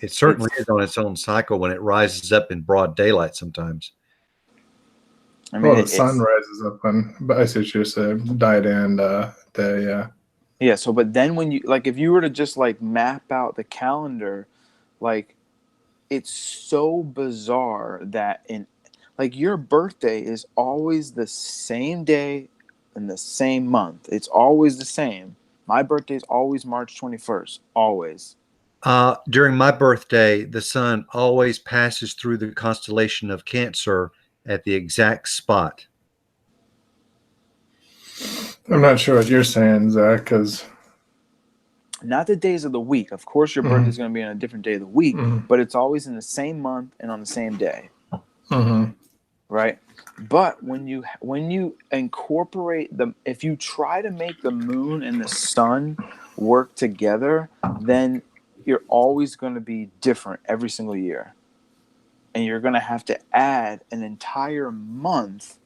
It certainly is on its own cycle when it rises up in broad daylight sometimes. I mean, Well, the it's sun rises up on, but I see what you're saying, night and day, yeah. yeah. So, but then when you like, if you were to just like map out the calendar, like it's so bizarre that in like your birthday is always the same day in the same month. It's always the same. My birthday is always March 21st. Always. During my birthday, the sun always passes through the constellation of Cancer at the exact spot. I'm not sure what you're saying, Zach, because Not the days of the week. Of course, your birthday is going to be on a different day of the week, but it's always in the same month and on the same day, right? But when you incorporate if you try to make the moon and the sun work together, then you're always going to be different every single year, and you're going to have to add an entire month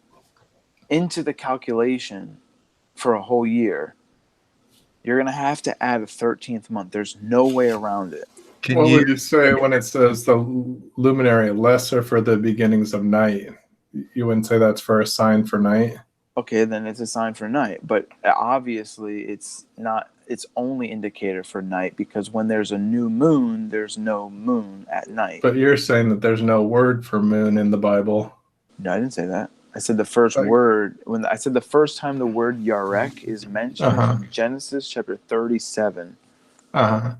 into the calculation for a whole year. You're going to have to add a 13th month. There's no way around it. what would you say when it says the luminary lesser for the beginnings of night? You wouldn't say that's for a sign for night? Okay, then it's a sign for night. But obviously, it's not. It's only indicator for night because when there's a new moon, there's no moon at night. But you're saying that there's no word for moon in the Bible. No, I didn't say that. I said the first Like- word when I said the first time the word Yarek is mentioned in Genesis chapter 37, Uh-huh.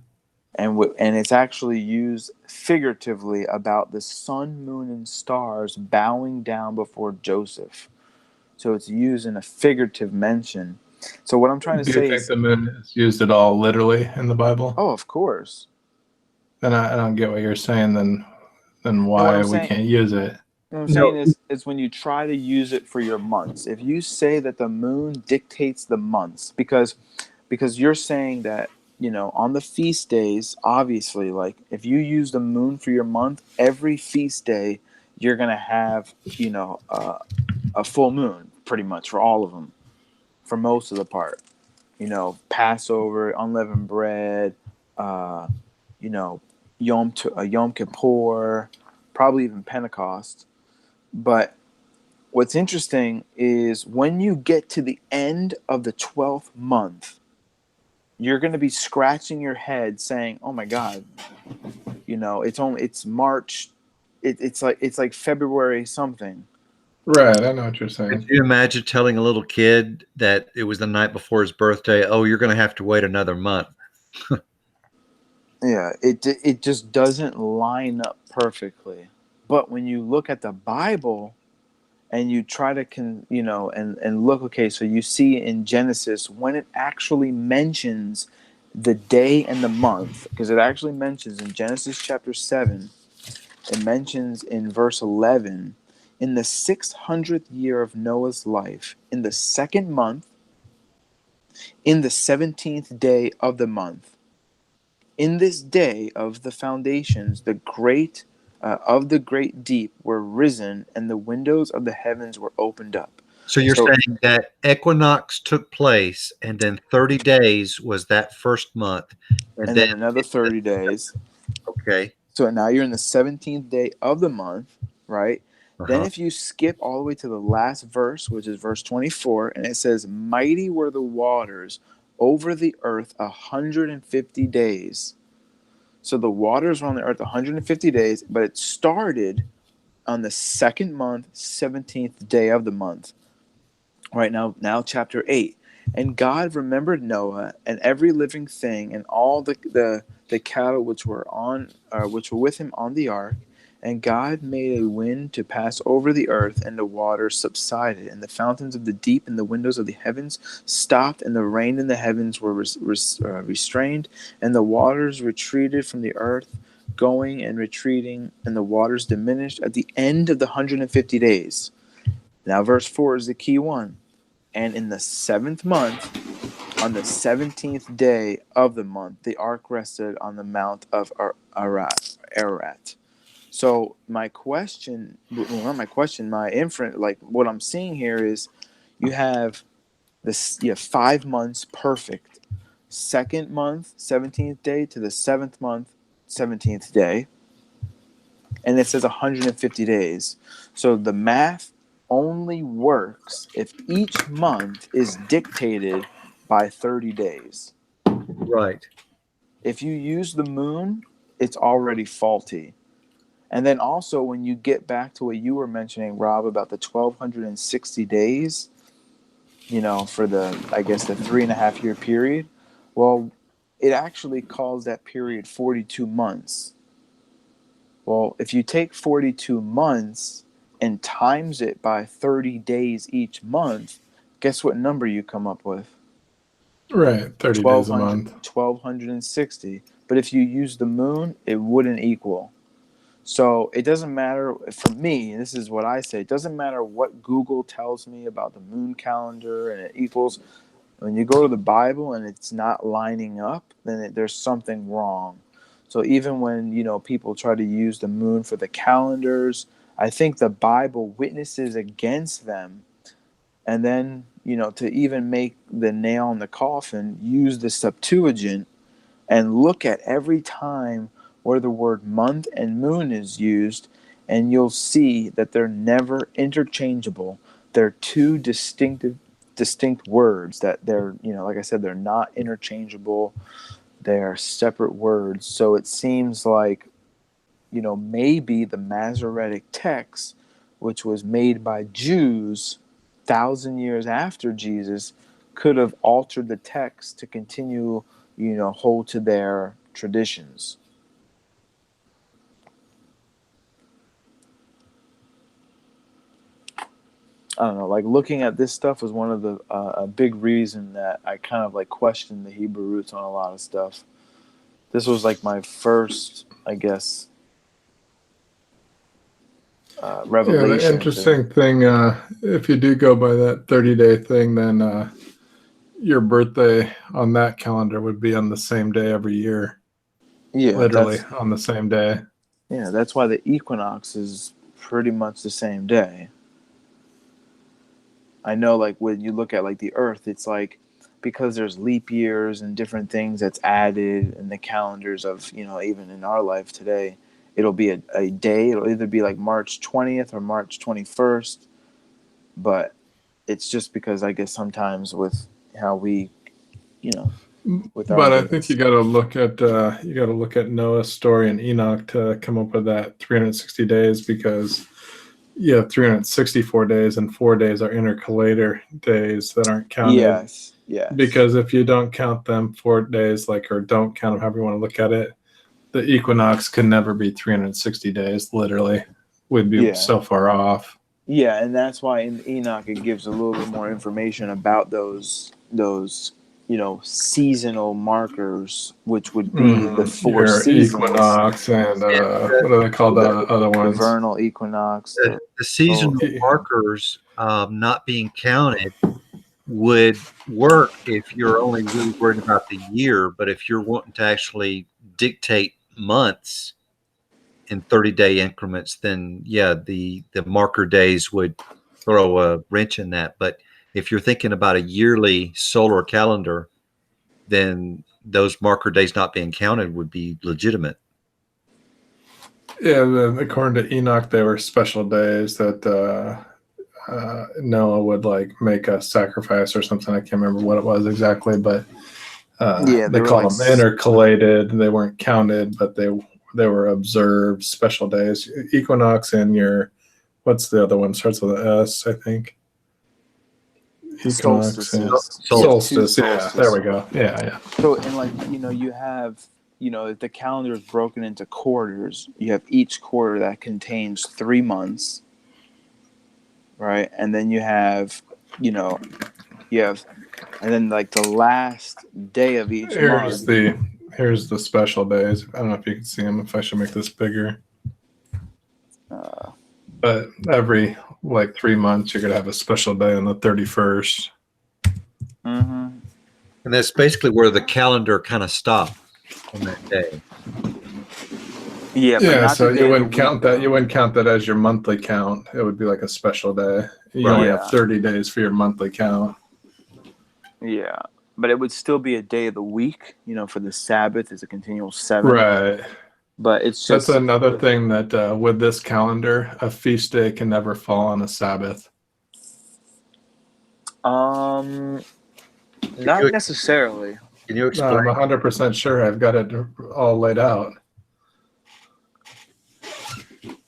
and it's actually used figuratively about the sun, moon, and stars bowing down before Joseph. So it's used in a figurative mention. So what I'm trying to Do you say think is, the moon is used at all literally in the Bible? oh, of course. Then I don't get what you're saying. Then And why we can't use it? what I'm saying is when you try to use it for your months. If you say that the moon dictates the months, because you're saying that on the feast days, obviously, like if you use the moon for your month, every feast day you're gonna have a full moon pretty much for all of them, for most of the part. Passover, unleavened bread, you know, Yom Kippur, probably even Pentecost. But what's interesting is when you get to the end of the 12th month, you're going to be scratching your head saying, "Oh my God, it's March. It's like February something." Right, I know what you're Could saying. you imagine telling a little kid that it was the night before his birthday? Oh, you're going to have to wait another month. Yeah, it just doesn't line up perfectly. But when you look at the Bible and you try to and look, okay, so you see in Genesis when it actually mentions the day and the month, because it actually mentions in Genesis chapter 7, it mentions in verse 11, in the 600th year of Noah's life, in the second month, in the 17th day of the month, in this day of the foundations, the great of the great deep were risen, and the windows of the heavens were opened up. So you're saying that equinox took place, and then 30 days was that first month, and then another 30 days. Okay. So now you're in the 17th day of the month, right? Then if you skip all the way to the last verse, which is verse 24, and it says, "Mighty were the waters over the earth 150 days." So the waters were on the earth 150 days, but it started on the second month, 17th day of the month. Right now chapter 8. And God remembered Noah and every living thing and all the cattle which were with him on the ark. And God made a wind to pass over the earth, and the waters subsided, and the fountains of the deep and the windows of the heavens stopped, and the rain in the heavens were restrained, and the waters retreated from the earth, going and retreating, and the waters diminished at the end of the 150 days. Now, verse 4 is the key one. And in the 7th month, on the 17th day of the month, the ark rested on the mount of Ararat. So my inference, like what I'm seeing here is, you have 5 months perfect. Second month, 17th day to the 7th month, 17th day, and it says 150 days. So the math only works if each month is dictated by 30 days. Right. If you use the moon, it's already faulty. And then also, when you get back to what you were mentioning, Rob, about the 1,260 days, for I guess, the 3.5 year period, well, it actually calls that period 42 months. Well, if you take 42 months and times it by 30 days each month, guess what number you come up with? Right, 30 days a month. 1,260. But if you use the moon, it wouldn't equal. So it doesn't matter, for me, this is what I say, it doesn't matter what Google tells me about the moon calendar and it equals. When you go to the Bible and it's not lining up, then there's something wrong. So even when, people try to use the moon for the calendars, I think the Bible witnesses against them. And then, to even make the nail in the coffin, use the Septuagint and look at every time where the word month and moon is used, and you'll see that they're never interchangeable. They're two distinct words that they're, like I said, they're not interchangeable. They're separate words. So it seems like, maybe the Masoretic text, which was made by Jews 1,000 years after Jesus, could have altered the text to continue, hold to their traditions. I don't know, like looking at this stuff was one of the a big reason that I kind of like questioned the Hebrew roots on a lot of stuff. This was like my first, I guess, revelation. Yeah, the interesting thing, if you do go by that 30-day thing, then your birthday on that calendar would be on the same day every year. Yeah, literally on the same day. Yeah, that's why the equinox is pretty much the same day. I know, like, when you look at, like, the Earth, it's like, because there's leap years and different things that's added in the calendars of, even in our life today, it'll be a day. It'll either be, like, March 20th or March 21st. But it's just because, I guess, sometimes with how we, with our But I days. think you got to look at Noah's story and Enoch to come up with that 360 days, because you have 364 days and 4 days are intercalator days that aren't counted. Yes. Because if you don't count them 4 days, or don't count them however you want to look at it, the equinox can never be 360 days. Literally, would be so far off. Yeah, and that's why in Enoch it gives a little bit more information about those seasonal markers, which would be the four seasons. Equinox and what are they called? The other ones. The vernal equinox. The seasonal markers not being counted would work if you're only really worried about the year, but if you're wanting to actually dictate months in 30-day increments, then yeah, the marker days would throw a wrench in that. But if you're thinking about a yearly solar calendar, then those marker days not being counted would be legitimate. Yeah, according to Enoch, they were special days that Noah would make a sacrifice or something. I can't remember what it was exactly, but they called them intercalated. They weren't counted, but they were observed special days. Equinox and what's the other one? Starts with an S, I think. Equinox. Solstice. Yeah, there we go. Yeah. So, and you have, if the calendar is broken into quarters, you have each quarter that contains 3 months, right? And then you have, and then the last day of each month. Here's the special days. I don't know if you can see them. If I should make this bigger. But every 3 months, you're gonna have a special day on the 31st. Mm-hmm. And that's basically where the calendar kind of stopped on that day. Yeah. So you wouldn't count that. You wouldn't count that as your monthly count. It would be like a special day. You only have 30 days for your monthly count. Yeah, but it would still be a day of the week. For the Sabbath is a continual 7. Right. But it's just that's another thing that with this calendar, a feast day can never fall on a Sabbath. Not you- necessarily. Can you No, explain? I'm 100% sure I've got it all laid out.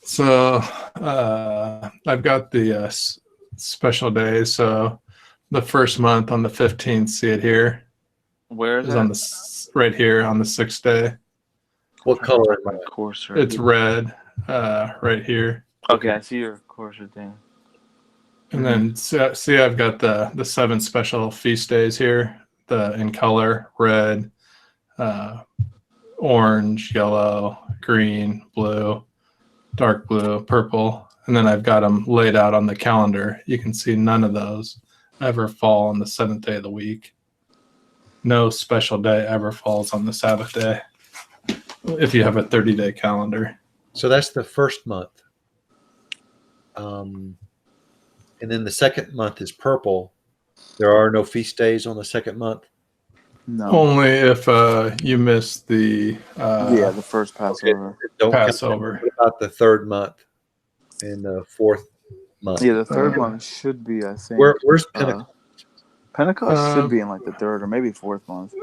So I've got the special days. So the first month on the 15th, see it here, Where is is it? on right here on the 6th day. What color? My cursor. It's red right here. Okay, I see your cursor thing. And then see, I've got the 7 special feast days here, in color, red, orange, yellow, green, blue, dark blue, purple, and then I've got them laid out on the calendar. You can see none of those ever fall on the 7th day of the week. No special day ever falls on the Sabbath day if you have a 30-day calendar. So that's the first month. And then the second month is purple. There are no feast days on the second month. No. Only if you miss the The first Passover. Don't count. Passover. What about the third month and the fourth month? Yeah, the third one should be, I think. Where's Pentecost? Pentecost should be in like the third or maybe fourth month.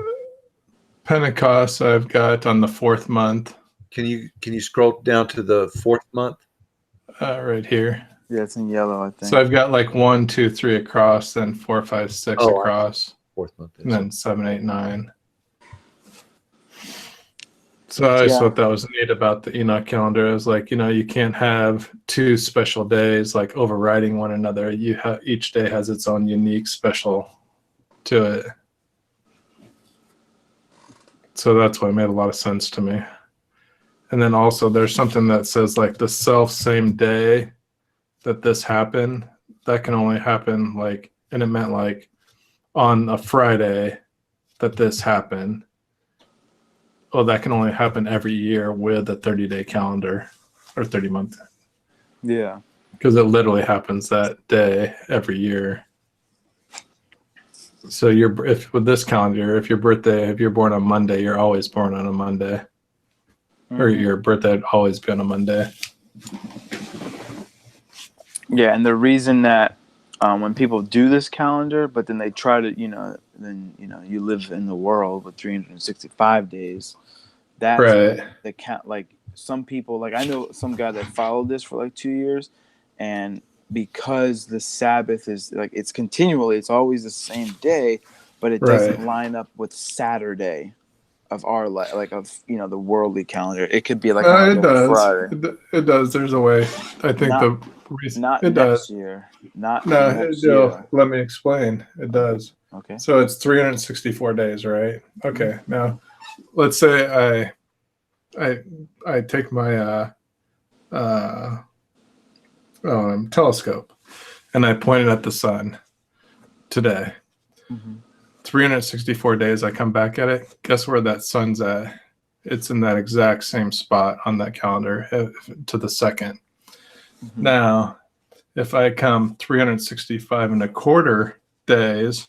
Pentecost I've got on the 4th month. Can you scroll down to the fourth month? Right here. Yeah, it's in yellow, I think. So I've got like 1, 2, 3 across, then 4, 5, 6 across, Fourth month. and then 7, 8, 9. So I just thought that was neat about the Enoch calendar. It was like, you can't have 2 special days like overriding one another. Each day has its own unique special to it. So that's why it made a lot of sense to me. And then also there's something that says like the same day that this happened, that can only happen and it meant like on a Friday that this happened. Oh, that can only happen every year with a 30-day calendar or 30-month. Yeah. Because it literally happens that day every year. So with this calendar, if you're born on Monday, you're always born on a Monday. Or your birthday would always be on a Monday. Yeah, and the reason that when people do this calendar, but then they try to, you live in the world with 365 days. That's right. The count. Like some people, like I know some guy that followed this for like 2 years, and because the Sabbath is like it's always the same day, but it doesn't line up with Saturday of our the worldly calendar. It could be like it does. Friday. It does. There's a way. I think the reason not it next does. year. Not No, next year. Let me explain. It does. Okay. So it's 364 days, right? Okay. Now, let's say I take my telescope and I point it at the sun today. 364 days, I come back at it. Guess where that sun's at? It's in that exact same spot on that calendar to the second. Now, if I come 365 and a quarter days,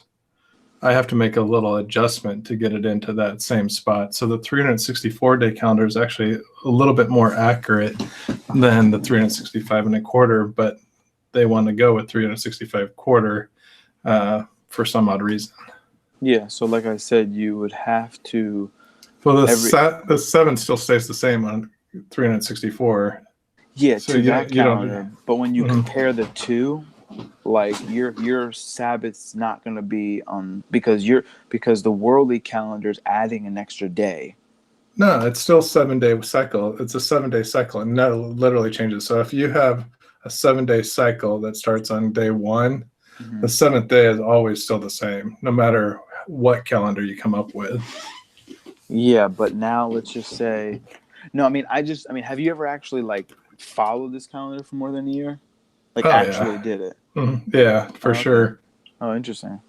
I have to make a little adjustment to get it into that same spot. So the 364-day calendar is actually a little bit more accurate than the 365 and a quarter, but they want to go with 365 quarter for some odd reason. Yeah, so like I said, you would have to. Well, the 7 still stays the same on 364. Yeah, so to that calendar. But when you compare the two, like your Sabbath's not going to be on because the worldly calendar is adding an extra day. No, it's still 7-day cycle. It's a 7-day cycle, and that literally changes. So if you have a 7-day cycle that starts on day 1, the 7th day is always still the same, no matter what calendar you come up with. Yeah, but now let's just say, no, I mean, have you ever actually followed this calendar for more than a year? Did it? Yeah, for sure. Oh, interesting.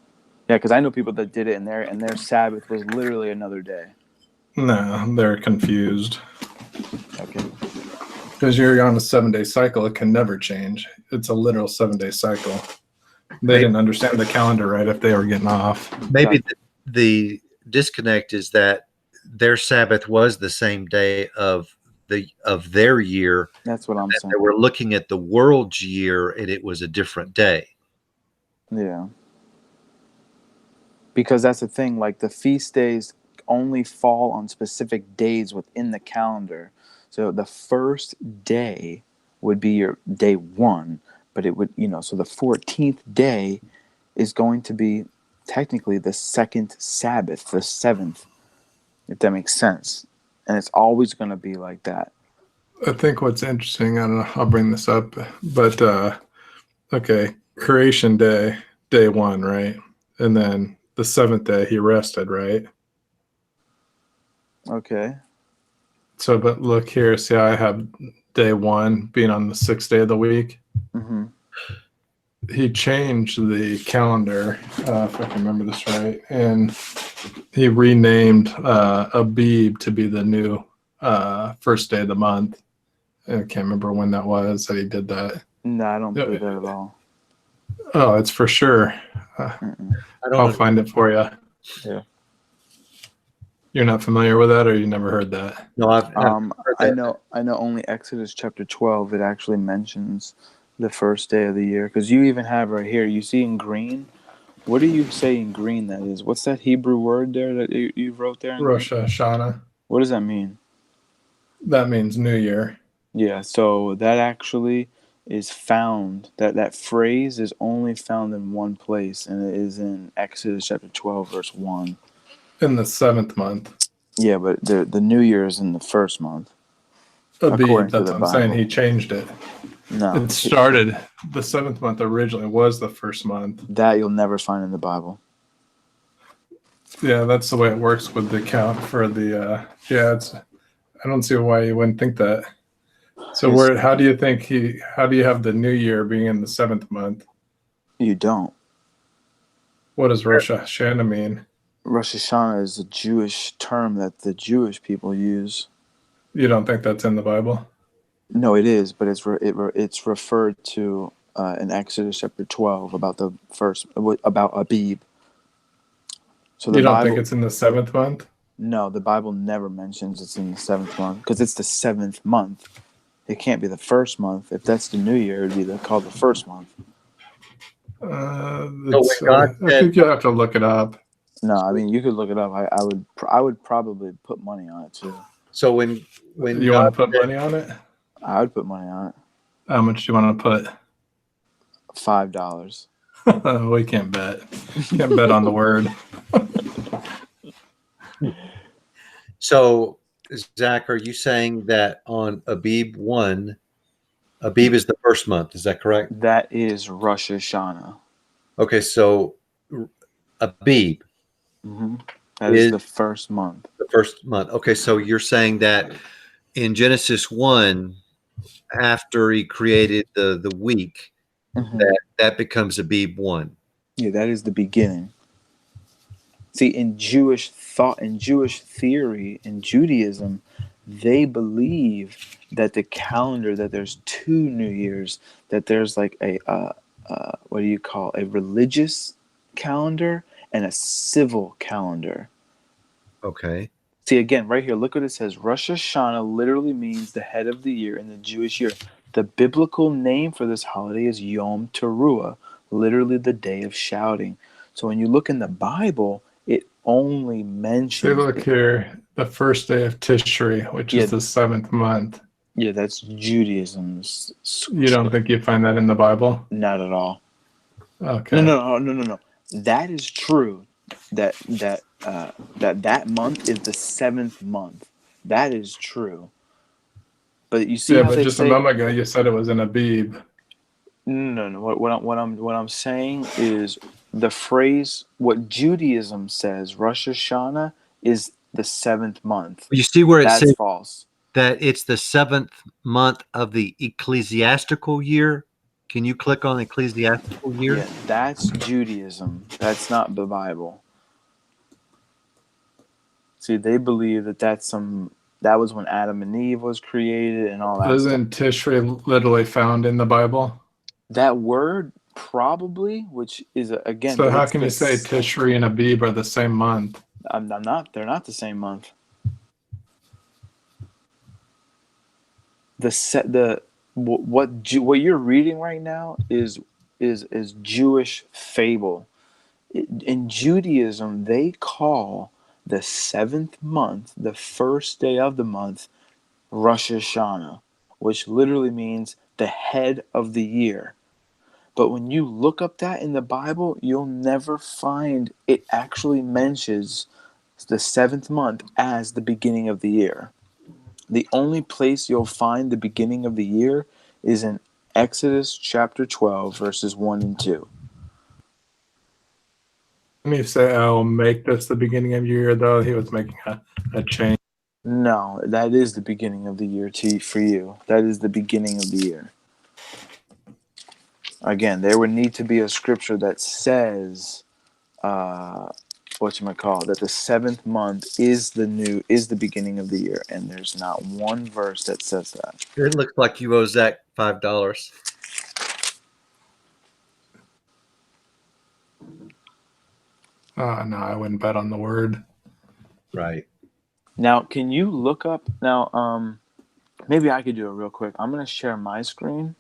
Yeah, because I know people that did it, and their Sabbath was literally another day. No, they're confused. Okay. Because you're on a 7-day cycle, it can never change. It's a literal 7-day cycle. They didn't understand the calendar right if they were getting off. Maybe the disconnect is that their Sabbath was the same day of their year. That's what I'm saying. They were looking at the world's year, and it was a different day. Yeah. Because that's the thing. Like the feast days only fall on specific days within the calendar. So the first day would be your day one, but it would, so the 14th day is going to be technically the second Sabbath, the seventh, if that makes sense. And it's always going to be like that. I think what's interesting, I don't know, I'll bring this up, but okay, creation day, day one, right? And then the seventh day he rested, right? Okay. So, but look here, see, I have day one being on the 6th day of the week. Mm-hmm. He changed the calendar, if I can remember this right, and he renamed Abib to be the new first day of the month. I can't remember when that was that he did that. No, I don't believe that at all. Oh, it's for sure. I'll find it for you. Yeah. You're not familiar with that, or you never heard that? No, I've heard I that. know only Exodus chapter 12 it actually mentions the first day of the year, because you even have right here, you see in green, what do you say in green that is? What's that Hebrew word there that you wrote there in green? Rosh Hashanah. What does that mean? That means New Year. Yeah, so that actually is found, that phrase is only found in one place, and it is in Exodus chapter 12 verse 1. In the 7th month. Yeah, but the New Year is in the first month. According Abib, to that's the what I'm saying. Bible. He changed it. No. It started, the 7th month originally was the first month. That you'll never find in the Bible. Yeah, that's the way it works with the count for the, I don't see why you wouldn't think that. So how do you have the New Year being in the 7th month? You don't. What does Rosh Hashanah mean? Rosh Hashanah is a Jewish term that the Jewish people use. You don't think that's in the Bible? No, it is, but it's referred to in Exodus chapter 12 about about Abib. So You don't think it's in the 7th month? No, the Bible never mentions it's in the 7th month because it's the 7th month. It can't be the first month. If that's the New Year, it would be called the first month. I God think you'll have to look it up. No, I mean you could look it up. I would probably put money on it too. So when You want to put money on it? I would put money on it. How much do you want to put? $5. We can't bet. Can't bet on the word. So, Zach, are you saying that on Abib 1, Abib is the first month? Is that correct? That is Rosh Hashanah. Okay, so Abib That is the first month. The first month. Okay, so you're saying that in Genesis 1, after he created the week, that becomes Abib 1. Yeah, that is the beginning. See, in Jewish thought, in Jewish theory, in Judaism, they believe that the calendar, that there's two New Years, that there's like a what do you call, a religious calendar and a civil calendar. Okay. See, again, right here, look what it says. Rosh Hashanah literally means the head of the year in the Jewish year. The biblical name for this holiday is Yom Teruah, literally the day of shouting. So when you look in the Bible, it only mentions... See, look here, the first day of Tishri, which is the 7th month. Yeah, that's Judaism's... You don't think you find that in the Bible? Not at all. Okay. No. That is true. That month is the 7th month. That is true. But you see, but just a moment ago you said it was in Abib. No. What I'm saying is the phrase, what Judaism says, Rosh Hashanah is the 7th month. You see where it That's says false. that it's the 7th month of the ecclesiastical year? Can you click on ecclesiastical year? Yeah, that's Judaism. That's not the Bible. See, they believe that was when Adam and Eve was created and all that. Isn't Tishri literally found in the Bible? That word probably, which is again. So how can you say Tishri and Abib are the same month? I'm not. They're not the same month. What you're reading right now is Jewish fable. In Judaism, they call the 7th month, the first day of the month, Rosh Hashanah, which literally means the head of the year. But when you look up that in the Bible, you'll never find it actually mentions the 7th month as the beginning of the year. The only place you'll find the beginning of the year is in Exodus chapter 12, verses 1 and 2. When you say, "I'll make this the beginning of your year," though, he was making a change. No, that is the beginning of the year for you. That is the beginning of the year. Again, there would need to be a scripture that says, that the 7th month is the beginning of the year, and there's not one verse that says that. It looks like you owe Zach $5. No, I wouldn't bet on the word. Right. Now, can you look up now? Maybe I could do it real quick. I'm gonna share my screen,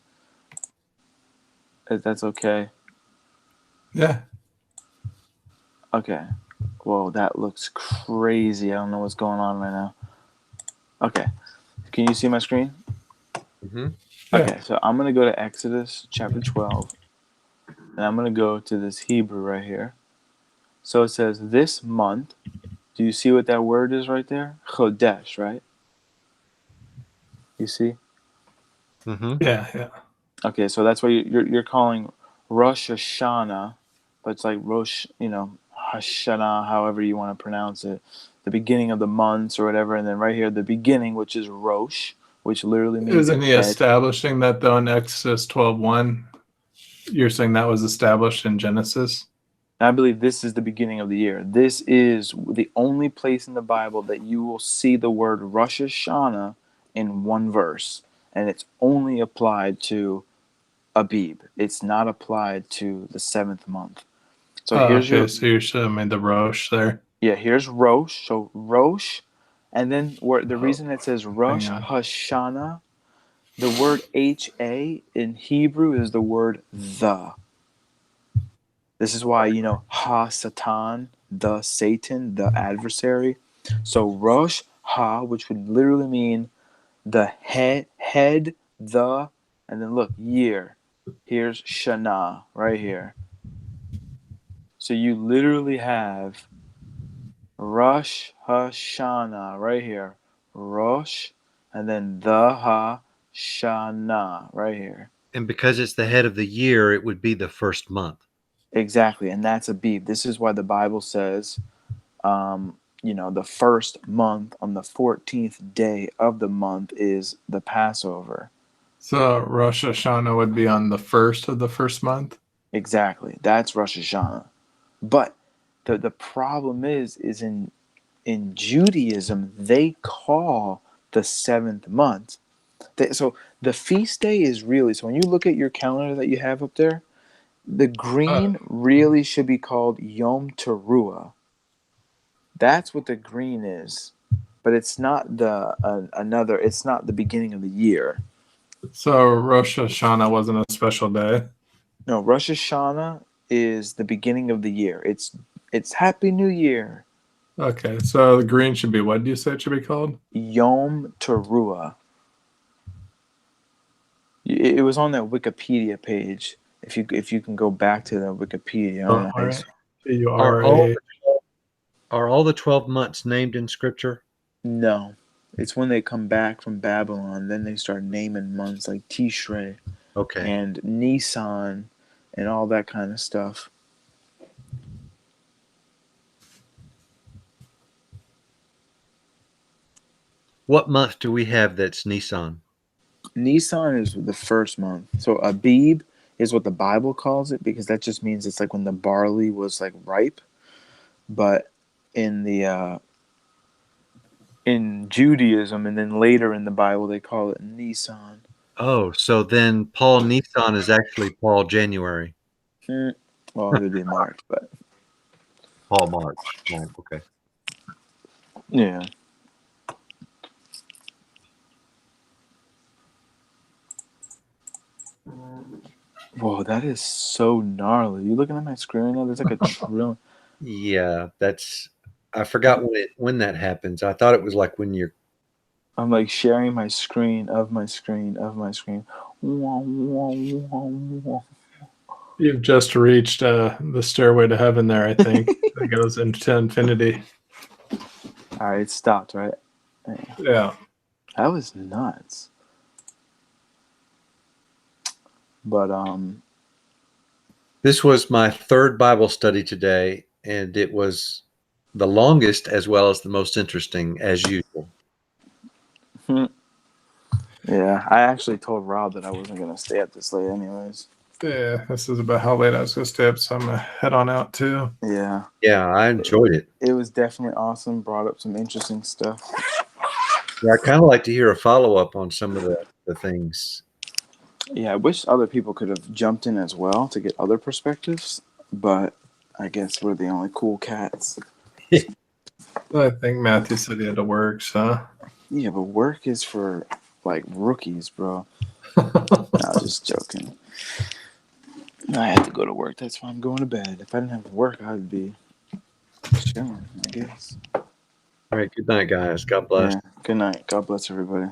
if that's okay. Yeah. Okay. Whoa, that looks crazy. I don't know what's going on right now. Okay. Can you see my screen? Mm-hmm. Yeah. Okay, so I'm going to go to Exodus chapter 12, and I'm going to go to this Hebrew right here. So it says, this month, do you see what that word is right there? Chodesh, right? You see? Mm-hmm. Yeah. Okay, so that's what you're calling Rosh Hashanah, but it's like Rosh, Hashanah, however you want to pronounce it, the beginning of the months or whatever, and then right here, the beginning, which is Rosh, which literally means Isn't he head. establishing that, though, in Exodus 12:1? You're saying that was established in Genesis? I believe this is the beginning of the year. This is the only place in the Bible that you will see the word Rosh Hashanah in one verse, and it's only applied to Abib. It's not applied to the 7th month. So here's Okay, so you should have made the Rosh there. here's Rosh. So Rosh, and then the reason it says Rosh on. Hashanah, the word HA in Hebrew is the word the. This is why, Ha-Satan, the Satan, the adversary. So Rosh Ha, which would literally mean the head, the, and then look, year. Here's Shana right here. So you literally have Rosh Hashanah right here. Rosh, and then the Ha-Shana right here. And because it's the head of the year, it would be the first month. Exactly, and that's Abib. This is why the Bible says, the first month on the 14th day of the month is the Passover. So Rosh Hashanah would be on the first of the first month? Exactly, that's Rosh Hashanah. But the problem is in Judaism they call the 7th month. So the feast day is really, so when you look at your calendar that you have up there, the green really should be called Yom Teruah. That's what the green is, but it's not it's not the beginning of the year. So Rosh Hashanah wasn't a special day? No, Rosh Hashanah is the beginning of the year. It's Happy New Year. Okay, so the green should be, what do you say it should be called? Yom Teruah. It was on that Wikipedia page. If you can go back to the Wikipedia, I don't know how All you right. Are all T-U-R-A. are all the 12 months named in Scripture? No, it's when they come back from Babylon. Then they start naming months like Tishrei Okay. and Nisan and all that kind of stuff. What month do we have that's Nisan? Nisan is the first month. So Abib is what the Bible calls it because that just means it's like when the barley was like ripe. But in the in Judaism and then later in the Bible they call it Nisan. Oh, so then Paul Nisan is actually Paul January. Well, it would be March, but Paul March. Right. Okay. yeah. Whoa, that is so gnarly. You looking at my screen right now? There's like a trillion. Yeah, I forgot when that happens. I thought it was like when you're. I'm like sharing my screen of my screen of my screen. Wah, wah, wah, wah. You've just reached the stairway to heaven there, I think. It goes into infinity. All right, it stopped, right? Yeah. That was nuts. But This was my third Bible study today, and it was the longest as well as the most interesting, as usual. yeah, I actually told Rob that I wasn't gonna stay up this late, anyways. Yeah, this is about how late I was going to stay up, so I'm going to head on out too. Yeah, Yeah, I enjoyed it. it was definitely awesome. Brought up some interesting stuff. Yeah, I kind of like to hear a follow-up on some of the things. Yeah, I wish other people could have jumped in as well to get other perspectives, but I guess we're the only cool cats. I think Matthew said he had to work, so. Yeah, but work is for like rookies, bro. No, just joking. I had to go to work. That's why I'm going to bed. If I didn't have to work, I'd be chilling, I guess. All right, good night, guys. God bless. Yeah. Good night. God bless everybody.